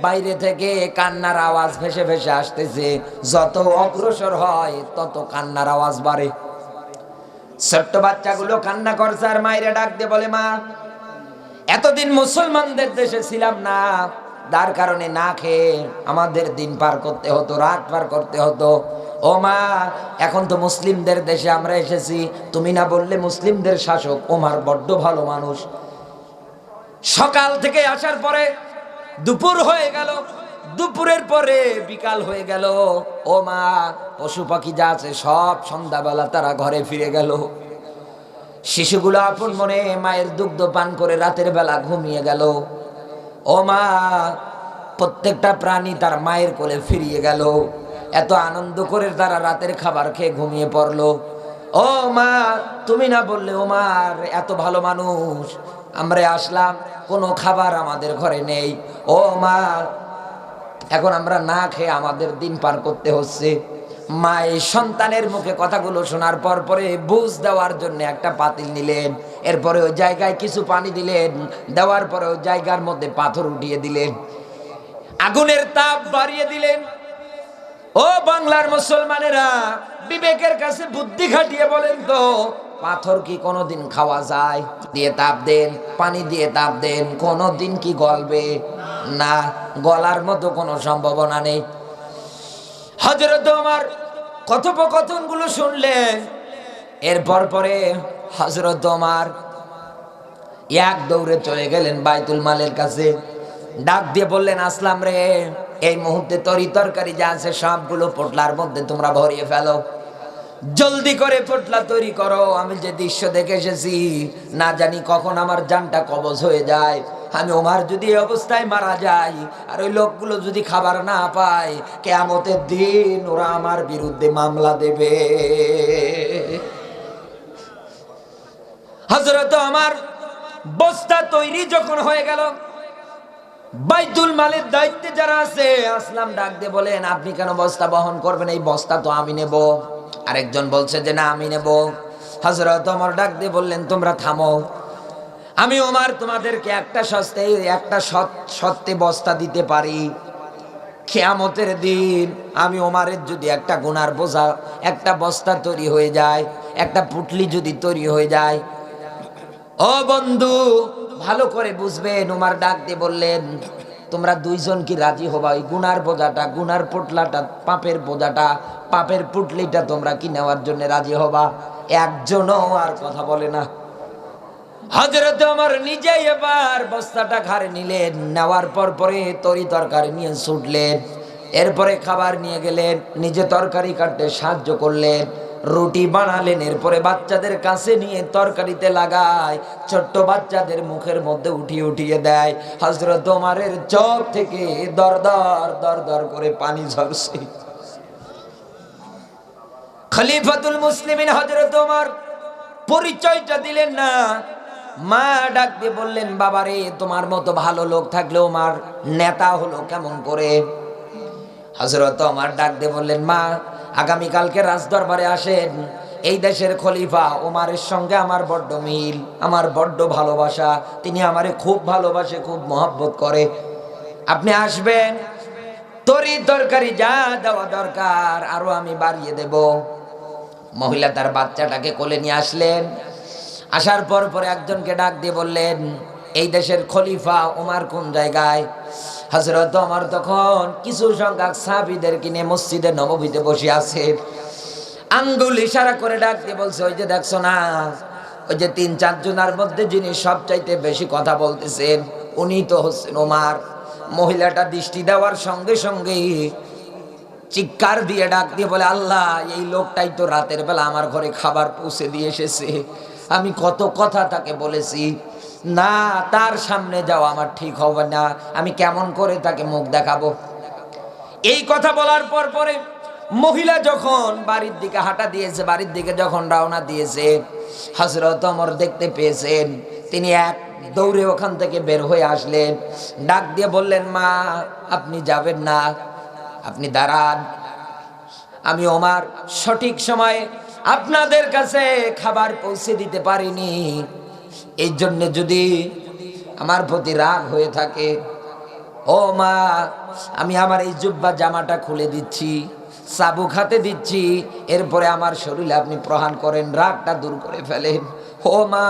বাইরে থেকে কান্নার আওয়াজ ভেসে ভেসে আসতেছে। যত অগ্রসর হয় তত কান্নার আওয়াজ বাড়ে। ছোট্ট বাচ্চাগুলো কান্না করছে আর মায়েরা ডাক দিয়ে বলে, মা এতদিন মুসলমানদের দেশে ছিলাম না, যার কারণে না খেয়ে আমাদের দিন পার করতে হতো, রাত পার করতে হতো। ও মা, এখন তো মুসলিমদের দেশে আমরা এসেছি, তুমি না বললে মুসলিমদের শাসক ওমর বড্ড ভালো মানুষ। সকাল থেকে আসার পরে দুপুর হয়ে গেল, দুপুরের পরে বিকাল হয়ে গেল। ও মা, পশু পাখি যা আছে সব সন্ধ্যাবেলা তারা ঘরে ফিরে গেল। শিশুগুলো আপন মনে মায়ের দুগ্ধ পান করে রাতের বেলা ঘুমিয়ে গেল। ও মা, প্রত্যেকটা প্রাণী তার মায়ের কোলে ফিরিয়ে গেল। এত আনন্দ করে তারা রাতের খাবার খেয়ে ঘুমিয়ে পড়লো। ও মা, তুমি না বললে ওমর এত ভালো মানুষ, আমরা আসলাম কোনো খাবার আমাদের ঘরে নেই। ও মা, এখন আমরা না খেয়ে আমাদের দিন পার করতে হচ্ছে। মা এই সন্তানের মুখে কথাগুলো শোনার পর পরে বুঝ দেওয়ার জন্য একটা পাতিল নিলেন, এরপরে ওই জায়গায় কিছু পানি দিলেন, দেওয়ার পরে ওই জায়গার মধ্যে পাথর উঠিয়ে দিলেন, আগুনের তাপ বাড়িয়ে দিলেন। ও বাংলার মুসলমানেরা, বিবেকের কাছে বুদ্ধি খাটিয়ে বলেন তো, পাথর কি কোনোদিন খাওয়া যায়? দিয়ে তাপ দেন, পানি দিয়ে তাপ দেন, কোনোদিন কি গলবে? না, গলার মতো কোনো সম্ভাবনা নেই। হযরত ওমর কথোপকথনগুলো শুনলেন, এরপর পরে হযরত ওমর এক দৌড়ে চলে গেলেন বাইতুল মালের কাছে, ডাক দিয়ে বললেন, আসলাম রে, এই মুহূর্তে তরি তরকারি যা আছে সবগুলো পোটলার মধ্যে তোমরা ভরিয়ে ফেলো, জলদি করে পোটলা তৈরি করো। আমি যে দৃশ্য দেখে এসেছি, না জানি কখন আমার জানটা কবজ হয়ে যায়। আমি ওমর যদি এই অবস্থায় মারা যাই আর ওই লোকগুলো যদি খাবার না পায়, কিয়ামতের দিন ওরা আমার বিরুদ্ধে মামলা দেবে। হযরত ওমর বস্তা তৈরি যখন হয়ে গেল, বাইতুল মালের দায়িত্বে যারা আছে, আসলাম ডাক দিয়ে বলেন, আপনি কেন বস্তা বহন করবেন? এই বস্তা তো আমি নেব। আরেকজন বলছে যে না, আমি নেব। হযরত ওমর ডাক দিয়ে বললেন, তোমরা থামো, আমি ওমর তোমাদেরকে একটা সত্যি বস্তা দিতে পারি। কিয়ামতের দিন আমি ওমরের যদি একটা গুনার বোঝা, একটা বস্তা তৈরি হয়ে যায়, একটা পুটলি যদি তৈরি হয়ে যায়, ও বন্ধু ভালো করে বুঝবেন। ওমর ডাক দিয়ে বললেন, তোমরা দুইজন কি রাজি হবা? ওই গুনার বোঝাটা, গুনার পোটলাটা, পাপের বোঝাটা, পাপের পুটলিটা তোমরা কি নেওয়ার জন্য রাজি হবা? একজনও আর কথা বলে না। হযরত ওমর নিজেই এবার বস্তাটা ঘাড়ে নিলেন, নেওয়ার পর পরে তরি তরকারি নিয়ে ছুটলেন, এরপরে খাবার নিয়ে গেলেন, নিজে তরকারি কাটতে সাহায্য করলেন, রুটি বানালেন, এরপরে বাচ্চাদের কাছে নিয়ে তরকারিতে লাগায়, ছোট্ট বাচ্চাদের মুখের মধ্যে উঠিয়ে উঠিয়ে দেয়। হযরত ওমরের চোখ থেকে দর দর দর দর করে পানি ঝরছে। খলিফাতুল মুসলিমিন হযরত ওমর পরিচয়টা দিলেন না। মা ডাক দিয়ে বললেন, বাবারে, তোমার মতো ভালো লোক থাকলে ওমর নেতা হলো কেমন করে? হযরত ওমর ডাক দিয়ে বললেন, মা, আগামীকালকে রাজদরবারে আসেন। এই দেশের খলিফা ওমরের সঙ্গে আমার বড্ড মিল, আমার বড্ড ভালোবাসা, তিনি আমারে খুব ভালোবাসে, খুব মহব্বত করে। আপনি আসবেন, তরি তরকারি যা দেওয়া দরকার আরো আমি বাড়িয়ে দেব। মহিলা তার বাচ্চাটাকে কোলে নিয়ে আসলেন। আসার পর পরে একজনকে ডাক দিয়ে বললেন, এই দেশের খলিফা ওমর কোন জায়গায়? হযরত ওমর তখন কিছু সংখ্যক সাহাবীদেরকে নিয়ে মসজিদে নববীতে বসে আছেন। আঙ্গুল ইশারা করে ডাক দিয়ে বলছে, ওই যে দেখছো না, ওই যে ৩-৪ জনের মধ্যে যিনি সবচাইতে বেশি কথা বলতেছেন, উনি তো হচ্ছেন ওমর। মহিলাটা দৃষ্টি দেওয়ার সঙ্গে সঙ্গেই চিৎকার দিয়ে ডাক দিয়ে বলে, আল্লাহ, এই লোকটাই তো রাতের বেলা আমার ঘরে খাবার পৌঁছে দিয়ে এসেছে। আমি কত কথা তাকে বলেছি, না, তার সামনে যাওয়া আমার ঠিক হবে না, আমি কেমন করে তাকে মুখ দেখাবো? এই কথা বলার পর পরে মহিলা যখন বাড়ির দিকে হাঁটা দিয়েছে, বাড়ির দিকে যখন রওনা দিয়েছে, হযরত ওমর দেখতে পেয়েছেন। তিনি এক দৌড়ে ওখান থেকে বের হয়ে আসলেন, ডাক দিয়ে বললেন, মা, আপনি যাবেন না, আপনি দাঁড়ান। আমি ওমর সঠিক সময়ে আপনাদের কাছে খাবার পৌঁছে দিতে পারিনি, এই জন্য যদি আমার প্রতি রাগ হয়ে থাকে, ও মা, আমি আমার এই জুব্বা জামাটা খুলে দিচ্ছি, সাবু খাতে দিচ্ছি, এরপরে আমার শরীরে আপনি প্রহার করেন, রাগটা দূর করে ফেলেন। ও মা,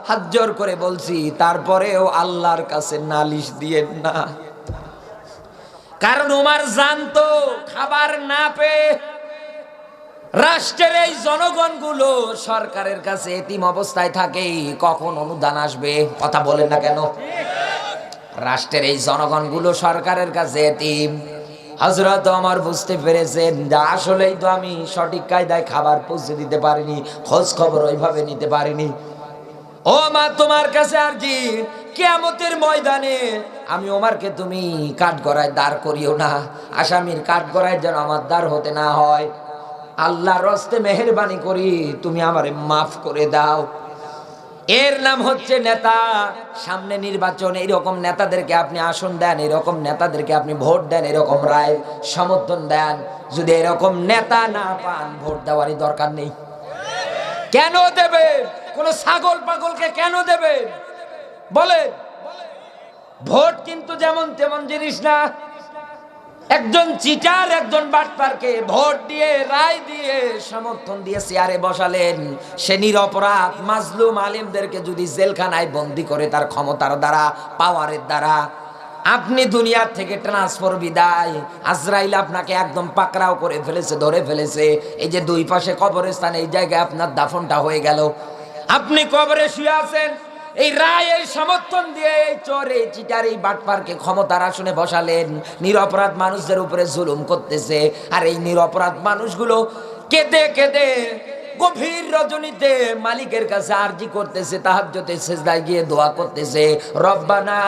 হাত জোর করে বলছি, তারপরেও আল্লাহর কাছে নালিশ দিয়েন না। কারণ ওমর জানতো খাবার না পেয়ে রাষ্ট্রের এই জনগণগুলো সরকারের কাছে এতিম অবস্থায় থাকে, কখন অনুদান আসবে? কথা বলেন না কেন? রাষ্ট্রের এই জনগণগুলো সরকারের কাছে এতিম। হযরত ওমর বুঝতে পেরেছেন যে আসলেই তো আমি সঠিক কায়দায় খাবার পৌঁছে দিতে পারিনি, খোঁজ খবর ওইভাবে নিতে পারিনি। ও মা, তোমার কাছে আরজি, কিয়ামতের ময়দানে আমি ওমরকে তুমি কাঠগড়ায় দাঁড় করিও না, আসামির কাঠগড়ায় যেন আমার দাঁড় হতে না হয়। আল্লাহর হস্তে মেহেরবানি করি, তুমি আমারে মাফ করে দাও। এর নাম হচ্ছে নেতা। সামনে নির্বাচন, এইরকম নেতাদেরকে আপনি আসন দেন, এরকম নেতাদেরকে আপনি ভোট দেন, এরকম রায় সমর্থন দেন। যদি এরকম নেতা না পান, ভোট দেওয়ারই দরকার নেই। কেন দেবেন? কোন ছাগল পাগলকে কেন দেবেন বলে? ভোট কিন্তু যেমন তেমন জিনিস না। একজন চিটার, একজন বাটপারকে ভোট দিয়ে, রায় দিয়ে, সমর্থন দিয়ে চেয়ারে বসালেন, সে নিরপরাধ মাজলুম আলেমদেরকে যদি জেলখানায় বন্দী করে তার ক্ষমতার দ্বারা, পাওয়ারের দ্বারা, আপনি দুনিয়ার থেকে ট্রান্সফার বিদায়, আজরাইল আপনাকে একদম পাকড়াও করে ফেলেছে, ধরে ফেলেছে। এই যে দুই পাশে কবরস্থান, এই জায়গায় আপনার দাফনটা হয়ে গেল। আপনি কবরে শুয়ে আছেন, এই রায় এই সমর্থন দিয়ে এই চোর এই চিটার এই বাটপারকে ক্ষমতার আসনে বসালেন, নিরপরাধ মানুষদের উপরে জুলুম করতেছে। আর এই নিরপরাধ মানুষগুলো কেঁদে কেঁদে গভীর রজনীতে মালিকের কাছে আরজি করতেছে, তাহাজ্জুদে সিজদায় গিয়ে দোয়া করতেছে, রব্বানা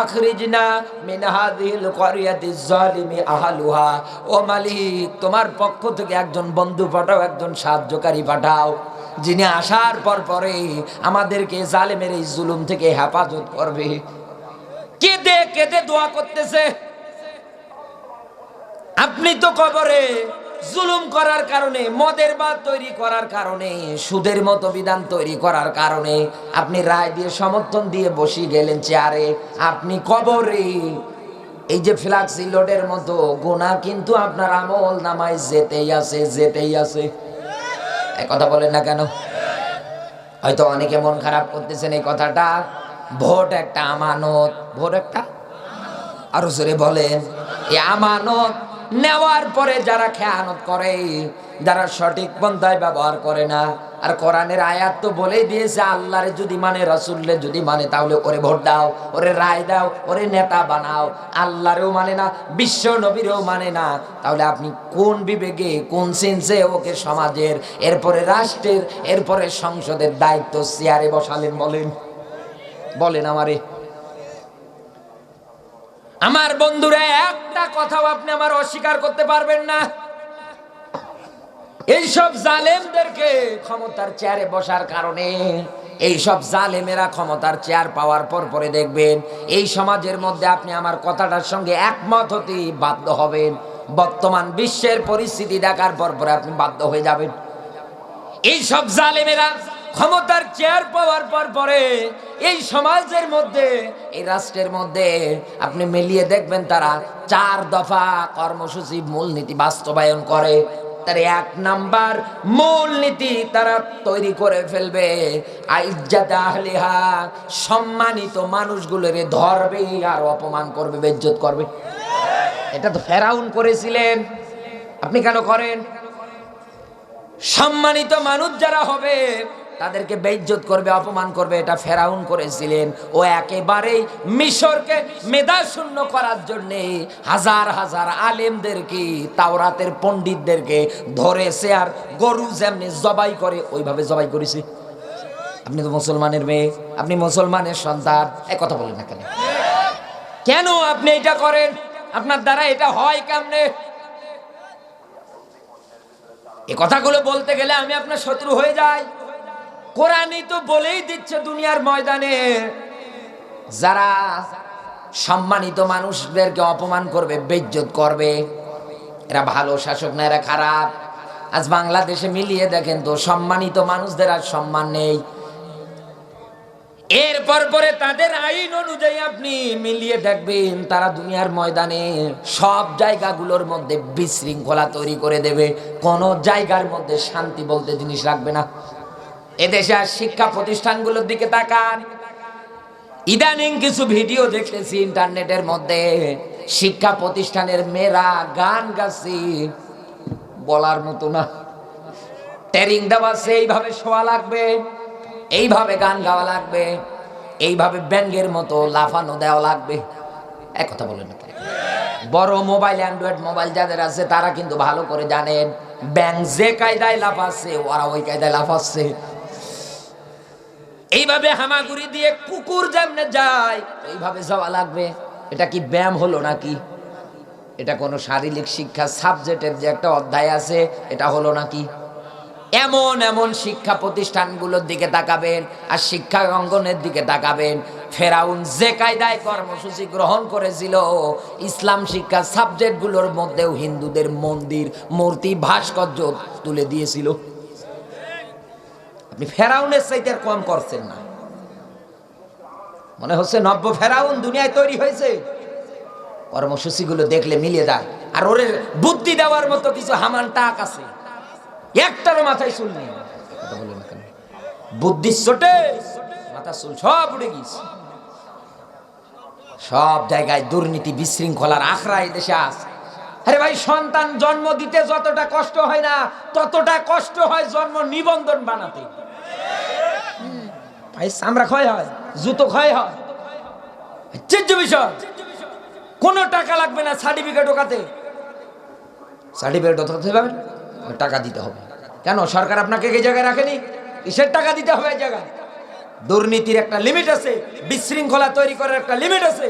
আখরিজনা মিন হাযিহিল ক্বরিয়াতিজ যালিমি আহলুহা। ও মালিক, তোমার পক্ষ থেকে একজন বন্ধু পাঠাও, একজন সাহায্যকারী পাঠাও, যিনি আসার পর পরে আমাদেরকে জালেমের এই জুলুম থেকে হেফাজত করবে। কেঁদে কেঁদে দোয়া করতেছে। আপনি তো কবরে জুলুম করার কারণে, মদের বাদ তৈরি করার কারণে, সুদের মতো বিধান তৈরি করার কারণে আপনি রায় দিয়ে সমর্থন দিয়ে বসে গেলেন চেয়ারে। আপনি কবরে এই যে ফ্লাক্সি লোডের মতো গুনাহ কিন্তু আপনার আমল নামায় যেতেই আছে, যেতেই আছে। এই কথা বলেন না কেন? হয়তো অনেকে মন খারাপ করতেছেন এই কথাটা। ভোট একটা আমানত, ভোট একটা, আরো জোরে বলেন, এই আমানত নেওয়ার পরে যারা খেয়ানত করে, যারা সঠিক পন্থায় ব্যবহার করে না। আর কোরআনের আয়াত তো বলেই দিয়েছে, আল্লাহরে যদি মানে, রাসূলরে যদি মানে, তাহলে ওরে ভোট দাও, ওরে রায় দাও, ওরে নেতা বানাও। আল্লাহরেও মানে না, বিশ্ব নবীরেও মানে না, তাহলে আপনি কোন বিবেকে, কোন সেন্সে ওকে সমাজের, এরপরে রাষ্ট্রের, এরপরে সংসদের দায়িত্ব চেয়ারে বসালেন? বলেন, বলেন আমারে। আমার বন্ধুরা, একটা কথাও আপনি আমার অস্বীকার করতে পারবেন না, এইসব জালেমদেরকে ক্ষমতার চেয়ারে বসার কারণে, এইসব জালেমেরা ক্ষমতার চেয়ার পাওয়ার পর পরে দেখবেন এই সমাজের মধ্যে আপনি আমার কথাটার সঙ্গে একমত হতে বাধ্য হবেন। বর্তমান বিশ্বের পরিস্থিতি দেখার পর পরে আপনি বাধ্য হয়ে যাবেন। এইসব জালেমেরা ক্ষমতার চেয়ার পাওয়ার পর পরে এই সমাজের মধ্যে, এই রাষ্ট্রের মধ্যে আপনি মিলিয়ে দেখবেন তারা 4 দফা কর্মসূচি মূলনীতি বাস্তবায়ন করে। তার 1 নাম্বার মূলনীতি তারা তৈরি করে ফেলবে, আইজ্জাত আহলিহা, সম্মানিত মানুষগুলোরে ধরবে আর অপমান করবে, বেইজ্জত করবে। এটা তো ফেরাউন করেছিলেন, আপনি কেন করেন? সম্মানিত মানুষ যারা হবে তাদেরকে বেইজ্জত করবে, অপমান করবে, এটা ফেরাউন করেছিলেন। ও একেবারেই মিশরকে মেধাশূন্য করার জন্য হাজার হাজার আলেমদেরকে, তাওরাতের পণ্ডিতদেরকে ধরেছে আর গরু যেমনি জবাই করে ওইভাবে জবাই করেছে। আপনি তো মুসলমানের মেয়ে, আপনি মুসলমানের সন্তান, এই কথা বলেন না কেন? কেন আপনি এটা করেন? আপনার দ্বারা এটা হয় কেমনে? এই কথাগুলো বলতে গেলে আমি আপনার শত্রু হয়ে যাই। কোরআনই তো বলেই দিচ্ছে দুনিয়ার ময়দানে যারা সম্মানিত মানুষদেরকে অপমান করবে, বেইজ্জত করবে, এরা ভালো শাসক না, এরা খারাপ। আজ বাংলাদেশে মিলিয়ে দেখেন তো, সম্মানিত মানুষদের আর সম্মান নেই। এরপর পরে তাদের আইন অনুযায়ী আপনি মিলিয়ে দেখবেন তারা দুনিয়ার ময়দানে সব জায়গাগুলোর মধ্যে বিশৃঙ্খলা তৈরি করে দেবে, কোনো জায়গার মধ্যে শান্তি বলতে জিনিস রাখবে না। এদেশে আর শিক্ষা প্রতিষ্ঠানগুলোর দিকে তাকান। ইদানিং কিছু ভিডিও দেখতেছি ইন্টারনেটের মধ্যে, শিক্ষা প্রতিষ্ঠানের মেয়েরা গান গাচ্ছে, বলার মতো না। ট্রেনিং দেওয়া আছে, এইভাবে শোয়া লাগবে, এইভাবে গান গাওয়া লাগবে, এইভাবে ব্যাঙ্গের মতো লাফানো দেওয়া লাগবে। এক কথা বলেন না? বড় মোবাইল, অ্যান্ড্রয়েড মোবাইল যাদের আছে তারা কিন্তু ভালো করে জানেন, ব্যাঙ্গ যে কায়দায় লাফাচ্ছে ওরা ওই কায়দায় লাফাচ্ছে। এইভাবে হামাগুড়ি দিয়ে কুকুর যেমনে যায় এইভাবে যাওয়া লাগবে। এটা কি ব্যায়াম হলো নাকি? এটা কোনো শারীরিক শিক্ষা সাবজেক্টের যে একটা অধ্যায় আছে, এটা হলো নাকি? এমন এমন শিক্ষা প্রতিষ্ঠানগুলোর দিকে তাকাবেন আর শিক্ষা অঙ্গনের দিকে তাকাবেন, ফেরাউন যে কায়দায় কর্মসূচি গ্রহণ করেছিল, ইসলাম শিক্ষা সাবজেক্টগুলোর মধ্যেও হিন্দুদের মন্দির, মূর্তি, ভাস্কর্য তুলে দিয়েছিল। আপনি ফেরাউনের চাইতে আর কম করছেন না। মনে হচ্ছে নব্য ফেরাউন দুনিয়ায় তৈরি হয়েছে। কর্মসূচিগুলো দেখলে মিলিয়ে যায়। আর ওর বুদ্ধি দেওয়ার মতো কিছু হামান টাক আছে, একটারও মাথায় চুল নেই। কথা বলেন না কেন? বুদ্ধি চোটে মাথা চুল সব উড়ে গিয়েছে। সব জায়গায় দুর্নীতি বিশৃঙ্খলার আখড়া এই দেশে আছে। আরে ভাই, সন্তান জন্ম দিতে যতটা কষ্ট হয় না, ততটা কষ্ট হয় জন্ম নিবন্ধন বানাতে। ভাই চামড়া ক্ষয় হয়, জুতো ক্ষয় হয়, আশ্চর্য বিষয়। কোনো টাকা লাগবে না সার্টিফিকেট ওকাতে। সার্টিফিকেট ওকাতে পাবেন, টাকা দিতে হবে। কেন? সরকার আপনাকে এই জায়গায় রাখেনি? কিসের টাকা দিতে হবে? এই জায়গায় দুর্নীতির একটা লিমিট আছে, বিশৃঙ্খলা তৈরি করার একটা লিমিট আছে।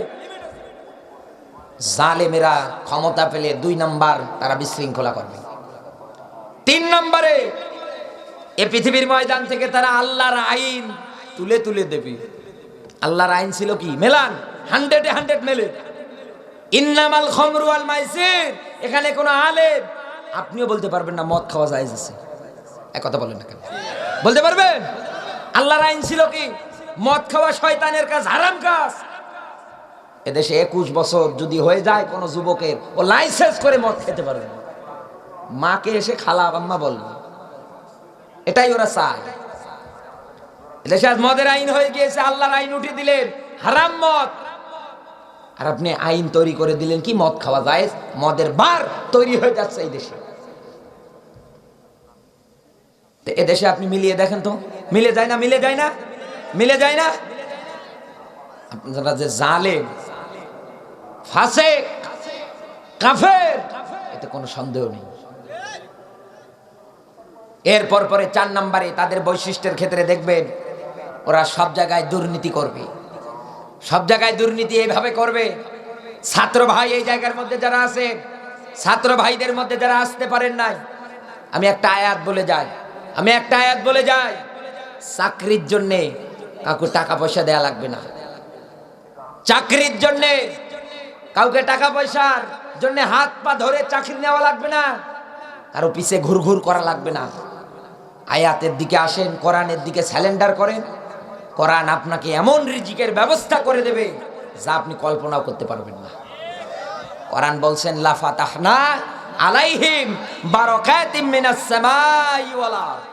জালেমেরা ক্ষমতা পেলে 2 নাম্বার তারা বিশৃঙ্খলা করবে। 3 নম্বরে এ পৃথিবীর ময়দান থেকে তারা আল্লাহর আইন তুলে তুলে দেবে। আল্লাহর আইন ছিল কি? মেলান, 100-এ 100 মেলে। ইন্নামাল খামরু ওয়াল মাইসির, এখানে কোনো আলেম আপনিও বলতে পারবেন না মদ খাওয়া জায়েজ আছে। এক কথা বলেন না কেন? বলতে পারবেন? আল্লাহর আইন ছিল কি? মদ খাওয়া শয়তানের কাজ, হারাম কাজ। এদেশে 21 বছর যদি হয়ে যায় কোন যুবকের, ও লাইসেন্স করে মদ খেতে পারবে। মাকে এসে খালা আম্মা বলবে, এটাই ওরা চায়। এদেশে আজ মদের আইন হয়ে গিয়েছে, আল্লাহর আইন উঠিয়ে দিলেন হারাম মদ, আর আপনি আইন তৈরি করে দিলেন কি মদ খাওয়া জায়েজ। মদের বার তৈরি হয়ে যাচ্ছে এই দেশে। এদেশে আপনি মিলিয়ে দেখেন তো, মিলে যায় না? মিলে যায় না? মিলে যায় না? আপনারা যে জালেম, ফাসিক, কাফের, এতে কোনো সন্দেহ নেই। এরপর পরে 4 নম্বরে তাদের বৈশিষ্ট্যের ক্ষেত্রে দেখবেন ওরা সব জায়গায় দুর্নীতি করবে। সব জায়গায় দুর্নীতি এইভাবে করবে। ছাত্র ভাই এই জায়গার মধ্যে যারা আছে, ছাত্র ভাইদের মধ্যে যারা আসতে পারেন নাই, আমি একটা আয়াত বলে যাই, চাকরির জন্যে কাউকে টাকা পয়সা দেয়া লাগবে না। চাকরির জন্যে কাউকে টাকা পয়সার জন্য হাত পা ধরে চাকরি নেওয়া লাগবে না, কারো পিছে ঘুরঘুর করা লাগবে না। আয়াতের দিকে আসেন, কোরআনের দিকে স্যালেন্ডার করেন। কোরআন আপনাকে এমন রিজিকের ব্যবস্থা করে দেবে যা আপনি কল্পনাও করতে পারবেন না। কোরআন বলছেন লা ফাতাহনা আলাইহিম বারাকাতিম মিনাস সামাই ওয়াল আরদ।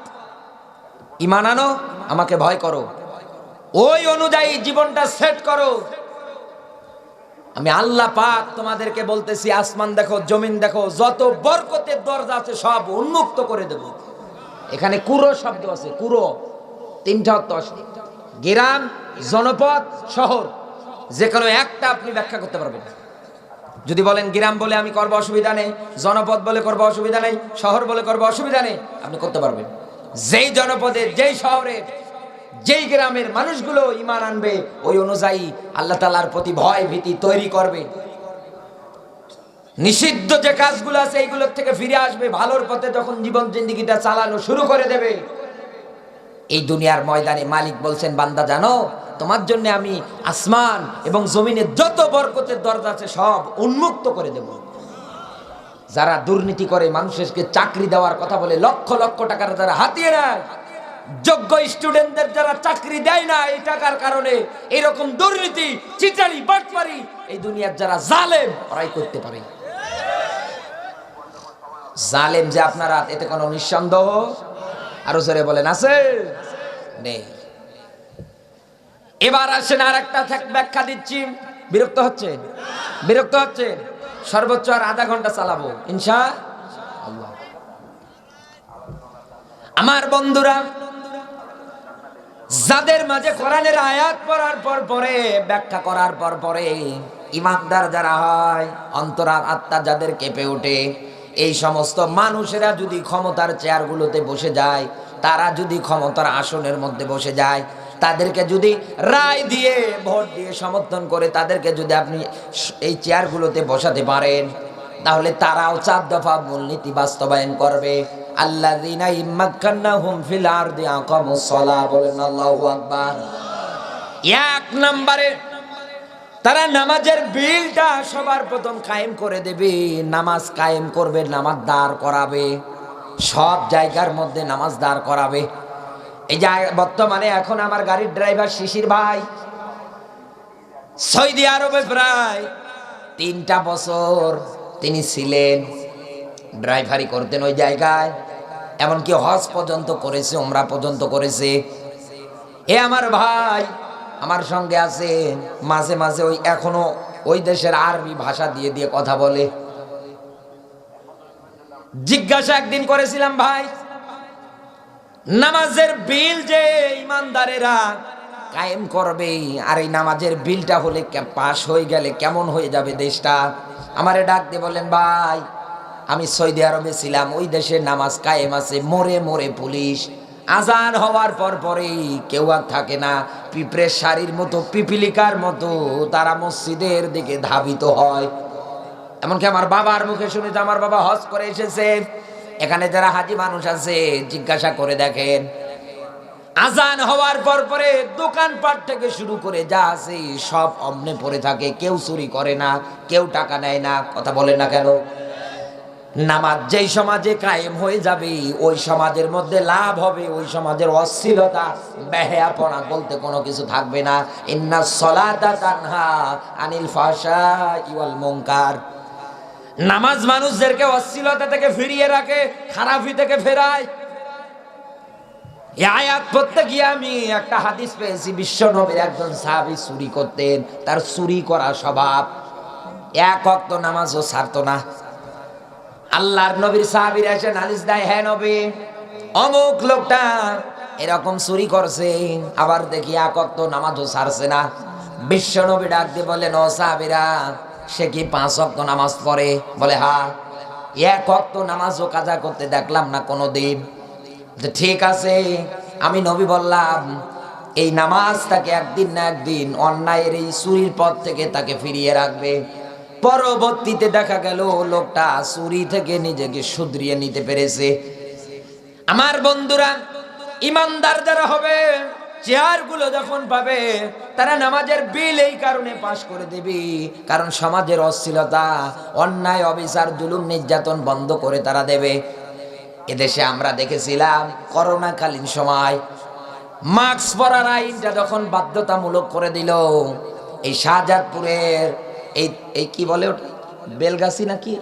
ঈমান আনো, আমাকে ভয় করো, ওই অনুযায়ী জীবনটা সেট করো। আমি আল্লাহ পাক তোমাদেরকে বলতেছি, আসমান দেখো, জমিন দেখো, যত বরকতের দরজা আছে সব উন্মুক্ত করে দেব। এখানে কুরো শব্দ আছে, কুরো 3টা অর্থ আছে। গ্রাম, জনপদ, শহর, যে কোনো একটা আপনি ব্যাখ্যা করতে পারবেন। যদি বলেন গ্রাম বলে আমি করবো অসুবিধা নেই, জনপদ বলে করবো অসুবিধা নেই, শহর বলে করবো অসুবিধা নেই, আপনি করতে পারবেন। যেই জনপদের, যেই শহরের, যেই গ্রামের মানুষগুলো ঈমান আনবে, ওই অনুযায়ী আল্লাহ তাআলার প্রতি ভয় ভীতি তৈরি করবে। নিষিদ্ধ যে কাজগুলো আছে এইগুলোর থেকে ফিরে আসবে, ভালোর পথে যখন জীবন জিন্দেগিটা চালানো শুরু করে দেবে। এই দুনিয়ার ময়দানে মালিক বলছেন, বান্দা জানো তোমার জন্য আমি আসমান এবং জমিনের যত বরকতের দরজা আছে সব উন্মুক্ত করে দেব। যারা দুর্নীতি করে, মানুষকে চাকরি দেওয়ার কথা বলে, লক্ষ লক্ষ টাকার যারা হাতিয়ে নেয়, যোগ্য স্টুডেন্টদের যারা চাকরি দেয় না এই টাকার কারণে, এরকম দুর্নীতি, চিটারি, বাটপারি এই দুনিয়ার যারা জালেম, ওরাই করতে পারে। জালেম যে আপনারা, এতে কোনো নিঃসন্দেহ আরো জোরে বলেন আছে নেই। এবার আসেন আর একটা ব্যাখ্যা দিচ্ছি। বিরক্ত হচ্ছে? সর্বোচ্চ আর আধা ঘন্টা চালাবো ইনশাআল্লাহ। আমার বন্ধুরা, যাদের মাঝে কোরআনের আয়াত পড়ার পর পরে, ব্যাখ্যা করার পর পরে ইমানদার যারা হয়, অন্তরার আত্মা যাদের কেঁপে ওঠে, এই সমস্ত মানুষেরা যদি ক্ষমতার চেয়ারগুলোতে বসে যায়, তারা যদি ক্ষমতার আসনের মধ্যে বসে যায়, তাদেরকে যদি রায় দিয়ে, ভোট দিয়ে সমর্থন করে তাদেরকে যদি আপনি এই চেয়ারগুলোতে বসাতে পারেন, তাহলে তারাও 4 দফা মূলনীতি বাস্তবায়ন করবে। আল্লাযীনা ইম্মাক্কান্নাহুম ফিল আরদি আকামুস সালাহ, বলেন আল্লাহু আকবার। 1 নম্বরে তারা নামাজের বিলটা সবার প্রথম কায়েম করে দেবে। নামাজ কায়েম করবে, নামাজ দাঁড় করাবে, সব জায়গার মধ্যে নামাজ দাঁড় করাবে। এই যে বর্তমানে এখন আমার গাড়ির ড্রাইভার শিশির ভাই সৌদি আরবে প্রায় 3টা বছর তিনি ছিলেন, ড্রাইভারি করতেন ওই জায়গায়, এমনকি হজ পর্যন্ত করেছে, উমরা পর্যন্ত করেছে। এ আমার ভাই আমার সঙ্গে আছে, মাঝে মাঝে ওই এখনো ওই দেশের আরবি ভাষা দিয়ে দিয়ে কথা বলে। জিজ্ঞাসা একদিন করেছিলাম, ভাই নামাজের বিল যে ইমানদারেরা কায়েম করবে, আর এই নামাজের বিলটা হলে পাশ হয়ে গেলে কেমন হয়ে যাবে দেশটা? আমারে ডাক দিয়ে বলেন, ভাই আমি সৌদি আরবে ছিলাম, ওই দেশের নামাজ কায়েম আছে, মোড়ে মোড়ে পুলিশ, আজান হওয়ার পর পরেই কেউ আর থাকে না, পিঁপড়ের শাড়ির মতো পিপিলিকার মতো তারা মসজিদের দিকে ধাবিত হয়। এমনকি আমার বাবার মুখে শুনেছি, আমার বাবা হজ করে এসেছে, এখানে যারা হাজি মানুষ আছে জিজ্ঞাসা করে দেখেন, আজান হওয়ার পর পরে দোকানপাট থেকে শুরু করে যা আছে সব অমনে পড়ে থাকে, কেউ চুরি করে না, কেউ টাকা নেয় না। কথা বলেন না কেন? নামাজ যেই সমাজে কায়েম হয়ে যাবে ওই সমাজের মধ্যে লাভ হবে, ওই সমাজের অশ্লীলতা বেহায়াপনা বলতে কোনো কিছু থাকবে না। ইন্নাস সালাতা তানহা আনিল ফাহশাই ওয়াল মুনকার। নামাজ মানুষদেরকে অশ্লীলতা থেকে ফিরিয়ে রাখে, খারাপি থেকে ফেরায়। এই আয়াত পড়তে গিয়ে আমি একটা হাদিস পেয়েছি, বিশ্ব নবীর একজন সাহাবী চুরি করতেন, তার চুরি করা স্বভাব, এক ওয়াক্ত নামাজও ছাড়তো না। আল্লাহর নবীর সাহাবীরা এসে নালিশ দেয়, হ্যাঁ নবী অমুক লোকটা এরকম চুরি করছে, আবার দেখি এক ওয়াক্ত নামাজও ছাড়ছে না। বিশ্ব নবী ডাক দিয়ে বলেন, ও সাহাবীরা সে কি 5 ওয়াক্ত নামাজ পড়ে? বলে হ্যাঁ। এক ওয়াক্ত নামাজও কাজা করতে দেখলাম না কোনোদিন। ঠিক আছে, আমি নবী বললাম এই নামাজ তাকে একদিন না একদিন অন্যায়ের এই চুরির পথ থেকে তাকে ফিরিয়ে রাখবে। পরবর্তীতে দেখা গেল লোকটা চুরি থেকে নিজেকে শুধরিয়ে নিতে পেরেছে। আমার বন্ধুরা, ইমানদার যারা হবে চেয়ারগুলো যখন পাবে তারা নামাজের বিল এই কারণে পাশ করে দেবে, কারণ সমাজের অশ্লীলতা, অন্যায়, অবিচার, জুলুম, নির্যাতন বন্ধ করে তারা দেবে। এদেশে আমরা দেখেছিলাম করোনাকালীন সময় মাস্ক পরার আইনটা যখন বাধ্যতামূলক করে দিল, এই শাহজাদপুরের এই কি বলে ওটা, বেলগাছি নাকি?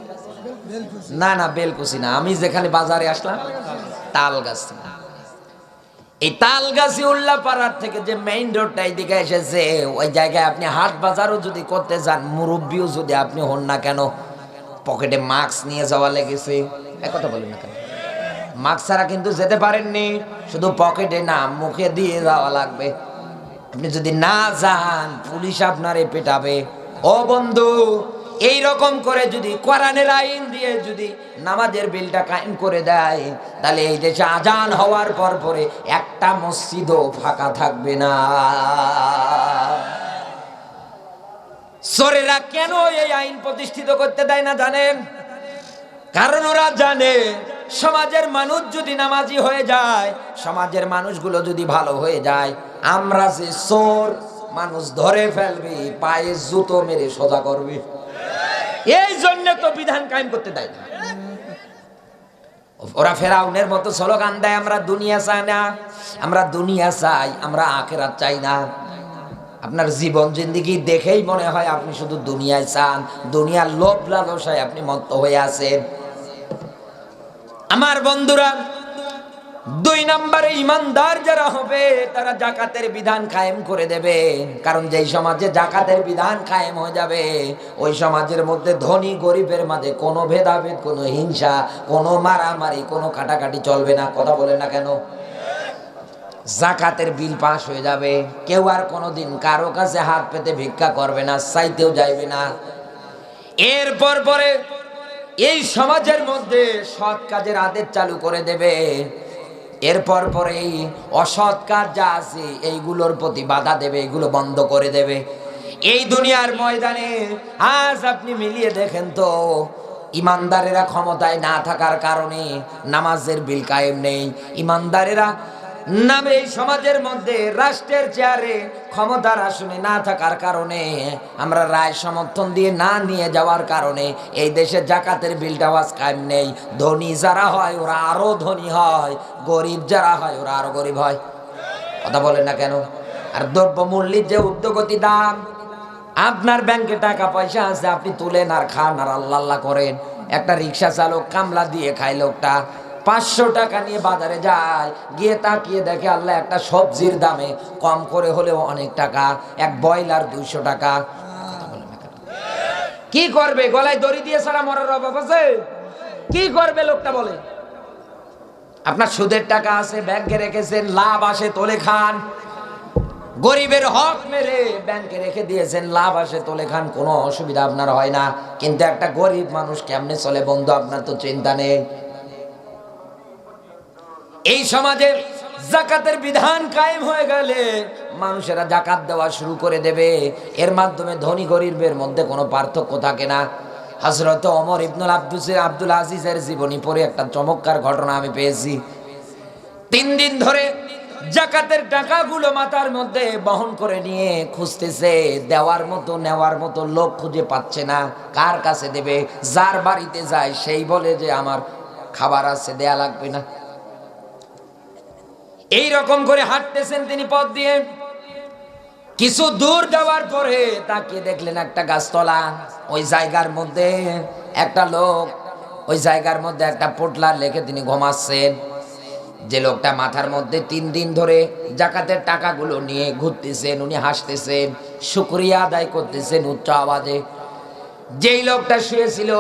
না না, বেলকুচি না, আমি যেখানে বাজারে আসলাম তালগাছি। এই তালগাছি উল্লাপাড়ার থেকে যে মেইন রোডটা এইদিকে এসেছে, ওই জায়গায় আপনি হাট বাজারও যদি করতে যান, মুরব্বিও যদি আপনি হন না কেন, পকেটে মাস্ক নিয়ে যাওয়া লেগেছে। কথা বলেন না কেন? মাস্ক ছাড়া কিন্তু যেতে পারেননি, শুধু পকেটে না মুখে দিয়ে যাওয়া লাগবে। আপনি যদি না যান পুলিশ আপনারে পেটাবে। ও বন্ধু, এই রকম করে যদি কোরআনের আইন দিয়ে যদি নামাজের বিলটা কায়েম করে দেয়, তাহলে এই দেশে আজান হওয়ার পর পরে একটা মসজিদও ফাঁকা থাকবে না। চোরেরা কেন এই আইন প্রতিষ্ঠিত করতে দেয় না জানেন? কারণ ওরা জানে সমাজের মানুষ যদি নামাজি হয়ে যায়, সমাজের মানুষগুলো যদি ভালো হয়ে যায়, আমরা যে চোর মানুষ ধরে ফেলবে, পায়ে জুতো মেরে সোজা করবে। এই জন্য তো বিধান কায়েম করতে দেয় না। ওরা ফেরাউনের মতো স্লোগান দেয়, আমরা দুনিয়া চাই না, আমরা দুনিয়া চাই, আমরা আখিরাত চাই না। আপনার জীবন জিন্দেগি দেখেই মনে হয় আপনি শুধু দুনিয়ায় চান, দুনিয়ার লোভ লালসায় আপনি মত্ত হয়ে আছেন। আমার বন্ধুরা, 2 নম্বরে ইমানদার যারা হবে তারা যাকাতের বিধান কায়েম করে দেবে। কারণ যেই সমাজে যাকাতের বিধান কায়েম হয়ে যাবে, ওই সমাজের মধ্যে ধনী গরিবের মাঝে কোনো ভেদাভেদ, কোনো হিংসা, কোনো মারামারি, কোনো কাটাকাটি চলবে না। কথা বলেন না কেন? যাকাতের বিল পাস হয়ে যাবে, কেউ আর কোনোদিন কারো কাছে হাত পেতে ভিক্ষা করবে না, চাইতেও যাইবে না। এরপর পরে এই সমাজের মধ্যে সৎ কাজের আদেশ চালু করে দেবে। এরপর পরে এই অসৎ কাজ যা আছে এইগুলোর প্রতি বাধা দেবে, এগুলো বন্ধ করে দেবে। এই দুনিয়ার ময়দানে আজ আপনি মিলিয়ে দেখেন তো, ইমানদারেরা ক্ষমতায় না থাকার কারণে নামাজের বিল কায়েম নেই। ইমানদারেরা নামে এই সমাজের মধ্যে রাষ্ট্রের চেয়ারে ক্ষমতার আসনে না থাকার কারণে, আমরা রায় সমর্থন দিয়ে না নিয়ে যাওয়ার কারণে এই দেশে যাকাতের বিলটা আজ কায়েম নেই। ধনী যারা হয় ওরা আরো ধনী হয়, গরিব যারা হয় ওরা আরো গরিব হয়। কথা বলেন না কেন? আর দ্রব্য মূল্যের যে ঊর্ধ্বগতি দাম, আপনার ব্যাংকে টাকা পয়সা আছে, আপনি তুলেন আর খান আর আল্লাহ আল্লাহ করেন। একটা রিক্সা চালক কামলা দিয়ে খায় লোকটা, 500 টাকা নিয়ে বাজারে যায়, গিয়ে তাকিয়ে দেখে আল্লাহ একটা সবজির দামে কম করে হলেও অনেক টাকা, এক ব্রয়লার 200 টাকা। কি করবে? গলায় দড়ি দিয়ে ছাড়া মরার অভাব আছে? কি করবে লোকটা বলে? আপনার সুদের টাকা আছে, ব্যাংকে রেখেছেন, লাভ আসে তোলে খান। গরিবের হক মেরে ব্যাংকে রেখে দিয়েছেন, লাভ আসে তোলে খান, কোনো অসুবিধা আপনার হয় না। কিন্তু একটা গরিব মানুষ কেমনে চলে বন্ধু, আপনার তো চিন্তা নেই। এই সমাজে যাকাতের বিধান কায়েম হয়ে গেলে মানুষেরা যাকাত দেওয়া শুরু করে দেবে। এর মাধ্যমে ধনী গরিবের মধ্যে কোনো পার্থক্য থাকে না। হযরত ওমর ইবনুল আব্দুল আজিজের জীবনী পড়ে একটা চমৎকার ঘটনা আমি পেয়েছি। 3 দিন ধরে যাকাতের টাকাগুলো মাথার মধ্যে বহন করে নিয়ে খুঁজতেছে, দেওয়ার মতো নেওয়ার মতো লোক খুঁজে পাচ্ছে না। কার কাছে দেবে? যার বাড়িতে যায় সেই বলে যে আমার খাবার আছে, দেয়া লাগবে না। এই রকম করে হাঁটতেছেন তিনি পথ দিয়ে। কিছু দূর যাওয়ার পরে তাকিয়ে দেখলেন একটা গাছতলা। ওই জায়গার মধ্যে একটা লোক, ওই জায়গার মধ্যে একটা পোটলা লেখে তিনি ঘুমাচ্ছেন। যে লোকটা মাথার মধ্যে 3 দিন ধরে যাকাতের টাকাগুলো নিয়ে ঘুরতেছেন, উনি হাসতেছেন, শুকরিয়া আদায় করতেছেন উচ্চ আওয়াজে। যেই লোকটা শুয়েছিল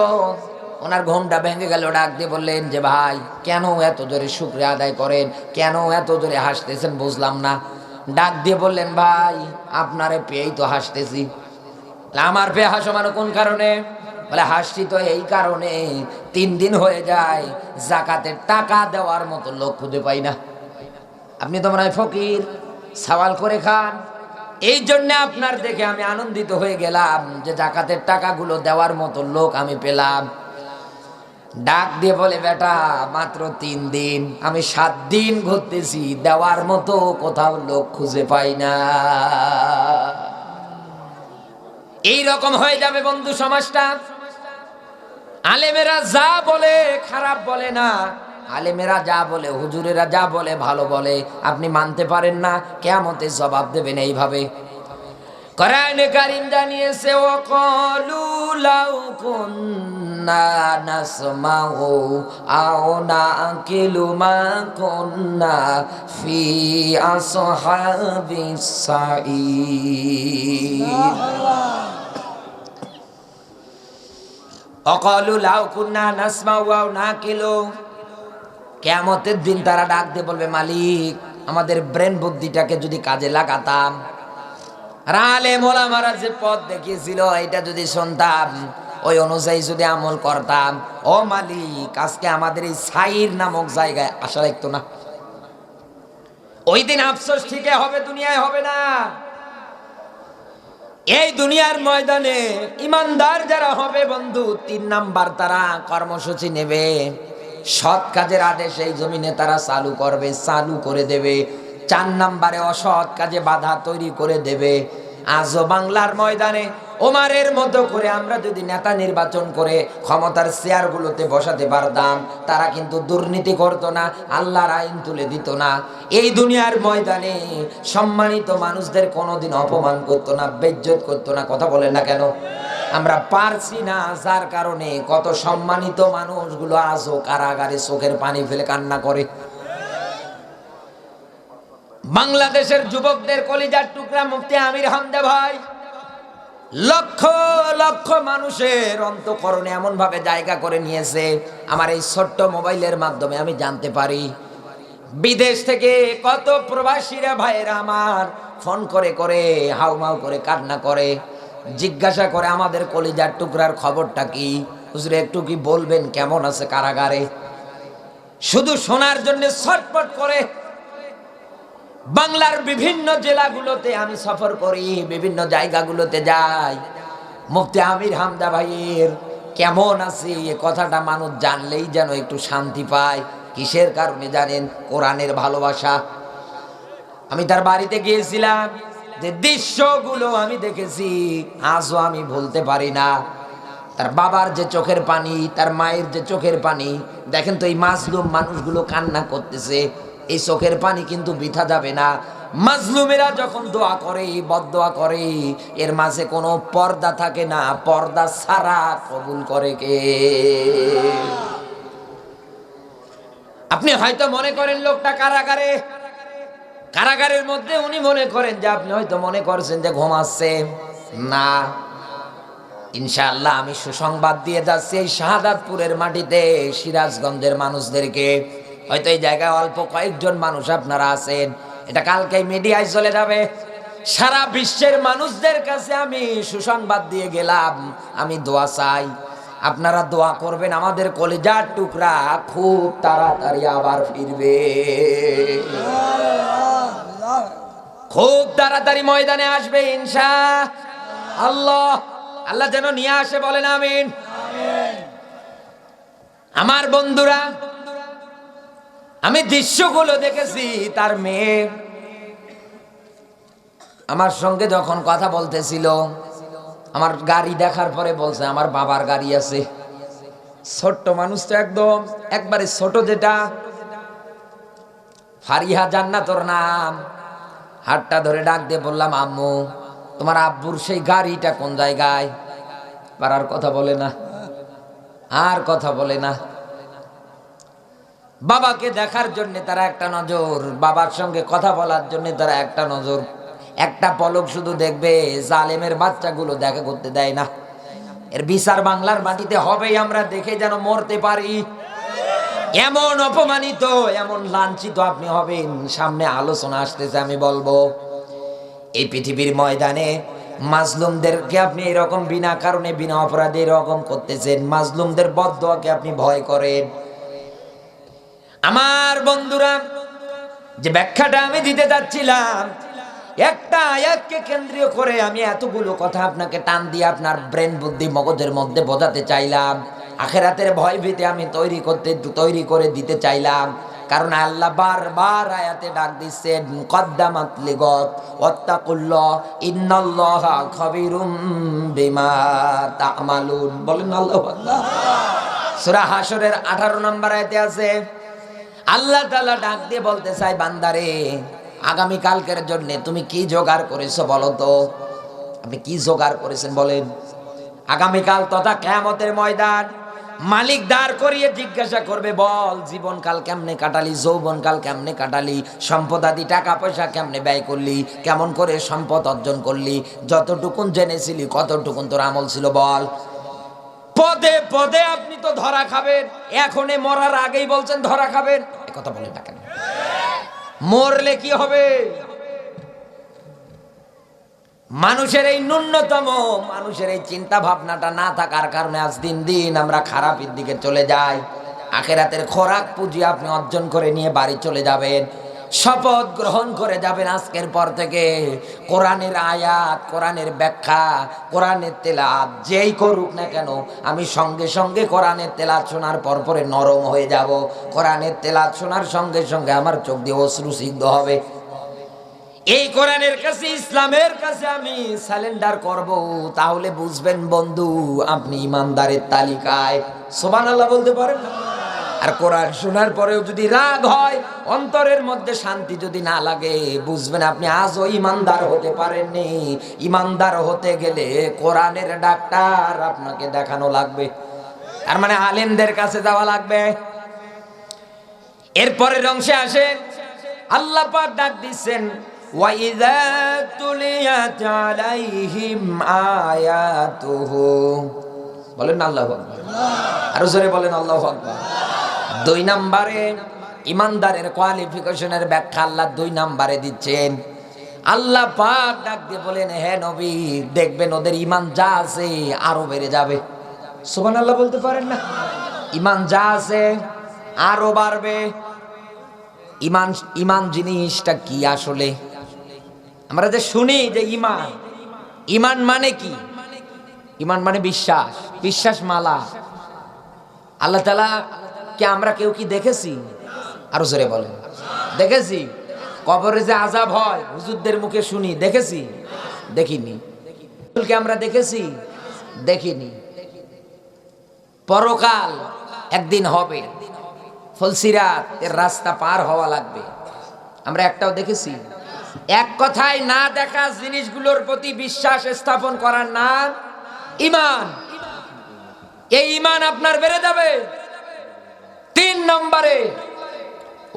ওনার ঘুমটা ভেঙে গেল, ডাক দিয়ে বললেন যে ভাই, কেন এত জোরে শুকরিয়া আদায় করেন, কেন এত জোরে হাসতেছেন বুঝলাম না। ডাক দিয়ে বললেন, ভাই আপনারে পেয়েই তো হাসতেছি। আমার পেয়ে হাসো মানে কোন কারণে? বলে হাসছি তো এই কারণে, 3 দিন হয়ে যায় যাকাতের টাকা দেওয়ার মতো লোক খুঁজে পাই না। আপনি তো মনে হয় ফকির, সওয়াল করে খান, এই জন্য আপনার দেখে আমি আনন্দিত হয়ে গেলাম যে যাকাতের টাকাগুলো দেওয়ার মতো লোক আমি পেলাম। ডাক দিয়ে বলে, বেটা মাত্র 3 দিন, আমি 7 দিন ঘুরতেছি, দেওয়ার মতো কোথাও লোক খুঁজে পাই না। এই রকম হয়ে যাবে বন্ধু সমাজটা। আলেমেরা যা বলে খারাপ বলে না, আলেমেরা যা বলে, হুজুরেরা যা বলে ভালো বলে। আপনি মানতে পারেন না, কিয়ামতে জবাব দেবেন এইভাবে। কোরআনে কারীম জানিয়েছে, ওয়াকালু লাউ কুন্না নাসমাউ আও নাকিলু মা কুন্না ফি আসহাবিস সাঈর। ওয়াকালু লাউ কুন্না নাসমাউ আও নাকিলু, কিয়ামতের দিন তারা ডাক দিয়ে বলবে, মালিক আমাদের ব্রেন বুদ্ধিটাকে যদি কাজে লাগাতাম, আলেম ওলামারা যে পথ দেখিয়েছিল এটা যদি শুনতাম, ওই অনুযায়ী যদি আমল করতাম, ও মালিক আজকে আমাদের এই সাইর নামক জায়গায় আসা লাগতো না। ওই দিন আফসোস ঠিকই হবে, দুনিয়ায় হবে না। এই দুনিয়ার ময়দানে ইমানদার যারা হবে বন্ধু, 3 নাম্বার তারা কর্মসূচি নেবে, সৎ কাজের আদেশ এই জমিনে তারা চালু করবে, চালু করে দেবে। 4 নাম্বারে অসৎ কাজে বাধা তৈরি করে দেবে। আজও বাংলার ময়দানে ওমারের মতো করে আমরা যদি নেতা নির্বাচন করে ক্ষমতার চেয়ারগুলোতে বসাতে পারতাম, তারা কিন্তু দুর্নীতি করতো না, আল্লাহর আইন তুলে দিত না। এই দুনিয়ার ময়দানে সম্মানিত মানুষদের কোনোদিন অপমান করতো না, বেইজ্জত করতো না। কথা বলেন না কেন? আমরা পারছি না, যার কারণে কত সম্মানিত মানুষগুলো আজও কারাগারে চোখের পানি ফেলে কান্না করে। বাংলাদেশের যুবকদের কলিজার টুকরা মুফতি আমির হামজা ভাই লক্ষ লক্ষ মানুষের অন্তঃকরণে এমন ভাবে জায়গা করে নিয়েছে। আমার এই ছোট্ট মোবাইলের মাধ্যমে আমি জানতে পারি বিদেশ থেকে কত প্রবাসীরা ভাইয়েরা আমার ফোন করে করে হাউমাউ করে কান্না করে, জিজ্ঞাসা করে আমাদের কলিজার টুকরার খবরটা কি, হুজুর একটু কি বলবেন কেমন আছে কারাগারে। শুধু শোনার জন্য ছটফট করে। বাংলার বিভিন্ন জেলাগুলোতে আমি সফর করি, বিভিন্ন জায়গাগুলোতে যাই। মুফতি আমির হামজা ভাইয়ের কেমন আছে এ কথাটা মানুষ জানলেই যেন একটু শান্তি পায়। কিসের কারণে জানেন? কোরআনের ভালোবাসা। আমি তার বাড়িতে গিয়েছিলাম, যে দৃশ্যগুলো আমি দেখেছি আজও আমি ভুলতে পারি না। তার বাবার যে চোখের পানি, তার মায়ের যে চোখের পানি, দেখেন তো এই মাজলুম মানুষগুলো কান্না করতেছে, এই চোখের পানি কিন্তু বৃথা যাবে না। মাজলুমেরা যখন দোয়া করে, বদদোয়া করে, এর মাঝে কোনো পর্দা থাকে না, পর্দা ছাড়া কবুল করে কে? আপনি হয়তো মনে করেন লোকটা কারাগারের মধ্যে, উনি মনে করেন যে আপনি হয়তো মনে করছেন যে ঘুমাচ্ছে। না, ইনশাআল্লাহ আমি সুসংবাদ দিয়ে যাচ্ছি এই শাহাদাতপুরের মাটিতে সিরাজগঞ্জের মানুষদেরকে। হয়তো এই জায়গায় অল্প কয়েকজন মানুষ আপনারা আছেন, এটা কালকে মিডিয়ায় চলে যাবে। সারা বিশ্বের মানুষদের কাছে আমি সুসংবাদ দিয়ে গেলাম। আমি দোয়া চাই, আপনারা দোয়া করবেন আমাদের কলিজার টুকরা খুব তাড়াতাড়ি আবার ফিরবে, খুব তাড়াতাড়ি ময়দানে আসবে ইনশাআল্লাহ। আল্লাহ যেন নিয়ে আসে, বলেন আমিন। আমার বন্ধুরা, আমি দৃশ্যগুলো দেখেছি। তার মেয়ে আমার সঙ্গে যখন কথা বলতেছিল, আমার গাড়ি দেখার পরে বলছে আমার বাবার গাড়ি আছে। ছোট্ট মানুষ তো, একদম একবারে ছোট, যেটা ফারিহা জান্নাতর নাম। হাতটা ধরে ডাক দিয়ে বললাম, আম্মু তোমার আব্বুর সেই গাড়িটা কোন জায়গায়? আর কথা বলে না, আর কথা বলে না। বাবাকে দেখার জন্য তারা একটা নজর, বাবার সঙ্গে কথা বলার জন্য তারা একটা নজর, একটা পলক শুধু দেখবে। জালেমের বাচ্চাগুলো দেখা করতে দেয় না। এর বিচার বাংলার মাটিতে হবেই, আমরা দেখে যেন মরতে পারি। এমন অপমানিত, এমন লাঞ্ছিত আপনি হবেন। সামনে আলোচনা আসতেছে, আমি বলবো এই পৃথিবীর ময়দানে মাজলুমদেরকে আপনি এরকম বিনা কারণে বিনা অপরাধে এরকম করতেছেন। মাজলুমদের বদদোয়াকে আপনি ভয় করেন। আমার বন্ধুরা, যে ব্যাখ্যাটা আমি দিতে যাচ্ছিলাম, একটা আয়াতকে কেন্দ্রীয় করে আমি এতগুলো কথা আপনাকে টান দিয়ে আপনার ব্রেন বুদ্ধি মগজের মধ্যে বোঝাতে চাইলাম। আখিরাতের ভয় ভীতি আমি তৈরি করে দিতে চাইলাম। কারণ আল্লাহ বারবার আয়াতে ডাক দিচ্ছেন, কদ্দামাত লিগত ওয়াত্তাকুল্লাহ ইন্নাল্লাহা খাবিরুম বিমা তা'মালুন। বলেন আল্লাহু আকবার। সূরা হাশরের 18 নম্বর আয়াতে আছে, আল্লাহ তাআলা ডাক দিয়ে বলতে চাই, বান্দারে আগামী কালকের জন্য তুমি কি জোগাড় করেছো বলো তো। আপনি কি জোগাড় করেছেন বলেন। আগামীকাল তথা কিয়ামতের ময়দান মালিক দাঁড় করিয়ে জিজ্ঞাসা করবে, বল জীবনকাল কেমনে কাটালি, যৌবনকাল কেমনে কাটালি, সম্পদাদি টাকা পয়সা কেমনে ব্যয় করলি, কেমন করে সম্পদ অর্জন করলি, যতটুকুন জেনেছিলি কতটুকুন তোর আমল ছিল বল। পদে পদে আপনি তো ধরা খাবেন। এখনই মরার আগেই বলছেন ধরা খাবেন, এ কথা বলেন না কেন? মরলে কি হবে? মানুষের এই ন্যূনতম মানুষের এই চিন্তা ভাবনাটা না থাকার কারণে আজ দিন দিন আমরা খারাপের দিকে চলে যাই। আখিরাতের খোরাক পুঁজি আপনি অর্জন করে নিয়ে বাড়ি চলে যাবেন, শপথ গ্রহণ করে যাবেন আজকের পর থেকে কোরআনের আয়াত, কোরআনের ব্যাখ্যা, কোরআনের তেলাওয়াত যেই করুক না কেন, আমি সঙ্গে সঙ্গে কোরআনের তেলাওয়াত শোনার পরে নরম হয়ে যাব। কোরআনের তেলাওয়াত শোনার সঙ্গে সঙ্গে আমার চোখ দিয়ে অশ্রু সিদ্ধ হবে। এই কোরআনের কাছে, ইসলামের কাছে আমি সারেন্ডার করব। তাহলে বুঝবেন বন্ধু, আপনি ইমানদারের তালিকায়। সুবহানাল্লাহ বলতে পারেন না? আর কোরআন শোনার পরেও যদি রাগ হয়, অন্তরের মধ্যে শান্তি যদি না লাগে, বুঝবেন আপনি আজও ইমানদার হতে পারেননি। ইমানদার হতে গেলে কোরআনের ডাক্তার আপনাকে দেখানো লাগবে, তার মানে আলেমদের কাছে যাওয়া লাগবে। এরপরের অংশে আসেন, আল্লাহ পাক ডাক দিচ্ছেন, وَإِذَا تُلِيَتْ عَلَيْهِمْ آيَاتُهُ বলেন আল্লাহু আকবার। আরো জোরে বলেন আল্লাহু আকবার। 2 নম্বরে ইমানদারের কোয়ালিফিকেশনের ব্যাখ্যা আল্লাহ 2 নম্বরে দিচ্ছেন। আল্লাহ পাক ডাক দিয়ে বলেন, হে নবী দেখবেন ওদের ঈমান যা আছে আরো বেড়ে যাবে। সুবহানাল্লাহ বলতে পারেন না? ঈমান যা আছে আরো বাড়বে। ঈমান জিনিসটা কি আসলে? আমরা যে শুনি যে ঈমান মানে কি? ঈমান মানে বিশ্বাস, বিশ্বাস মালা। আল্লাহ তাআলা কে আমরা কেউ কি দেখেছি? আরো জোরে বলেন, দেখেছি? কবরে যে আযাব হয় হুজুরদের মুখে শুনি, দেখেছি? দেখিনি। কে আমরা দেখেছি? দেখিনি। পরকাল একদিন হবে, ফুলসিরাত এর রাস্তা পার হওয়া লাগবে, আমরা একটাও দেখেছি? এক কথায় না দেখা জিনিসগুলোর প্রতি বিশ্বাস স্থাপন করার নাম ঈমান। এই ঈমান আপনার বেড়ে যাবে। 3 নম্বরে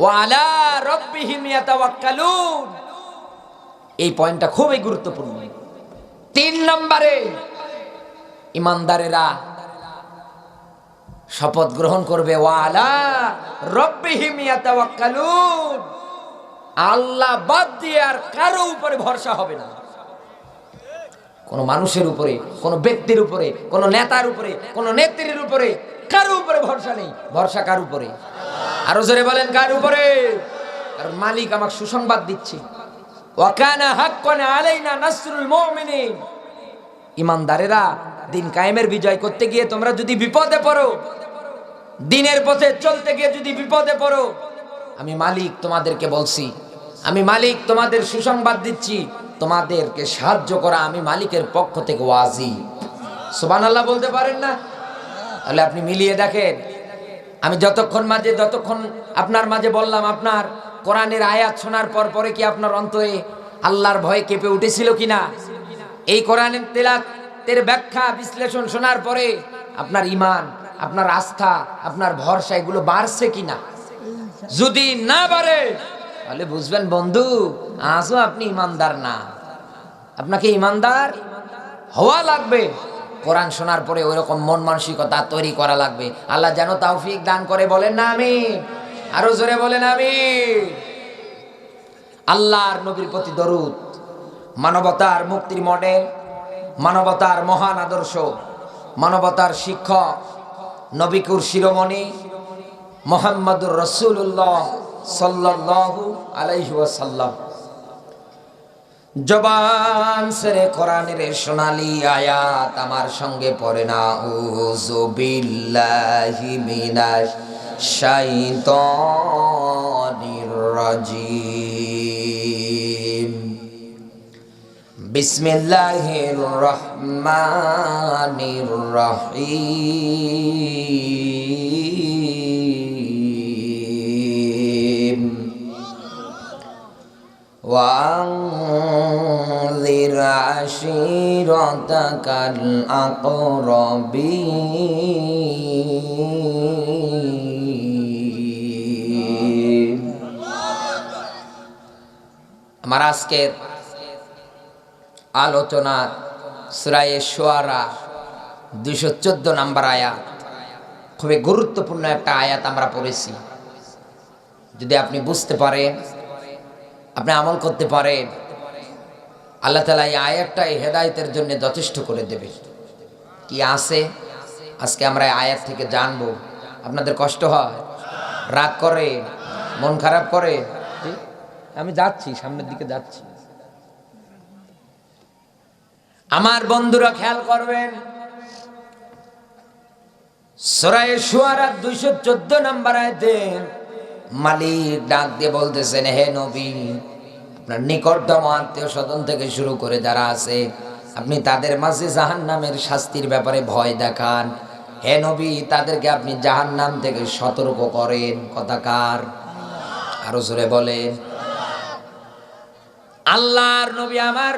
ওয়া আলা রাব্বিহিম ইয়াতাওয়াক্কালুন। এই পয়েন্টটা খুবই গুরুত্বপূর্ণ। 3 নম্বরে ইমানদারেরা শপথ গ্রহণ করবে ওয়া আলা রাব্বিহিম ইয়াতাওয়াক্কালুন, আল্লাহ বাদ দিয়ে আর কারো উপরে ভরসা হবে না। কোন মানুষের উপরে, কোন ব্যক্তির উপরে, কোন নেতার উপরে, কোন নেত্রীর উপরে, কারো উপরে ভরসা নেই। ভরসা কার উপরে? আরো জোরে বলেন, কার উপরে? কারণ মালিক আমাকে সুসংবাদ দিচ্ছে, ওয়া কানা হাক্কান আলাইনা নাসরুল মুমিনিন। ইমানদারেরা দিন কায়েমের বিজয় করতে গিয়ে তোমরা যদি বিপদে পড়ো, দিনের পথে চলতে গিয়ে যদি বিপদে পড়ো, আমি মালিক তোমাদেরকে বলছি, আমি মালিক তোমাদের সুসংবাদ দিচ্ছি, তোমাদেরকে সাহায্য করা আমি মালিকের পক্ষ থেকে ওয়াজিব। সুবহানাল্লাহ বলতে পারেন না? তাহলে আপনি মিলিয়ে দেখেন, আমি যতক্ষণ আপনার মাঝে বললাম, আপনার কোরআনের আয়াত শোনার পরে কি আপনার অন্তরে আল্লাহর ভয় কেঁপে উঠেছিল কিনা? এই কোরআনের তেলাওয়াতের ব্যাখ্যা বিশ্লেষণ শোনার পরে আপনার ঈমান, আপনার আস্থা, আপনার ভরসা এগুলো বাড়ছে কিনা? যদি না বাড়ে তাহলে বুঝবেন বন্ধু, আজও আপনি ইমানদার না। আপনাকে ইমানদার হওয়া লাগবে। কোরআন শোনার পরে ওইরকম মন মানসিকতা তৈরি করা লাগবে। আল্লাহ যেন তৌফিক দান করে, বলেন না আমিন? আরো জোরে বলেন আমিন। আল্লাহর নবীর প্রতি দরুদ, মানবতার মুক্তির মডেল, মানবতার মহান আদর্শ, মানবতার শিক্ষক, নবিকুর শিরোমণি মুহাম্মদুর রাসূলুল্লাহ সাল্লাল্লাহু আলাইহি ওয়াসাল্লাম জবান সেরে কোরআনের সোনালী আয়াত আমার সঙ্গে পড়ে না। আউযু বিল্লাহি মিনাশ শাইতানির রাজিম। বিসমিল্লাহির রহমানির রহিম। وأنذر عشيرتك الأقربين। আমার আজকের আলোচনা সূরা শুআরা 214 নম্বর আয়াত। খুবই গুরুত্বপূর্ণ একটা আয়াত আমরা পড়েছি। যদি আপনি বুঝতে পারেন, আপনি আমল করতে পারেন, আল্লাহ তাআলা এই আয়াতটাই হেদায়েতের জন্য যথেষ্ট করে দেবে। কি আছে আজকে আমরা এই আয়াত থেকে জানবো। আপনাদের কষ্ট হয়, রাগ করে, মন খারাপ করে? আমি যাচ্ছি, সামনের দিকে যাচ্ছি। আমার বন্ধুরা খেয়াল করবেন, সূরা শুআরা 214 নম্বর আয়াতে মালিক ডাক দিয়ে বলতেছেন, হে নবী, আপনার নিকটতম আত্মীয় স্বজন থেকে শুরু করে যারা আছে, আপনি তাদের মাঝে জাহান্নামের শাস্তির ব্যাপারে ভয় দেখান। হে নবী, তাদেরকে আপনি জাহান্নাম থেকে সতর্ক করেন। কথা কার? আরো জোরে বলেন। আল্লাহর নবী আমার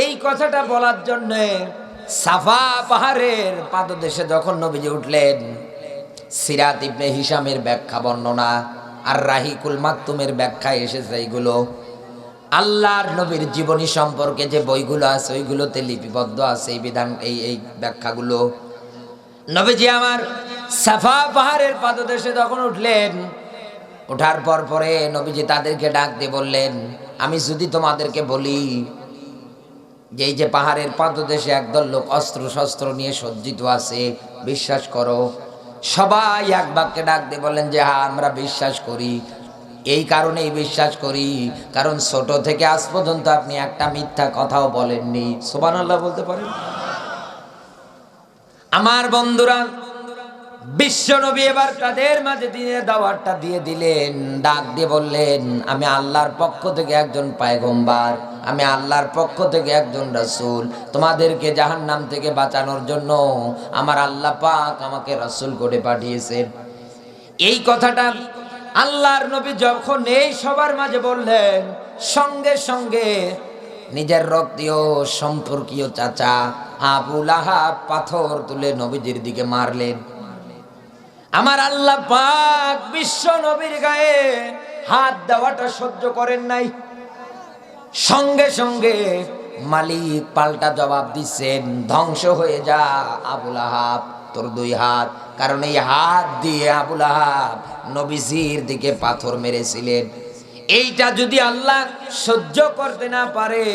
এই কথাটা বলার জন্য সাফা পাহাড়ের পাদদেশে যখন নবীজি উঠলেন, সিরাত ইবনে হিশামের ব্যাখ্যা বর্ণনা আর রাহিকুল মাকতুমের ব্যাখ্যা এসেছে। এইগুলো আল্লাহর নবীর জীবনী সম্পর্কে যে বইগুলো আছে ওইগুলোতে লিপিবদ্ধ আছে এই বিধান, এই ব্যাখ্যাগুলো। নবীজি আমার সাফা পাহাড়ের পাদদেশে যখন উঠলেন, ওঠার পরে নবীজি তাদেরকে ডাক দিয়ে বললেন, আমি যদি তোমাদেরকে বলি যে এই যে পাহাড়ের পাদদেশে একদল লোক অস্ত্র শস্ত্র নিয়ে সজ্জিত আছে, বিশ্বাস করো? সবাই এক বাক্যে ডাক দিয়ে বললেন যে হ্যাঁ, আমরা বিশ্বাস করি। এই কারণেই বিশ্বাস করি কারণ ছোট থেকে আজ পর্যন্ত আপনি একটা মিথ্যা কথাও বলেননি। সুবহানাল্লাহ বলতে পারেন? আমার বন্ধুরা, বিশ্ব নবী এবার তাদের মাঝে দিনের দাওয়াতটা দিয়ে দিলেন। ডাক দিয়ে বললেন, আমি আল্লাহর পক্ষ থেকে একজন পয়গম্বর, আমি আল্লাহর পক্ষ থেকে একজন রাসূল। তোমাদেরকে জাহান্নাম থেকে বাঁচানোর জন্য আমার আল্লাহ পাক আমাকে রাসূল করে পাঠিয়েছেন। এই কথাটা আল্লাহর নবী যখন এই সবার মাঝে বললেন, সঙ্গে সঙ্গে নিজের রক্তীয় সম্পর্কীয় চাচা আবু লাহাব পাথর তুলে নবীজির দিকে মারলেন। আমার আল্লাহ পাক বিশ্ব নবীর গায়ে হাত দেওয়াটা সহ্য করেন নাই। সঙ্গে সঙ্গে মালিক পাল্টা জবাব দিচ্ছেন, ধ্বংস হয়ে যা আবুল আহাব, তোর দুই হাত। কারণ এই হাত দিয়ে আবুল আহাব নবীজির দিকে পাথর মেরেছিলেন। এইটা যদি আল্লাহ সহ্য করতে না পারে,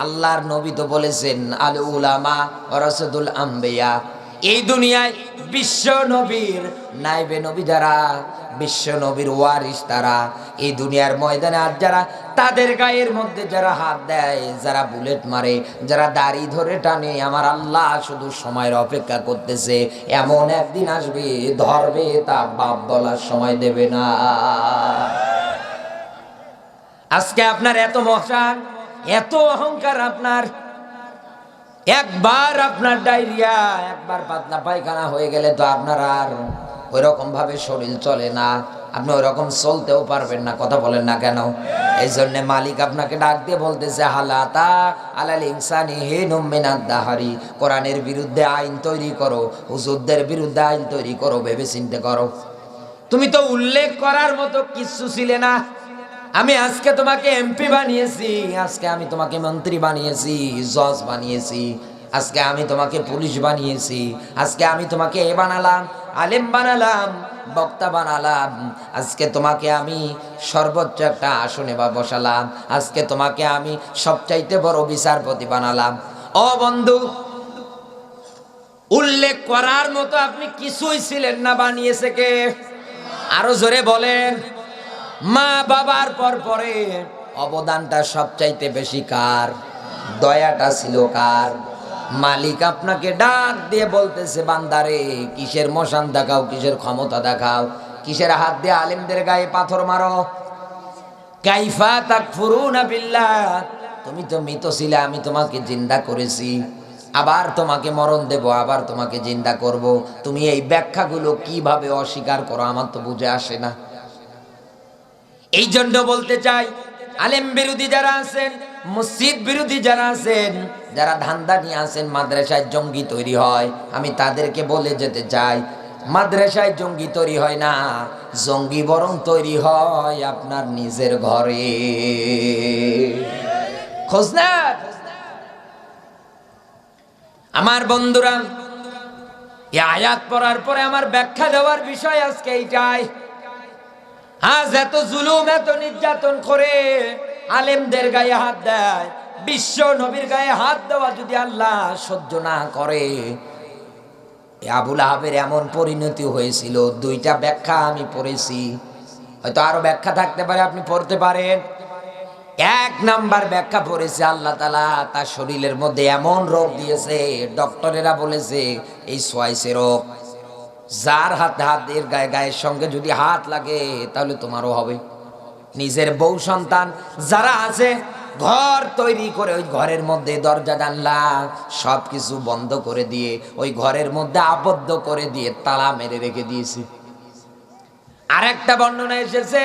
আল্লাহর নবী তো বলেছেন আল উলামা ওয়ারাসাতুল আম্বিয়া, এই দুনিয়ায় বিশ্ব নবীর নাইবে নবী যারা, বিশ্ব নবীর ওয়ারিস তারা, এই দুনিয়ার ময়দানে আর যারা তাদের গায়ের মধ্যে যারা হাত দেয়, যারা বুলেট মারে, যারা দাড়ি ধরে টানে, আমার আল্লাহ শুধু সময়ের অপেক্ষা করতেছে। এমন একদিন আসবে, ধরবে, তা বাপ বলার সময় দেবে না। আজকে আপনার এত মহান, এত অহংকার, আপনার একবার আপনার ডায়রিয়া, একবার পাতলা পায়খানা হয়ে গেলে তো আপনার আর ওই রকম ভাবে শরীর চলে না, আপনি ওই রকম চলতেও পারবেন না। কথা বলেন না কেন? এই জন্য মালিক আপনাকে ডাক দিয়ে বলতেছে, হালাতা আলাল ইনসানি হিনুম মিনাদ দাহারি, কোরআনের বিরুদ্ধে আইন তৈরি করো, হুজুরদের বিরুদ্ধে আইন তৈরি করো, ভেবে চিন্তে করো। তুমি তো উল্লেখ করার মতো কিছু ছিলে না। আমি আজকে তোমাকে এমপি বানিয়েছি, আজকে আমি তোমাকে মন্ত্রী বানিয়েছি, জজ বানিয়েছি, আজকে আমি তোমাকে পুলিশ বানিয়েছি, আজকে আমি তোমাকে এ বানালাম, আলেম বানালাম, বক্তা বানালাম, আজকে তোমাকে আমি সর্বোচ্চ একটা আসনে বা বসালাম, আজকে তোমাকে আমি সবচাইতে বড় বিচারপতি বানালাম। ও বন্ধু, উল্লেখ করার মতো আপনি কিছুই ছিলেন না, বানিয়েছে কে? আরো জোরে বলেন। মা বাবার পরে অবদানটা সবচাইতে বেশি কার? দয়াটা ছিল কার? মালিক আপনাকে ডাক দিয়ে বলতেছে, বান্দারে, কিসের মশান দেখাও, কিসের ক্ষমতা দেখাও, কিসের হাত দিয়ে আলেমদের গায়ে পাথর মারো? কাইফা তাকফুরুনা বিল্লাহ, তুমি তো মৃত ছিলে, আমি তোমাকে জিন্দা করেছি, আবার তোমাকে মরণ দেব, আবার তোমাকে জিন্দা করব। তুমি এই ব্যাখ্যাগুলো কিভাবে অস্বীকার করো, আমার তো বুঝে আসে না। এই জন্য বলতে চাই, আলেম বিরোধী যারা আছেন, মসজিদ বিরোধী যারা আছেন, যারা ধান্দা নিয়ে আছেন মাদ্রাসায় জঙ্গি তৈরি হয়, আমি তাদেরকে বলে যেতে চাই, মাদ্রাসায় জঙ্গি তৈরি হয় না, জঙ্গি বরং তৈরি হয় আপনার নিজের ঘরে। খোঁজ না। আমার বন্ধুরা, এই আয়াত পড়ার পরে আমার ব্যাখ্যা দেওয়ার বিষয় আজকে এইটাই। আজ এত জুলুম, এত নির্যাতন করে আলেমদের গায়ে হাত দেয়, বিশ্ব নবীর গায়ে হাত দেওয়া যদি আল্লাহ সহ্য না করে, আবুল আহাবের এমন পরিণতি হয়েছিল। দুইটা ব্যাখ্যা আমি পড়েছি, হয়তো আরো ব্যাখ্যা থাকতে পারে, আপনি পড়তে পারেন। এক নাম্বার ব্যাখ্যা পড়েছে, আল্লাহ তাআলা তার শরীরের মধ্যে এমন রোগ দিয়েছে, ডক্টরেরা বলেছে এই সোয়াইসে রোগ, যার হাতে হাতের গায়ের সঙ্গে যদি হাত লাগে তাহলে তোমারও হবে। নিজের বউ সন্তান যারা আছে, ঘর তৈরি করে ওই ঘরের মধ্যে দরজা জানলা সবকিছু বন্ধ করে দিয়ে ওই ঘরের মধ্যে আবদ্ধ করে দিয়ে তালা মেরে রেখে দিয়েছে। আরেকটা বর্ণনা এসেছে,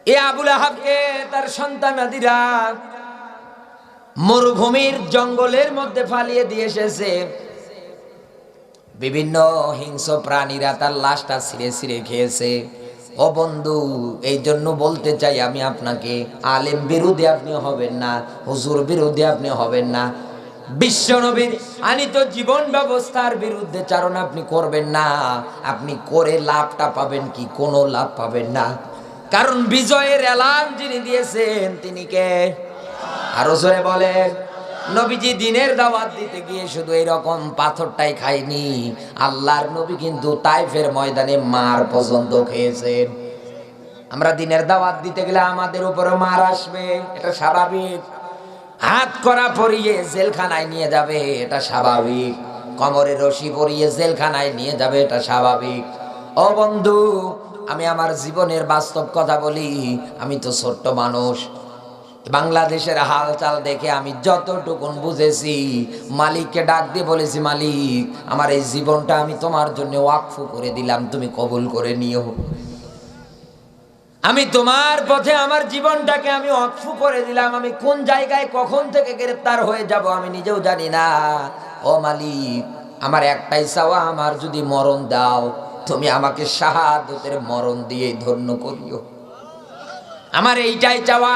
এ আবুল আহাবকে তার সন্তানাদিরা মরুভূমির জঙ্গলের মধ্যে ফালিয়ে দিয়ে এসেছে। বিভিন্ন হিংস্র প্রাণীরা তার লাশটা ছিঁড়ে ছিঁড়ে খেয়েছে। ও বন্ধু, এই জন্য বলতে চাই আমি আপনাকে, আলেম বিরোধী আপনি হবেন না, হুজুর বিরোধী আপনি হবেন না, বিশ্ব নবীর আনিত জীবন ব্যবস্থার বিরুদ্ধে চারণ আপনি করবেন না। আপনি করে লাভটা পাবেন কি? কোনো লাভ পাবেন না। কারণ বিজয়ের এলান যিনি দিয়েছেন তিনি কে? আরো জোরে বলেন। নবীজি দিনের দাওয়াত দিতে গিয়ে শুধু এরকম পাথরটাই খায়নি, আল্লাহর নবী কিন্তু তাইফের ময়দানে মার পর্যন্ত খেয়েছেন। আমরা দিনের দাওয়াত দিতে গেলে আমাদের উপরে মার আসবে, এটা স্বাভাবিক। হাত করা পরিয়ে জেলখানায় নিয়ে যাবে, এটা স্বাভাবিক। কোমরে রশি পরিয়ে জেলখানায় নিয়ে যাবে, এটা স্বাভাবিক। ও বন্ধু, আমি আমার জীবনের বাস্তব কথা বলি, আমি তো ছোট্ট মানুষ। বাংলাদেশের হালচাল দেখে আমি যতটুকুন বুঝেছি, মালিককে ডাক দিয়ে বলেছি, মালিক, আমার এই জীবনটা আমি তোমার জন্য ওয়াকফ করে দিলাম, তুমি কবুল করে নিও। আমি তোমার পথে আমার জীবনটাকে আমি ওয়াকফ করে দিলাম। আমি কোন জায়গায় কখন থেকে গ্রেফতার হয়ে যাব আমি নিজেও জানি না। ও মালিক, আমার একটাই চাওয়া, আমার যদি মরণ দাও, তুমি আমাকে শাহাদাতের মরণ দিয়ে ধন্য করিও। আমার এইটাই চাওয়া।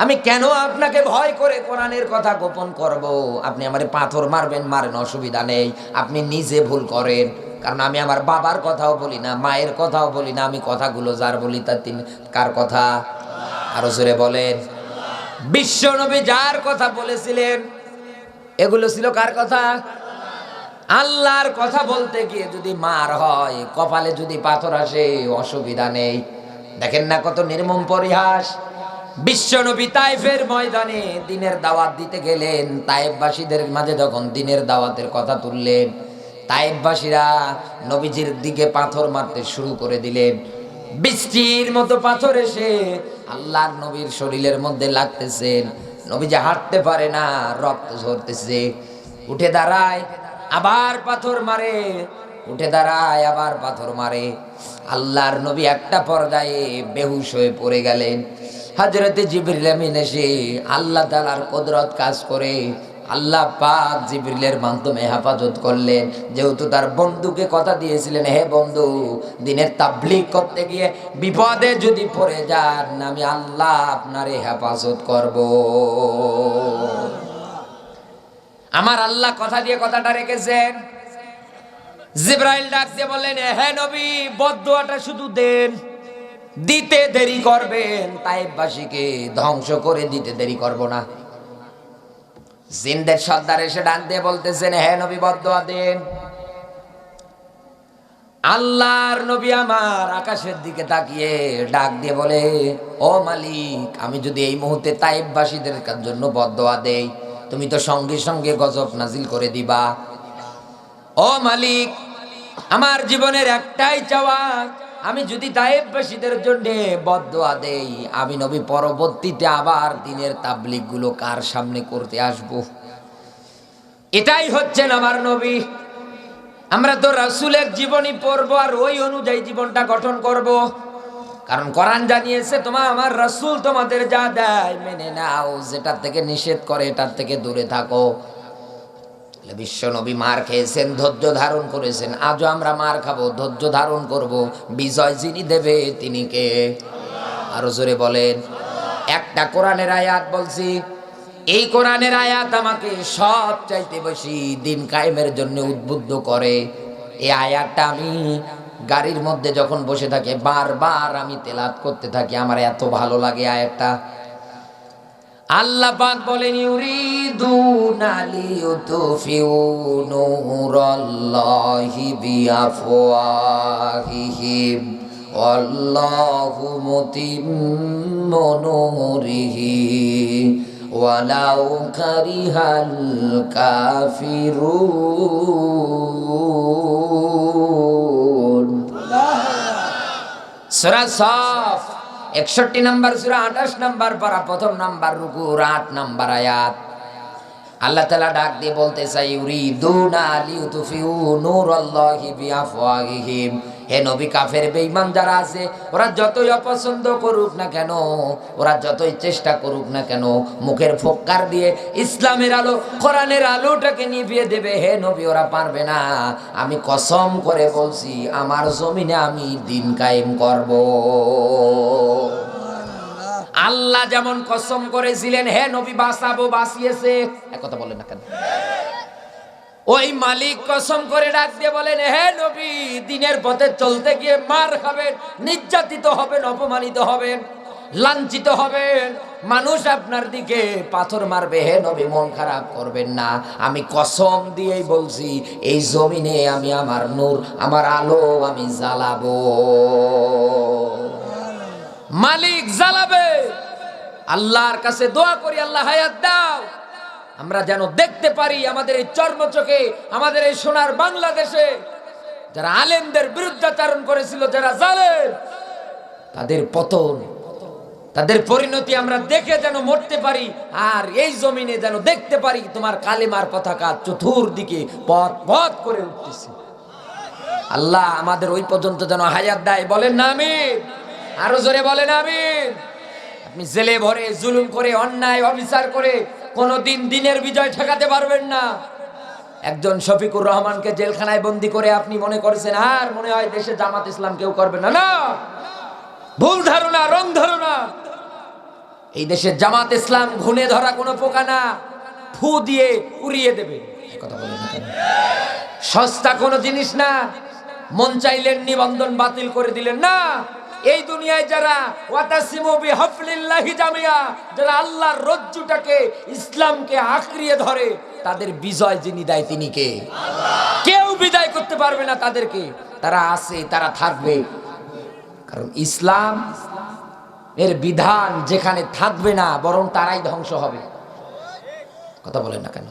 আমি কেন আপনাকে ভয় করে কোরআনের কথা গোপন করব? আপনি আমারে পাথর মারবেন, মারেন, অসুবিধা নেই। আপনি নিজে ভুল করেন, কারণ আমি আমার বাবার কথাও বলি না, মায়ের কথাও বলি না। আমি কথাগুলো যার বলি তার তিনি কার কথা? আরো জোরে বলেন। বিশ্ব নবী যার কথা বলেছিলেন এগুলো ছিল কার কথা? আল্লাহর কথা বলতে গিয়ে যদি মার হয়, কপালে যদি পাথর আসে, অসুবিধা নেই। দেখেন না কত নির্মম পরিহাস। বিশ্ব নবী তায়েফের ময়দানে দ্বীনের দাওয়াত দিতে গেলেন। তায়েফবাসীদের মাঝে যখন দ্বীনের দাওয়াতের কথা তুললেন, তায়েফবাসীরা নবীজির দিকে পাথর মারতে শুরু করে দিলেন। বৃষ্টির মতো পাথর এসে আল্লাহর নবীর শরীরের মধ্যে লাগতেছেন। নবী যে হাঁটতে পারে না, রক্ত ঝরতেছে। উঠে দাঁড়ায়, আবার পাথর মারে, উঠে দাঁড়ায়, আবার পাথর মারে। আল্লাহর নবী একটা পর্যায়ে বেহুশ হয়ে পড়ে গেলেন। হযরতে জিবরিল আমিন এসে আল্লাহ তাআলার কুদরত কাজ করে আল্লাহ পাক জিবরিলের মাধ্যমে হেফাজত করলেন। যেহেতু তার বন্ধুকে কথা দিয়েছিলেন, হে বন্ধু, দ্বীনের তাবলীগ করতে গিয়ে বিপদে যদি পড়ে যান, আমি আল্লাহ আপনারে হেফাজত করব। আমার আল্লাহ কথা দিয়ে কথাটা রেখেছেন। জিবরাইল ডাক দিয়ে বললেন, হে নবী, বদদুয়াটা শুধু দেন, দিতে দেরি করবেন, তায়েফবাসীকে ধ্বংস করে দিতে দেরি করব না। জিনদের সর্দার এসে ডাক দিয়ে বলতেছেন, হে নবী, বদদুয়া দেন। আল্লাহর নবী আমার আকাশের দিকে তাকিয়ে ডাক দিয়ে বলে, ও মালিক, আমি যদি এই মুহূর্তে তায়েফবাসীদের জন্য বদদুয়া দেই, তুমি তো সঙ্গে সঙ্গে গজব নাজিল করে দিবা। ও মালিক, আমার জীবনের একটাই চাওয়া, আমি যদি তায়েফবাসীদের জন্য বদদুয়া দেই, আমি নবী পরবর্তীতে আবার দ্বীনের তাবলীগ গুলো কার সামনে করতে আসব? এটাই হচ্ছেন আমার নবী। আমরা তো রাসূলের জীবনী পড়ব আর ওই অনুযায়ী জীবনটা গঠন করব। কারণ কোরআন জানিয়েছে, তোমার আমার রাসূল তোমাদের যা দেয় মেনে নাও, যেটা থেকে নিষেধ করে এটার থেকে দূরে থাকো। বিশ্ব নবী মার খেয়েছেন, ধৈর্য ধারণ করেছেন। আজও আমরা মার খাবো, ধৈর্য ধারণ করব। বিজয় যিনি দেবে তিনি কে? আরো জোরে বলেন। একটা কোরআনের আয়াত বলছি, এই কোরআনের আয়াত আমাকে সব চাইতে বেশি দিন কায়েমের জন্য উদ্বুদ্ধ করে। এই আয়াতটা আমি গাড়ির মধ্যে যখন বসে থাকি বারবার আমি তেলাওয়াত করতে থাকি, আমার এত ভালো লাগে আয়াতটা। আল্লাহ পাক বলেন, ইউরিদুনা লিইউতফিউ নূরাল্লাহি বিআফওয়াহিহিম ওয়াল্লাহু মুতিম্মু নূরিহি ওয়ালাউ কারিহাল কাফিরুন। সূরা সাফ 61 নম্বর সূরা 28 নম্বর পারা, প্রথম নাম্বার রুকুর 8 নম্বর আয়াত। আল্লাহ তাআলা ডাক দিয়ে বলতে চাই, ইউরিদুনা লিইউতফিউ নূরাল্লাহি বিআফওয়াহিহিম। হে নবী, কাফের বেঈমান যারা আছে, ওরা যতই অপছন্দ করুক না কেন, ওরা যতই চেষ্টা করুক না কেন, মুখের ফোক্কার দিয়ে ইসলামের আলো, কোরআনের আলোটাকে নিভিয়ে দেবে। হে নবী, ওরা পারবে না। আমি কসম করে বলছি, আমার জমিনে আমি দিন কায়েম করব। আল্লাহ যেমন কসম করেছিলেন, হে নবী বাঁচাবো, বাঁচিয়েছে। এক কথা বলেন না কেন? ওই মালিক কসম করে ডাক দিয়ে বলেন, হে নবী, দ্বীনের পথে চলতে গিয়ে মার খাবেন, নির্যাতিত হবেন, অপমানিত হবেন, লাঞ্ছিত হবেন, মানুষ আপনার দিকে পাথর মারবে। হে নবী, মন খারাপ করবেন না। আমি কসম দিয়েই বলছি, এই জমিনে আমি আমার নূর, আমার আলো আমি জ্বালাবো। মালিক জ্বালাবে। আল্লাহর কাছে দোয়া করি, আল্লাহ হায়াত দাও, আমরা যেন দেখতে পারি আমাদের এই চর্মচোখে, আমাদের এই সোনার বাংলাদেশে যারা আলেমদের বিরুদ্ধাচারণ করেছিল, যারা জালেম, তাদের পতন, তাদের পরিণতি আমরা দেখে যেন মরতে পারি। আর এই জমিনে যেন দেখতে পারি তোমার কালেমার পতাকা চতুর্দিকে পথ পথ করে উঠতেছে। আল্লাহ আমাদের ওই পর্যন্ত যেন হায়াত দেয়। বলেন না আমিন? আরো জোরে বলেন আমিন। আপনি জেলে ভরে জুলুম করে, অন্যায় অবিচার করে কোনদিন দ্বীনের বিজয় ঠেকাতে পারবেন না। একজন শফিকুর রহমানকে জেলখানায় বন্দী করে আপনি মনে করেছেন আর মনে হয় দেশে জামাত ইসলাম কেউ করবে না। না, ভুল ধারণা, রং ধারণা। এই দেশে জামাত ইসলাম ঘুণে ধরা কোনো পোকা না, ফু দিয়ে উড়িয়ে দেবে। কথা বলেন না কেন? সস্তা কোনো জিনিস না, মন চাইলেন নিবন্ধন বাতিল করে দিলেন না। এই দুনিয়ায় যারা ওয়াতাসিমু বিহাবলিল্লাহি জামিয়া, যারা আল্লাহর রজ্জুটাকে, ইসলামকে আঁকড়িয়ে ধরে, তাদের বিজয় যিনি দেয় তিনি কে? আল্লাহ। কেউ বিদায় করতে পারবে না তাদেরকে। তারা আছে, তারা থাকবে, কারণ ইসলাম এর বিধান যেখানে থাকবে না বরং তারাই ধ্বংস হবে। কথা বলেন না কেন?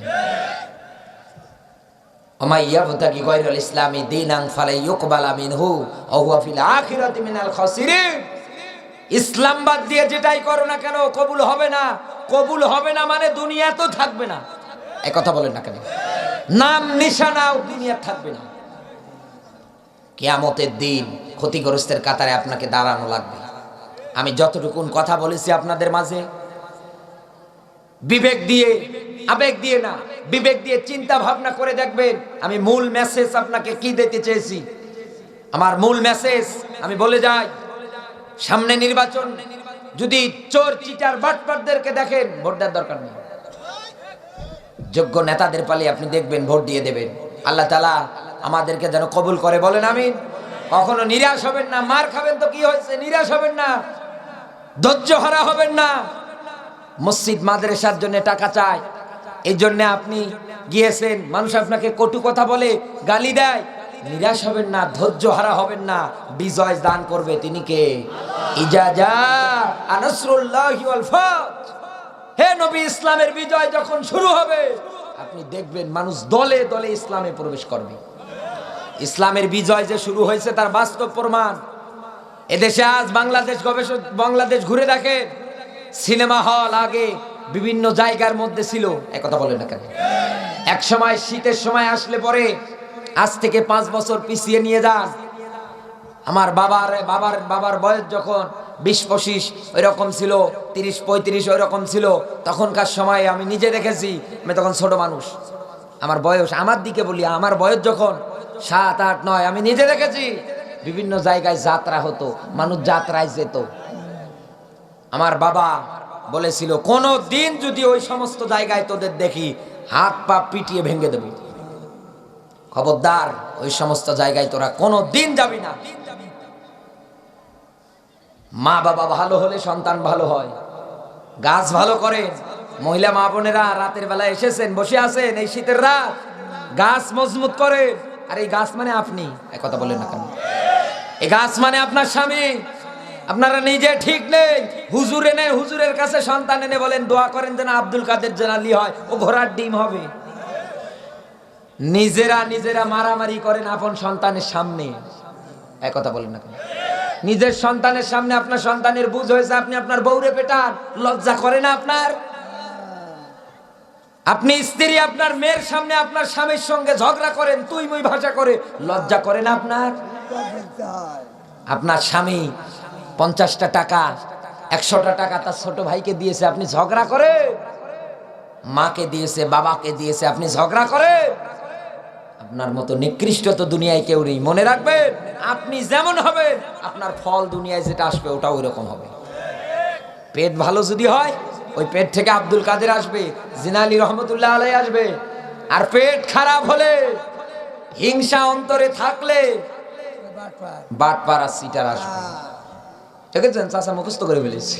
ওমাইয়াবতাগি গায়রাল ইসলামি দীনান ফালাইয়ুকবালা মিনহু ওয়া হুয়া ফিল আখিরাতি মিনাল খাসিরিন। ইসলাম বাদ দিয়ে যেটাই করো না কেন কবুল হবে না। কবুল হবে না মানে দুনিয়া তো থাকবে না। এই কথা বলেন না কেন? নাম নিশানাও দুনিয়া থাকবে না। কিয়ামতের দিন ক্ষতিগ্রস্তের কাতারে আপনাকে দাঁড়ানো লাগবে। আমি যতটুকুন কথা বলেছি আপনাদের মাঝে, বিবেক দিয়ে, আবেগ দিয়ে না, বিবেক দিয়ে চিন্তা ভাবনা করে দেখবেন আমি মূল মেসেজ আপনাকে কি দিতে চেয়েছি। আমার মূল মেসেজ আমি বলে যাই, সামনে নির্বাচন, যদি চোর চিটার বাটপারদেরকে দেখেন ভোট দেওয়ার দরকার নেই। যোগ্য নেতাদের পালে আপনি দেখবেন, ভোট দিয়ে দেবেন। আল্লাহ তাআলা আমাদেরকে যেন কবুল করে, বলেন আমিন। কখনো নিরাশ হবেন না। মার খাবেন তো কি হয়েছে, নিরাশ হবেন না, ধৈর্য হারা হবেন না। মসজিদ মাদ্রাসার জন্য টাকা চায়, এই জন্য আপনি গিয়েছেন, মানুষ আপনাকে কটু কথা বলে, গালি দেয়, নিরাশ হবেন না, ধৈর্য হারা হবেন না। বিজয় দান করবে তিনি কে? ইজাজা আনসরুল্লাহি ওয়াল ফাত। হে নবী, ইসলামের বিজয় যখন শুরু হবে আপনি দেখবেন মানুষ দলে দলে ইসলামে প্রবেশ করবে। ইসলামের বিজয় যে শুরু হয়েছে তার বাস্তব প্রমাণ এদেশে আজ বাংলাদেশ ঘুরে দেখে। সিনেমা হল আগে বিভিন্ন জায়গার মধ্যে ছিল, একথা বলেন না কেন? এক সময় শীতের সময় আসলে পরে, আজ থেকে 5 বছর পিছিয়ে নিয়ে যান, আমার বাবার বয়স যখন 20-25 ওই রকম ছিল, 30-35 ওই রকম ছিল, তখনকার সময় আমি নিজে দেখেছি। আমি তখন ছোট মানুষ, আমার বয়স, আমার দিকে বলি, আমার বয়স যখন 7, 8, 9, আমি নিজে দেখেছি বিভিন্ন জায়গায় যাত্রা হতো, মানুষ যাত্রায় যেত। আমার বাবা বলেছিল, কোনো দিন যদি ওই সমস্ত জায়গায় তোদের দেখি হাত পা পিটিয়ে ভেঙে দেব, খবরদার ওই সমস্ত জায়গায় তোরা কোনো দিন যাবি না। মা বাবা ভালো হলে সন্তান ভালো হয়। গাছ ভালো করে, মহিলা মা বোনেরা রাতের বেলা এসেছেন, বসে আছেন এই শীতের রাত, গাছ মজবুত করে। আর এই গাছ মানে আপনি, একথা বলেন না কেন? এই গাছ মানে আপনার স্বামী। আপনারা নিজে ঠিক নেই, হুজুর এনে, হুজুরের কাছে সন্তান এনে বলেন দোয়া করেন যেন আব্দুল কাদের জেনালি হয়, ও ঘোড়ার ডিম হবে। নিজেরা মারামারি করেন আপন সন্তানের সামনে, একথা বলেন না কেন? নিজের সন্তানের সামনে আপনার সন্তানের বুঝ হয়েছে, আপনি আপনার বউরে পেটান, লজ্জা করে না আপনার? আপনি স্ত্রী আপনার মেয়ের সামনে আপনার স্বামীর সঙ্গে ঝগড়া করেন, তুই মুই ভাষা করে, লজ্জা করে না আপনার? আপনার স্বামী 50টা টাকা 100টা টাকা তার ছোট ভাইকে দিয়েছে, আপনি ঝগড়া করে? মাকে দিয়েছে, বাবাকে দিয়েছে, আপনি ঝগড়া করে? আপনার মতো নিকৃষ্ট তো দুনিয়ায় কেউ নেই। মনে রাখবেন, আপনি যেমন হবেন আপনার ফল দুনিয়ায় যেটা আসবে ওটা ওই রকম হবে। পেট ভালো যদি হয়, ওই পেট থেকে আব্দুল কাদের আসবে, জিনালি রহমতুল্লাহ আলাইহি আসবে। আর পেট খারাপ হলে, হিংসা অন্তরে থাকলে বাটপার আর সিটার আসবে। দেখেছেন, চাচা মুখস্থ করে ফেলেছে।